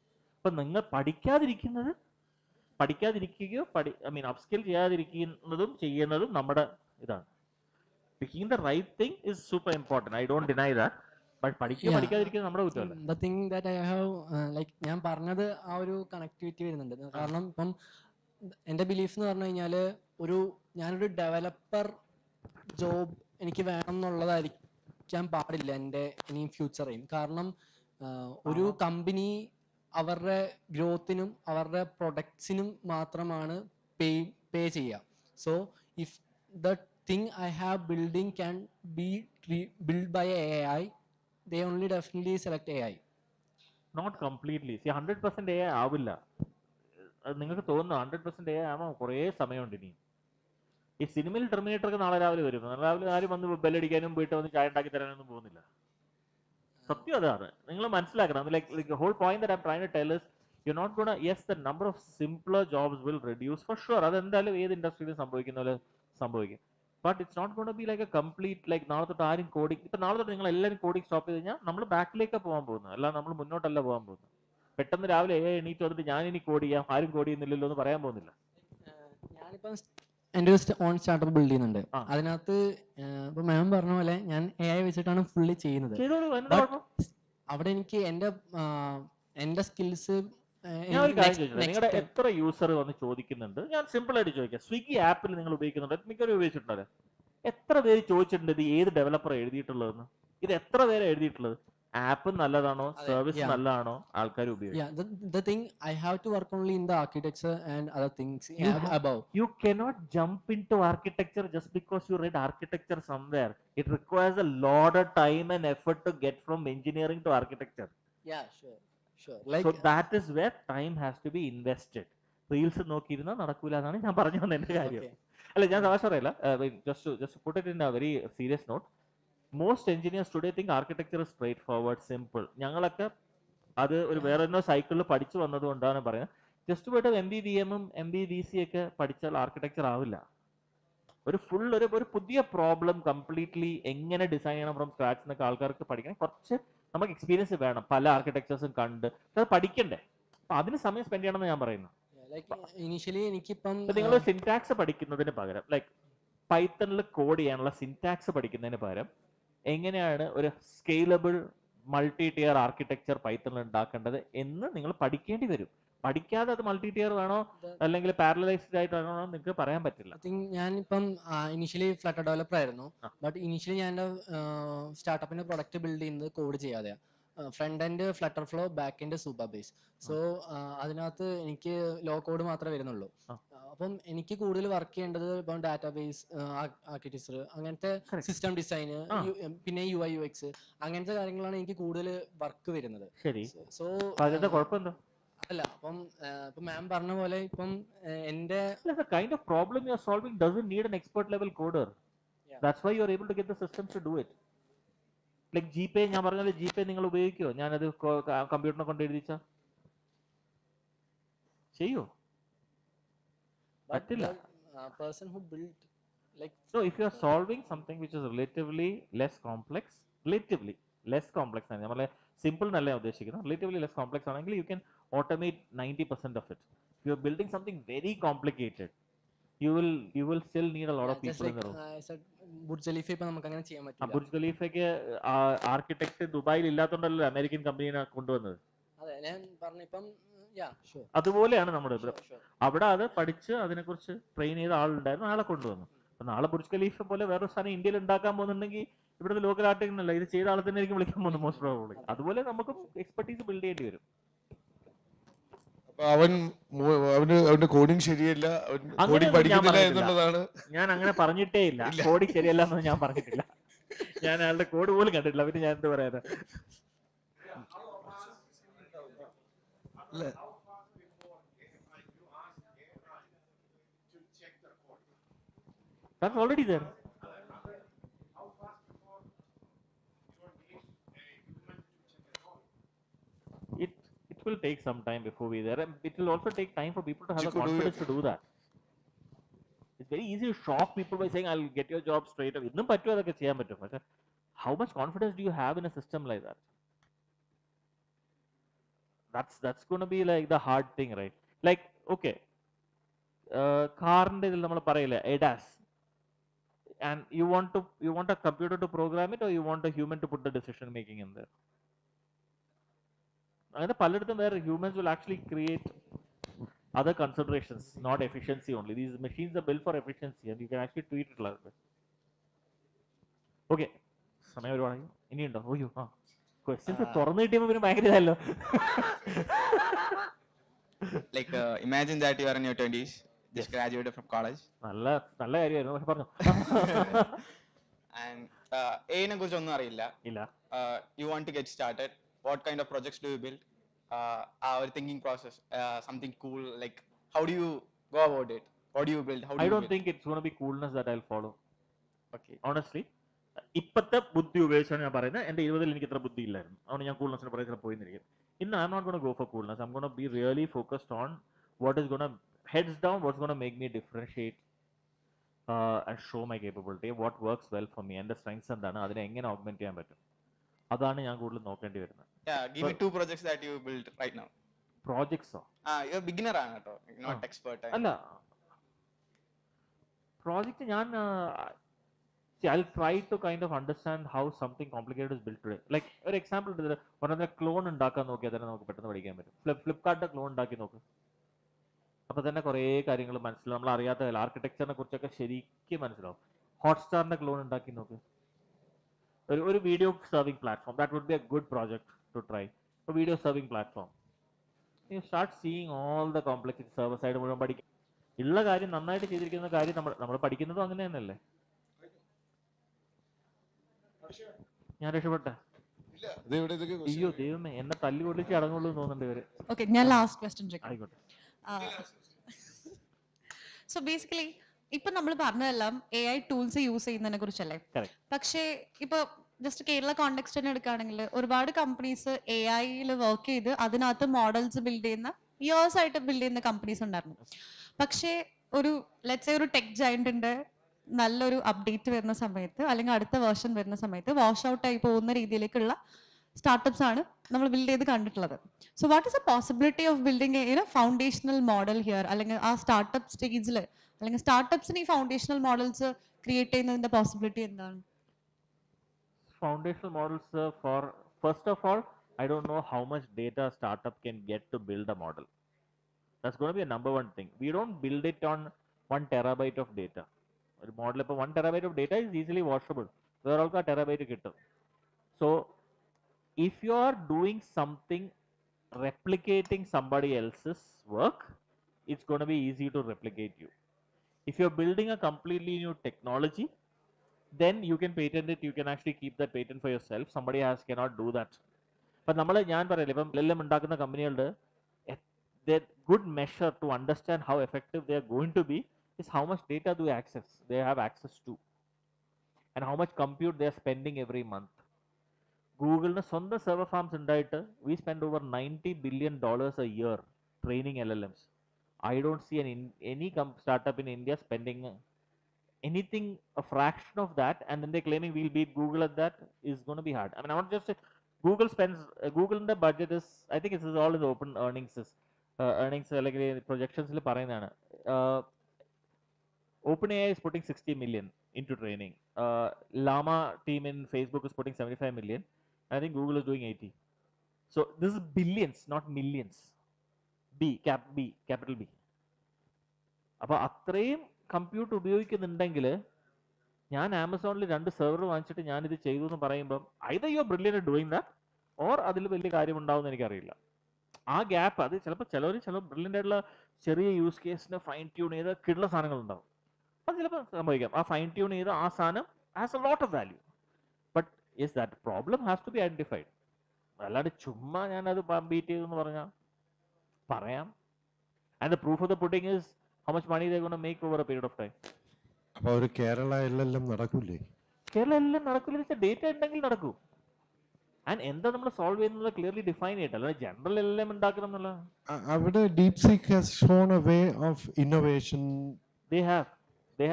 But നിങ്ങൾ പഠിക്കാതിരിക്കുകയോ upskill ചെയ്യാതിരിക്കുന്നതും ചെയ്യുന്നതും നമ്മുടെ ഇതാണ്. Picking the right thing is super important. I don't deny that. But പഠിക്കാതിരിക്കുന്നത് നമ്മുടെ കുറ്റമല്ല. The thing that I have like ഞാൻ പറഞ്ഞത് ആ ഒരു കണക്ടിവിറ്റി വരുന്നുണ്ട്. കാരണം ഇപ്പം എൻ്റെ ബിലീഫ് എന്ന് പറഞ്ഞു കഴിഞ്ഞാൽ ഞാനൊരു ഡെവലപ്പർ ജോബ് എനിക്ക് വേണം എന്നുള്ളതായിരിക്കാൻ പാടില്ല എൻ്റെ ഇനി ഫ്യൂച്ചറേയും. കാരണം ഒരു കമ്പനി അവരുടെ ഗ്രോത്തിനും അവരുടെ പ്രൊഡക്ട്സിനും മാത്രമാണ് പേ ചെയ്യുക. So if the thing I have building can be built by AI, they only definitely select AI. Not completely. See, 100% AI ആവില്ല. നിങ്ങൾക്ക് തോന്നുന്നു 100% AI ആവാൻ കുറേ സമയമുണ്ട് ഇനി. ഈ സിനിമയിൽ ടെർമിനേറ്റർ ഒക്കെ നാളെ രാവിലെ വരും. രാവിലെ ആരും വന്ന് ബെല്ലടിക്കാനും വീട്ടിൽ വന്ന് ചായ ഉണ്ടാക്കി തരാനൊന്നും പോകുന്നില്ല. സത്യം അതാണ്. നിങ്ങൾ മനസ്സിലാക്കണം. Like the whole point that I'm trying to tell is you're not gonna, yes, the number of simpler jobs will reduce for sure. അതെന്തായാലും ഏത് ഇൻഡസ്ട്രിയിലും സംഭവിക്കുന്ന പോലെ സംഭവിക്കും. But it's not going to be like a complete, like നാളെ തൊട്ട് ആരും coding, ഇപ്പൊ നാളെ തൊട്ട് നിങ്ങൾ എല്ലാവരും കോഡിങ് സ്റ്റോപ്പ് ചെയ്ത് കഴിഞ്ഞാൽ നമ്മൾ ബാക്കിലേക്കാണ് പോകാൻ പോകുന്നത്, അല്ല നമ്മൾ മുന്നോട്ടല്ല പോകാൻ പോകുന്നത്. പെട്ടെന്ന് രാവിലെ എണീറ്റ് വന്നിട്ട് ഞാൻ ഇനി കോഡ് ചെയ്യാം, ആരും കോഡ് ചെയ്യുന്നില്ലല്ലോ എന്ന് പറയാൻ പോകുന്നില്ല. ഞാനിപ്പം എൻ്റെ ഒരു ഓൺ സ്റ്റാർട്ടപ്പ് ബിൽഡ് ചെയ്യുന്നുണ്ട്. അതിനകത്ത് ഇപ്പൊ മാം പറഞ്ഞ പോലെ ഞാൻ AI വെച്ചിട്ടാണ് ഫുള്ളി ചെയ്യുന്നത്. അവിടെ എനിക്ക് എൻ്റെ സ്കിൽസ്. ഞാൻ ഒരു കാര്യം ചോദിച്ചത്, നിങ്ങളുടെ എത്ര യൂസർ വന്ന് ചോദിക്കുന്നുണ്ട്? ഞാൻ സിമ്പിൾ ആയിട്ട് ചോദിക്കാം. സ്വിഗ്ഗി ആപ്പിൽ നിങ്ങൾ ഉപയോഗിക്കുന്നുണ്ട്, മിക്കവരും ഉപയോഗിച്ചിട്ടുണ്ടല്ലോ. എത്ര പേര് ചോദിച്ചിട്ടുണ്ട് ഇത് ഏത് ഡെവലപ്പർ എഴുതിയിട്ടുള്ളതെന്ന്? ഇത് എത്ര പേരെ എഴുതിയിട്ടുള്ളത്? ആപ്പ് നല്ലതാണോ സർവീസ് yeah. നല്ലതാണോ ആൾക്കാർ ഉപയോഗിക്കും. Yeah, the thing I have to work only in the architecture and other things above. You cannot jump into architecture just because you read architecture somewhere. It requires a lot of time and effort to get from engineering to architecture. Yeah, sure. Like, so that is where time has to be invested. Reels നോക്കിയിരുന്നാൽ നടക്കൂല എന്നാണ് ഞാൻ പറഞ്ഞു വന്ന എൻ്റെ കാര്യം. അല്ല ഞാൻ തമാശ പറയില്ല. just to put it in a very serious note, most engineers today think architecture is straightforward, simple. ഞങ്ങളൊക്കെ അത് ഒരു വേറെ എന്തോ സൈക്കിളിൽ പഠിച്ചു വന്നത് കൊണ്ടാണ് പറയുന്നത്. ജസ്റ്റ് പോയിട്ട് MBVM-ഉം MBVC ഒക്കെ പഠിച്ചാൽ ആർക്കിടെക്ചർ ആവില്ല. ഒരു ഫുൾ ഒരു പുതിയ പ്രോബ്ലം കംപ്ലീറ്റ്ലി എങ്ങനെ ഡിസൈൻ ചെയ്യണം ഫ്രം സ്ക്രാച്ച് എന്നൊക്കെ ആൾക്കാർക്ക് പഠിക്കണം. കുറച്ച് നമുക്ക് എക്സ്പീരിയൻസ് വേണം, പല ആർക്കിടെക്ചേഴ്സും കണ്ട് അത് പഠിക്കണ്ടേ. അപ്പൊ അതിന് സമയം സ്പെൻഡ് ചെയ്യണമെന്ന് ഞാൻ പറയുന്നു. ഇനീഷ്യലി എനിക്കിപ്പം നിങ്ങൾ സിൻടാക്സ് പഠിക്കുന്നതിന് പകരം ലൈക്ക് പൈത്തണിൽ കോഡ് ചെയ്യാനുള്ള സിൻടാക്സ് പഠിക്കുന്നതിന് പകരം എങ്ങനെയാണ് ഒരു സ്കെയിലബിൾ മൾട്ടി ടിയർ ആർക്കിടെക്ചർ പൈത്തണിൽ ഉണ്ടാക്കേണ്ടത് എന്ന് നിങ്ങൾ പഠിക്കേണ്ടി വരും. പഠിക്കാതെ അത് മൾട്ടി ടിയർ വേണോ അല്ലെങ്കിൽ പാരലൈസ്ഡ് ആയിട്ടാണോ നിങ്ങൾക്ക് പറയാൻ പറ്റില്ല. ഞാനിപ്പം ഇനീഷ്യലി ഫ്ലട്ടർ ഡെവലപ്പർ ആയിരുന്നു. ബട്ട് ഇനീഷ്യലി ഞാൻ സ്റ്റാർട്ടപ്പിന്റെ പ്രൊഡക്റ്റ് ബിൽഡ് ചെയ്യുന്നത് കോഡ് ചെയ്യാതെ. Front end flutter flow, back end super base. So അതിനകത്ത് എനിക്ക് ലോ കോഡ് മാത്രമേ വരുന്നുള്ളൂ. അപ്പം എനിക്ക് കൂടുതൽ വർക്ക് ചെയ്യേണ്ടത് ഇപ്പം ഡാറ്റാബേസ് ആർക്കിടെക്ചർ, അങ്ങനത്തെ സിസ്റ്റം ഡിസൈൻ, പിന്നെ UI UX അങ്ങനത്തെ കാര്യങ്ങളാണ് എനിക്ക് കൂടുതൽ വർക്ക് വരുന്നത്. സോ അല്ല അപ്പം ഇപ്പൊ മാം പറഞ്ഞ പോലെ ഇപ്പം എന്റെ kind of problem you are solving doesn't need an expert level coder. That's why you are able to get the systems to do it. Like GPay, ഞാൻ പറഞ്ഞാൽ GPay നിങ്ങൾ ഉപയോഗിക്കുമോ? ഞാനത് കമ്പ്യൂട്ടറിനെ കൊണ്ട് എഴുതിച്ച ചെയ്യോ? പറ്റില്ല. person who built like so if you are solving something which is relatively less complex ആണ് നമ്മൾ simple എന്നല്ല ഉദ്ദേശിക്കുന്നത്, relatively less complex ആണെങ്കിൽ you can automate 90% of it. If you are building something very complicated, you will still need a lot of people in the room. Burj Khalifa ഇപ്പൊ നമുക്ക് അങ്ങനെ ചെയ്യാൻ പറ്റില്ല. ബുർജ് ഖലീഫയ്ക്ക് ആർക്കിടെക്ട് ദുബായിൽ ഇല്ലാത്തതുകൊണ്ടല്ലോ American കമ്പനീനെ കൊണ്ടുവന്നത്. അതെ, ഞാൻ പറഞ്ഞു ഇപ്പം അതുപോലെയാണ് നമ്മുടെ അവിടെ അത് പഠിച്ച് അതിനെക്കുറിച്ച് ട്രെയിൻ ചെയ്ത ആളുണ്ടായിരുന്നു, ആളെ കൊണ്ടുവന്നു. അപ്പൊ നാളെ ബുർജ് ഖലീഫ പോലെ വേറൊരു സാധനം ഇന്ത്യയിൽ ഉണ്ടാക്കാൻ പോകുന്നുണ്ടെങ്കിൽ ഇവിടുത്തെ ലോക്കൽ ആർട്ടിക്കല്ല ഇത് ചെയ്ത ആളെ തന്നെ ആയിരിക്കും വിളിക്കാൻ പോകുന്നത് മോസ്റ്റ് പ്രോബബ്ലി. അതുപോലെ നമുക്കും എക്സ്പെർട്ടീസ് ബിൽഡ് ചെയ്യേണ്ടി വരും. അവന്റെ കോഡിങ് ശരിയല്ല, കോഡിങ് പഠിക്കുന്നില്ല എന്നുള്ളതാണ്. ഞാൻ അങ്ങനെ പറഞ്ഞിട്ടേ ഇല്ല, കോഡിങ് ശരിയല്ല എന്ന് ഞാൻ പറഞ്ഞിട്ടില്ല. ഞാൻ അയാളുടെ കോഡ് പോലും കണ്ടിട്ടില്ല, പിന്നെ ഞാൻ എന്ത് പറയാനാ. That's already there. It will take some time before we there, and it will also take time for people to have the confidence to do that. It's very easy to shock people by saying I'll get your job straight away. ഇന്നും പറ്റും, അതൊക്കെ ചെയ്യാൻ പറ്റും. പക്ഷേ how much confidence do you have in a system like that? That's going to be like the hard thing, right? Like okay, കാറിന്റെ ഇതിൽ നമ്മൾ പറയില്ലേ ADAS, and you want a computer to program it, or you want a human to put the decision making in there. അങ്ങനെ പലയിടത്തും where humans will actually create other considerations, not efficiency only. These machines are built for efficiency and you can actually tweak it like that. Okay, സമയം ഒരുപാടായി. ഇനിയുണ്ടോ? ഓയ്യോ, questions തുറന്നു കിട്ടിയപ്പോൾ പിന്നെ ഭയങ്കര ഇതല്ലോ. Like imagine that you are in your 20s, just graduated from college. നല്ല കാര്യമായിരുന്നു, പക്ഷെ പറഞ്ഞു. And A നെ കുറിച്ച് ഒന്നും അറിയില്ല. You want to get started. What kind of projects do you build? Our thinking process, something cool. Like how do you go about it? What do you build? How do you I don't build? think it's going to be coolness that I'll follow. Okay. Honestly, ഇപ്പത്തെ ബുദ്ധി ഉപയോഗിച്ചാണ് ഞാൻ പറയുന്നത്. എൻ്റെ 20-ൽ എനിക്ക് ഇത്ര ബുദ്ധി ഇല്ലായിരുന്നു, അതുകൊണ്ട് ഞാൻ കൂൾനെസ്സിന് പറയുന്നത് പോയിരിക്കും. ഇന്ന് I'm not going to go for coolness. I'm going to be really focused on what is going to heads down, what's going to make me differentiate and show my capability, what works well for me, എൻ്റെ strengths എന്താണ്, അതിനെ എങ്ങനെ augment ചെയ്യാൻ പറ്റും, അതാണ് ഞാൻ കൂടുതൽ നോക്കേണ്ടി വരുന്നത്. Yeah, give me 2 projects that you built right now. Projects oh? You're beginner ആണ് കേട്ടോ, not expert. അല്ല, project ഞാൻ I'll try to kind of understand how something complicated is built today. Like ഒരു എക്സാമ്പിൾ എടുത്തിട്ട് ഒരെണ്ണം ക്ലോൺ ഉണ്ടാക്കാൻ നോക്കിയാൽ തന്നെ നമുക്ക് പെട്ടെന്ന് പഠിക്കാൻ പറ്റും. ഫ്ലിപ്കാർട്ടിന്റെ ക്ലോൺ ഉണ്ടാക്കി നോക്ക്, അപ്പൊ തന്നെ കുറേ കാര്യങ്ങൾ മനസ്സിലാവും. നമ്മൾ അറിയാത്ത ആർക്കിടെക്ചറിനെ കുറിച്ചൊക്കെ ശരിക്കും മനസ്സിലാവും. ഹോട്ട്സ്റ്റാറിന്റെ ക്ലോൺ ഉണ്ടാക്കി നോക്ക്. ഒരു video serving platform, that would be a good project to try. ഒരു video serving platform, you start seeing all the complexity, server side മുഴുവൻ പഠിക്കും. ഉള്ള കാര്യം നന്നായിട്ട് ചെയ്തിരിക്കുന്ന കാര്യം നമ്മൾ പഠിക്കുന്നതും അങ്ങനെ തന്നെയല്ലേ. ഞാൻ രക്ഷപ്പെട്ടെ? അയ്യോ ദൈവമേ, എന്നെ തല്ലി പൊളിച്ച് അടങ്ങുള്ളൂ തോന്നുന്നുണ്ട് ഇവര്. Okay, ഞാൻ ലാസ്റ്റ് ക്വസ്റ്റ്യൻ ചോദിക്കാം. ആയിക്കോട്ടെ. സോ ബേസിക്കലി ഇപ്പൊ നമ്മൾ പറഞ്ഞതെല്ലാം AI ടൂൾസ് യൂസ് ചെയ്യുന്നതിനെ കുറിച്ചല്ലേ. പക്ഷേ ഇപ്പൊ ജസ്റ്റ് കേരള കോണ്ടെക്സ്റ്റ് തന്നെ എടുക്കുകയാണെങ്കിൽ ഒരുപാട് കമ്പനീസ് AI വർക്ക് ചെയ്ത് അതിനകത്ത് മോഡൽസ് ബിൽഡ് ചെയ്യുന്ന ഇയേഴ്സ് ആയിട്ട് ബിൽഡ് ചെയ്യുന്ന കമ്പനീസ് ഉണ്ടായിരുന്നു. പക്ഷേ ഒരു ലെറ്റ്സ് ഒരു ടെക് ജയന്റിന്റെ നല്ലൊരു അപ്ഡേറ്റ് വരുന്ന സമയത്ത് അല്ലെങ്കിൽ അടുത്ത വേർഷൻ വരുന്ന സമയത്ത് വാഷ് ഔട്ട് ആയി പോകുന്ന രീതിയിലേക്കുള്ള സ്റ്റാർട്ടപ്സ് ആണ് നമ്മൾ ബിൽഡ് ചെയ്ത് കണ്ടിട്ടുള്ളത്. So what is A possibility of building A foundational model here, അല്ലെങ്കിൽ ആ സ്റ്റാർട്ടപ്പ് സ്റ്റേജിൽ അല്ലെങ്കിൽ സ്റ്റാർട്ടപ്സിന് ഈ ഫൗണ്ടേഷണൽ മോഡൽസ് ക്രിയേറ്റ് ചെയ്യുന്നതിന്റെ പോസിബിലിറ്റി എന്താണ്? Foundational models for, first of all, I don't know how much data a startup can get to build a model. That's going to be a number one thing. We don't build it on 1 terabyte of data. ഒരു model ഇപ്പോൾ 1 terabyte of data is easily washable. വേറെ ആൾക്ക് ആ terabyte കിട്ടും. So if you are doing something replicating somebody else's work, it's going to be easy to replicate you. If you're building a completely new technology, then you can patent it, you can actually keep that patent for yourself. Somebody else cannot do that. But ഞാൻ പറയില്ല, ഇപ്പം LLM ഉണ്ടാക്കുന്ന കമ്പനികളുടെ their good measure to understand how effective they are going to be is how much data they have access to, and how much compute they are spending every month. ഗൂഗിളിന് സ്വന്തം server farms ഉണ്ടായിട്ട് we spend over $90 billion a year training LLMs. I don't see any startup in India spending anything a fraction of that, and then they're claiming we'll beat Google at that. Is going to be hard. I mean, I want to just say Google spends Google in the budget is, I think it's all in the open earnings like projections പറയുന്നതാണ്. OpenAI is putting 60 million into training. Llama team in Facebook is putting 75 million. I think Google is doing 80. So this is billions, not millions. Capital B. അപ്പോൾ അത്രയും compute ഉപയോഗിക്കുന്നുണ്ടെങ്കിൽ ഞാൻ ആമസോണിൽ 2 server വാങ്ങിച്ചിട്ട് ഞാനിത് ചെയ്തു എന്ന് പറയുമ്പം either you are brilliant at doing that or അതിൽ വലിയ കാര്യം ഉണ്ടാവുമെന്ന് എനിക്കറിയില്ല. ആ ഗ്യാപ്പ്, അത് ചിലപ്പോൾ ചില ബ്രില്യൻ്റ് ആയിട്ടുള്ള ചെറിയ യൂസ് കേസിനെ ഫൈൻ ട്യൂൺ ചെയ്ത് കിട്ടുന്ന സാധനങ്ങൾ ഉണ്ടാവും. അത് ചിലപ്പോൾ സംഭവിക്കാം. ആ ഫൈൻ ട്യൂൺ ചെയ്ത് ആ സാധനം has a lot of value. But yes, that problem has to be identified. അല്ലാണ്ട് ചുമ്മാ ഞാനത് ബീറ്റ് ചെയ്തു എന്ന് പറഞ്ഞാൽ പറയാം. And the proof of the pudding is how much money they're going to make over a period of time. അപ്പോൾ ഒരു Kerala LLM നടക്കൂലേ? Kerala LLM നടക്കില്ല, ഡേറ്റ ഉണ്ടെങ്കിൽ നടക്കൂ. ആൻഡ് എന്താ നമ്മൾ സോൾവ് ചെയ്യുന്നത് ക്ലിയർലി ഡിഫൈൻ ചെയ്തിട്ട്, അല്ലാതെ ജനറൽ LLM ഉണ്ടാക്കണം എന്നുള്ള. അവിടെ DeepSeek has shown a way of innovation. They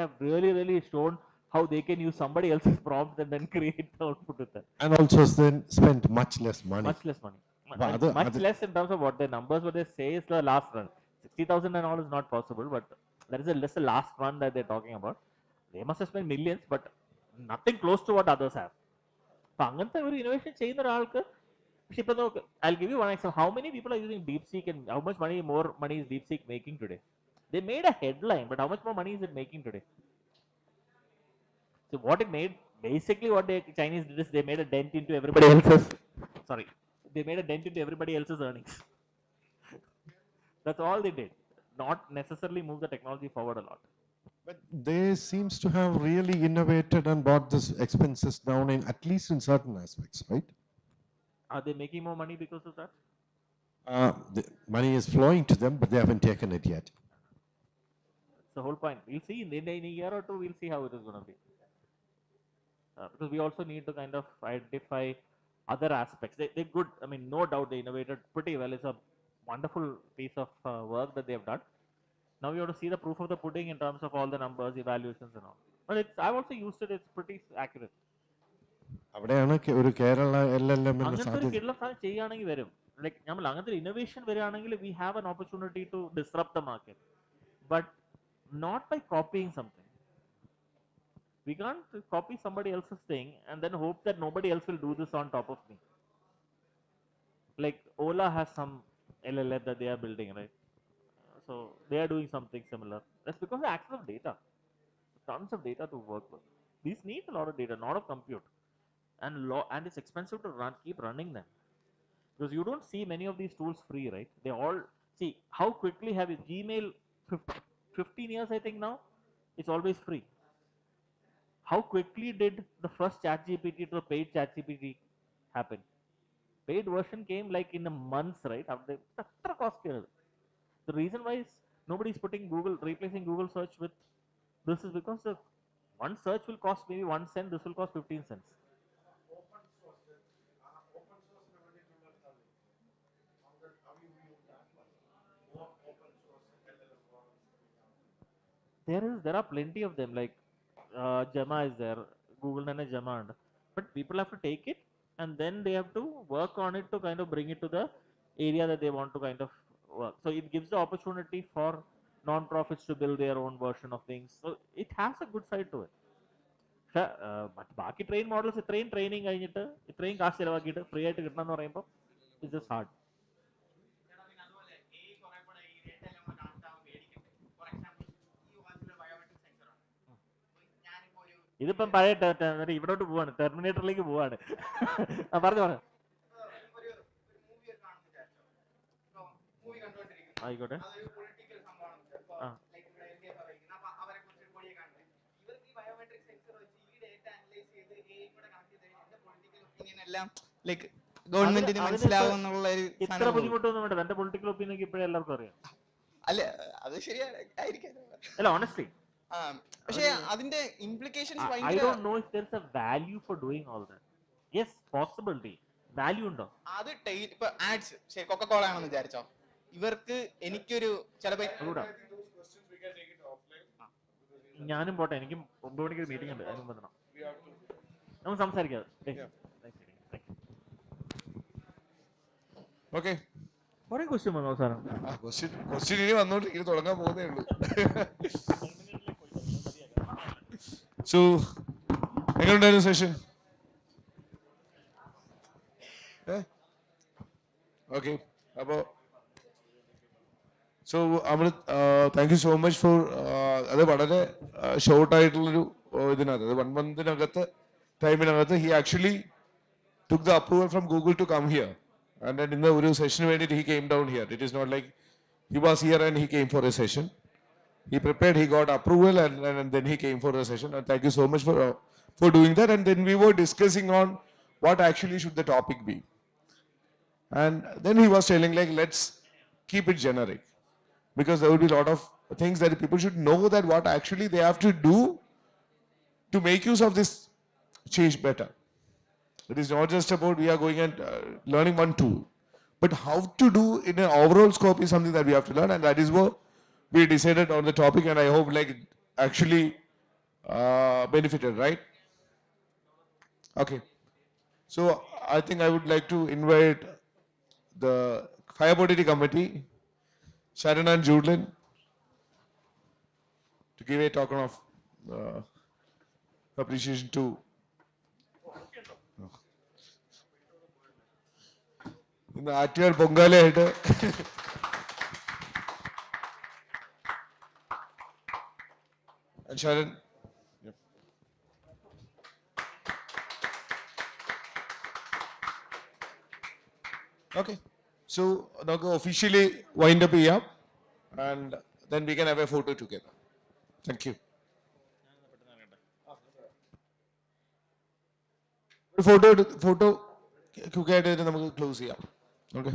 have really shown how they can use somebody else's prompt and then create the output with that. And also then spent much less money. Much less less in terms of what their numbers, what they say is the last run. 60,000 and all is not possible, but that is just the last run that they're talking about. They must have spent millions, but nothing close to what others have. അപ്പോൾ അങ്ങനത്തെ ഒരു innovation ചെയ്യുന്ന ഒരാൾക്ക്, പക്ഷെ ഇപ്പൊ നോക്ക്, I'll give you one example. How many people are using DeepSeek and how much more money is DeepSeek making today? They made a headline, but how much more money is it making today? So what it made, basically what the Chinese did is they made a dent into everybody else's, earnings. That's all they did. Not necessarily move the technology forward a lot. But they seems to have really innovated and brought this expenses down in at least in certain aspects, right? Are they making more money because of that? The money is flowing to them, but they haven't taken it yet. That's the whole point. We'll see in a year or two. We'll see how it is going to be. Because we also need to kind of identify other aspects. They're good. I mean, no doubt they innovated pretty well. It's a wonderful piece of work that they've done. Now you have to see the proof of the pudding in terms of all the numbers, evaluations and all. But I've also used it. It's pretty accurate. അവിടെയാണ് ഒരു Kerala LLM അങ്ങനത്തെ ഒരു കിടല സാധനം ചെയ്യുകയാണെങ്കിൽ വരും. Like നമ്മൾ അങ്ങനത്തെ ഒരു ഇന്നോവേഷൻ വരികയാണെങ്കിൽ we have an opportunity to disrupt the market, but not by copying something. We can't copy somebody else's thing and then hope that nobody else will do this on top of me. Like Ola has some LLM that they are building, right? So they are doing something similar. That's because of the access of data. Tons of data to work with. These need a lot of data, not of compute. and it's expensive to keep running them, because you don't see many of these tools free, right? They all, see how quickly have you Gmail 15 years I think now, it's always free. How quickly did the first ChatGPT to the paid ChatGPT happen? Paid version came like in a month, right? After cost. The reason why is nobody's putting replacing Google search with this is because the one search will cost maybe 1 cent. This will cost 15 cents. There are plenty of them, like Gemma is there, Google and Gemma, but people have to take it and then they have to work on it to kind of bring it to the area that they want to kind of work. So it gives the opportunity for non-profits to build their own version of things. So it has a good side to it. But ബാക്കി train models ഇത്രയും training കഴിഞ്ഞിട്ട് ഇത്രയും കാശ് ചിലവാക്കിയിട്ട് free ആയിട്ട് കിട്ടണം എന്ന് പറയുമ്പോൾ it's just hard. ഇതിപ്പം പഴയ ഇവിടോട്ട് പോവാണ്, ടെർമിനേറ്ററിലേക്ക് പോവാണ്. പറഞ്ഞു പറഞ്ഞു ആയിക്കോട്ടെ. ആ ഗവൺമെന്റിന് മനസ്സിലാവും എന്നുള്ള ഇത്ര ബുദ്ധിമുട്ടൊന്നും വേണ്ട. എന്റെ പൊളിറ്റിക്കൽ ഒപ്പീനിയൻ ഇപ്പോഴും എല്ലാവർക്കും അറിയാം. അല്ല അത് ശരിയാണ്, ആയിരിക്കാം. അല്ല ഓണസ്റ്റ്ലി പക്ഷേ അതിന്റെ implications I don't know if there's a value for doing all that. Yes, possibility. Value ഉണ്ടോ? അത് ഇപ്പൊ ആഡ്സ് ശരി കൊക്കക്കോള ആണെന്ന് വിചാരിച്ചോ, ഇവർക്ക് എനിക്കൊരു ചിലപ്പോ ഞാനും പോട്ടെ, എനിക്കും 9 മണിക്ക് ഒരു മീറ്റിംഗ് ഉണ്ട്, അതിനും വരണം. നമുക്ക് സംസാരിക്കാം. ഓക്കെ, കുറെ ക്വസ്റ്റ്യൻ വന്നു അവസാനം. ക്വസ്റ്റ്യൻ ഇനി വന്നോണ്ടിരിക്കും, തുടങ്ങാൻ പോകുന്നേ ഉള്ളൂ. സോ എങ്ങനെയുണ്ടായിരുന്നു സെഷൻ? ഓക്കെ, അപ്പോൾ so Amrit, thank you so much for, അത് വളരെ ഷോർട്ടായിട്ടുള്ളൊരു ഇതിനകത്ത് 1 month ടൈമിനകത്ത് he actually took the approval from Google to come here, and then in the ഒരു സെഷന് വേണ്ടിയിട്ട് he came down here. It is not like he was here and he came for a session. He prepared, he got approval, and then he came for the session. And thank you so much for doing that. And then we were discussing on what actually should the topic be. And then he was telling like, let's keep it generic, because there will be a lot of things that people should know that what actually they have to do to make use of this change better. It is not just about we are going and learning one tool, but how to do in an overall scope is something that we have to learn, and that is what we decided on the topic, and I hope like actually benefited, right? Okay, so I think I would like to invite the FAYA committee, Sharon and Julian, to give a token of appreciation to ഇന്ന് Attukal പൊങ്കാലയായിട്ട് Sharon. Okay, so നമുക്ക് officially wind up ചെയ്യാം, and then we can have a photo together. Thank you. Photo ക്വിക്കായിട്ട് നമുക്ക് close ചെയ്യാം. Okay.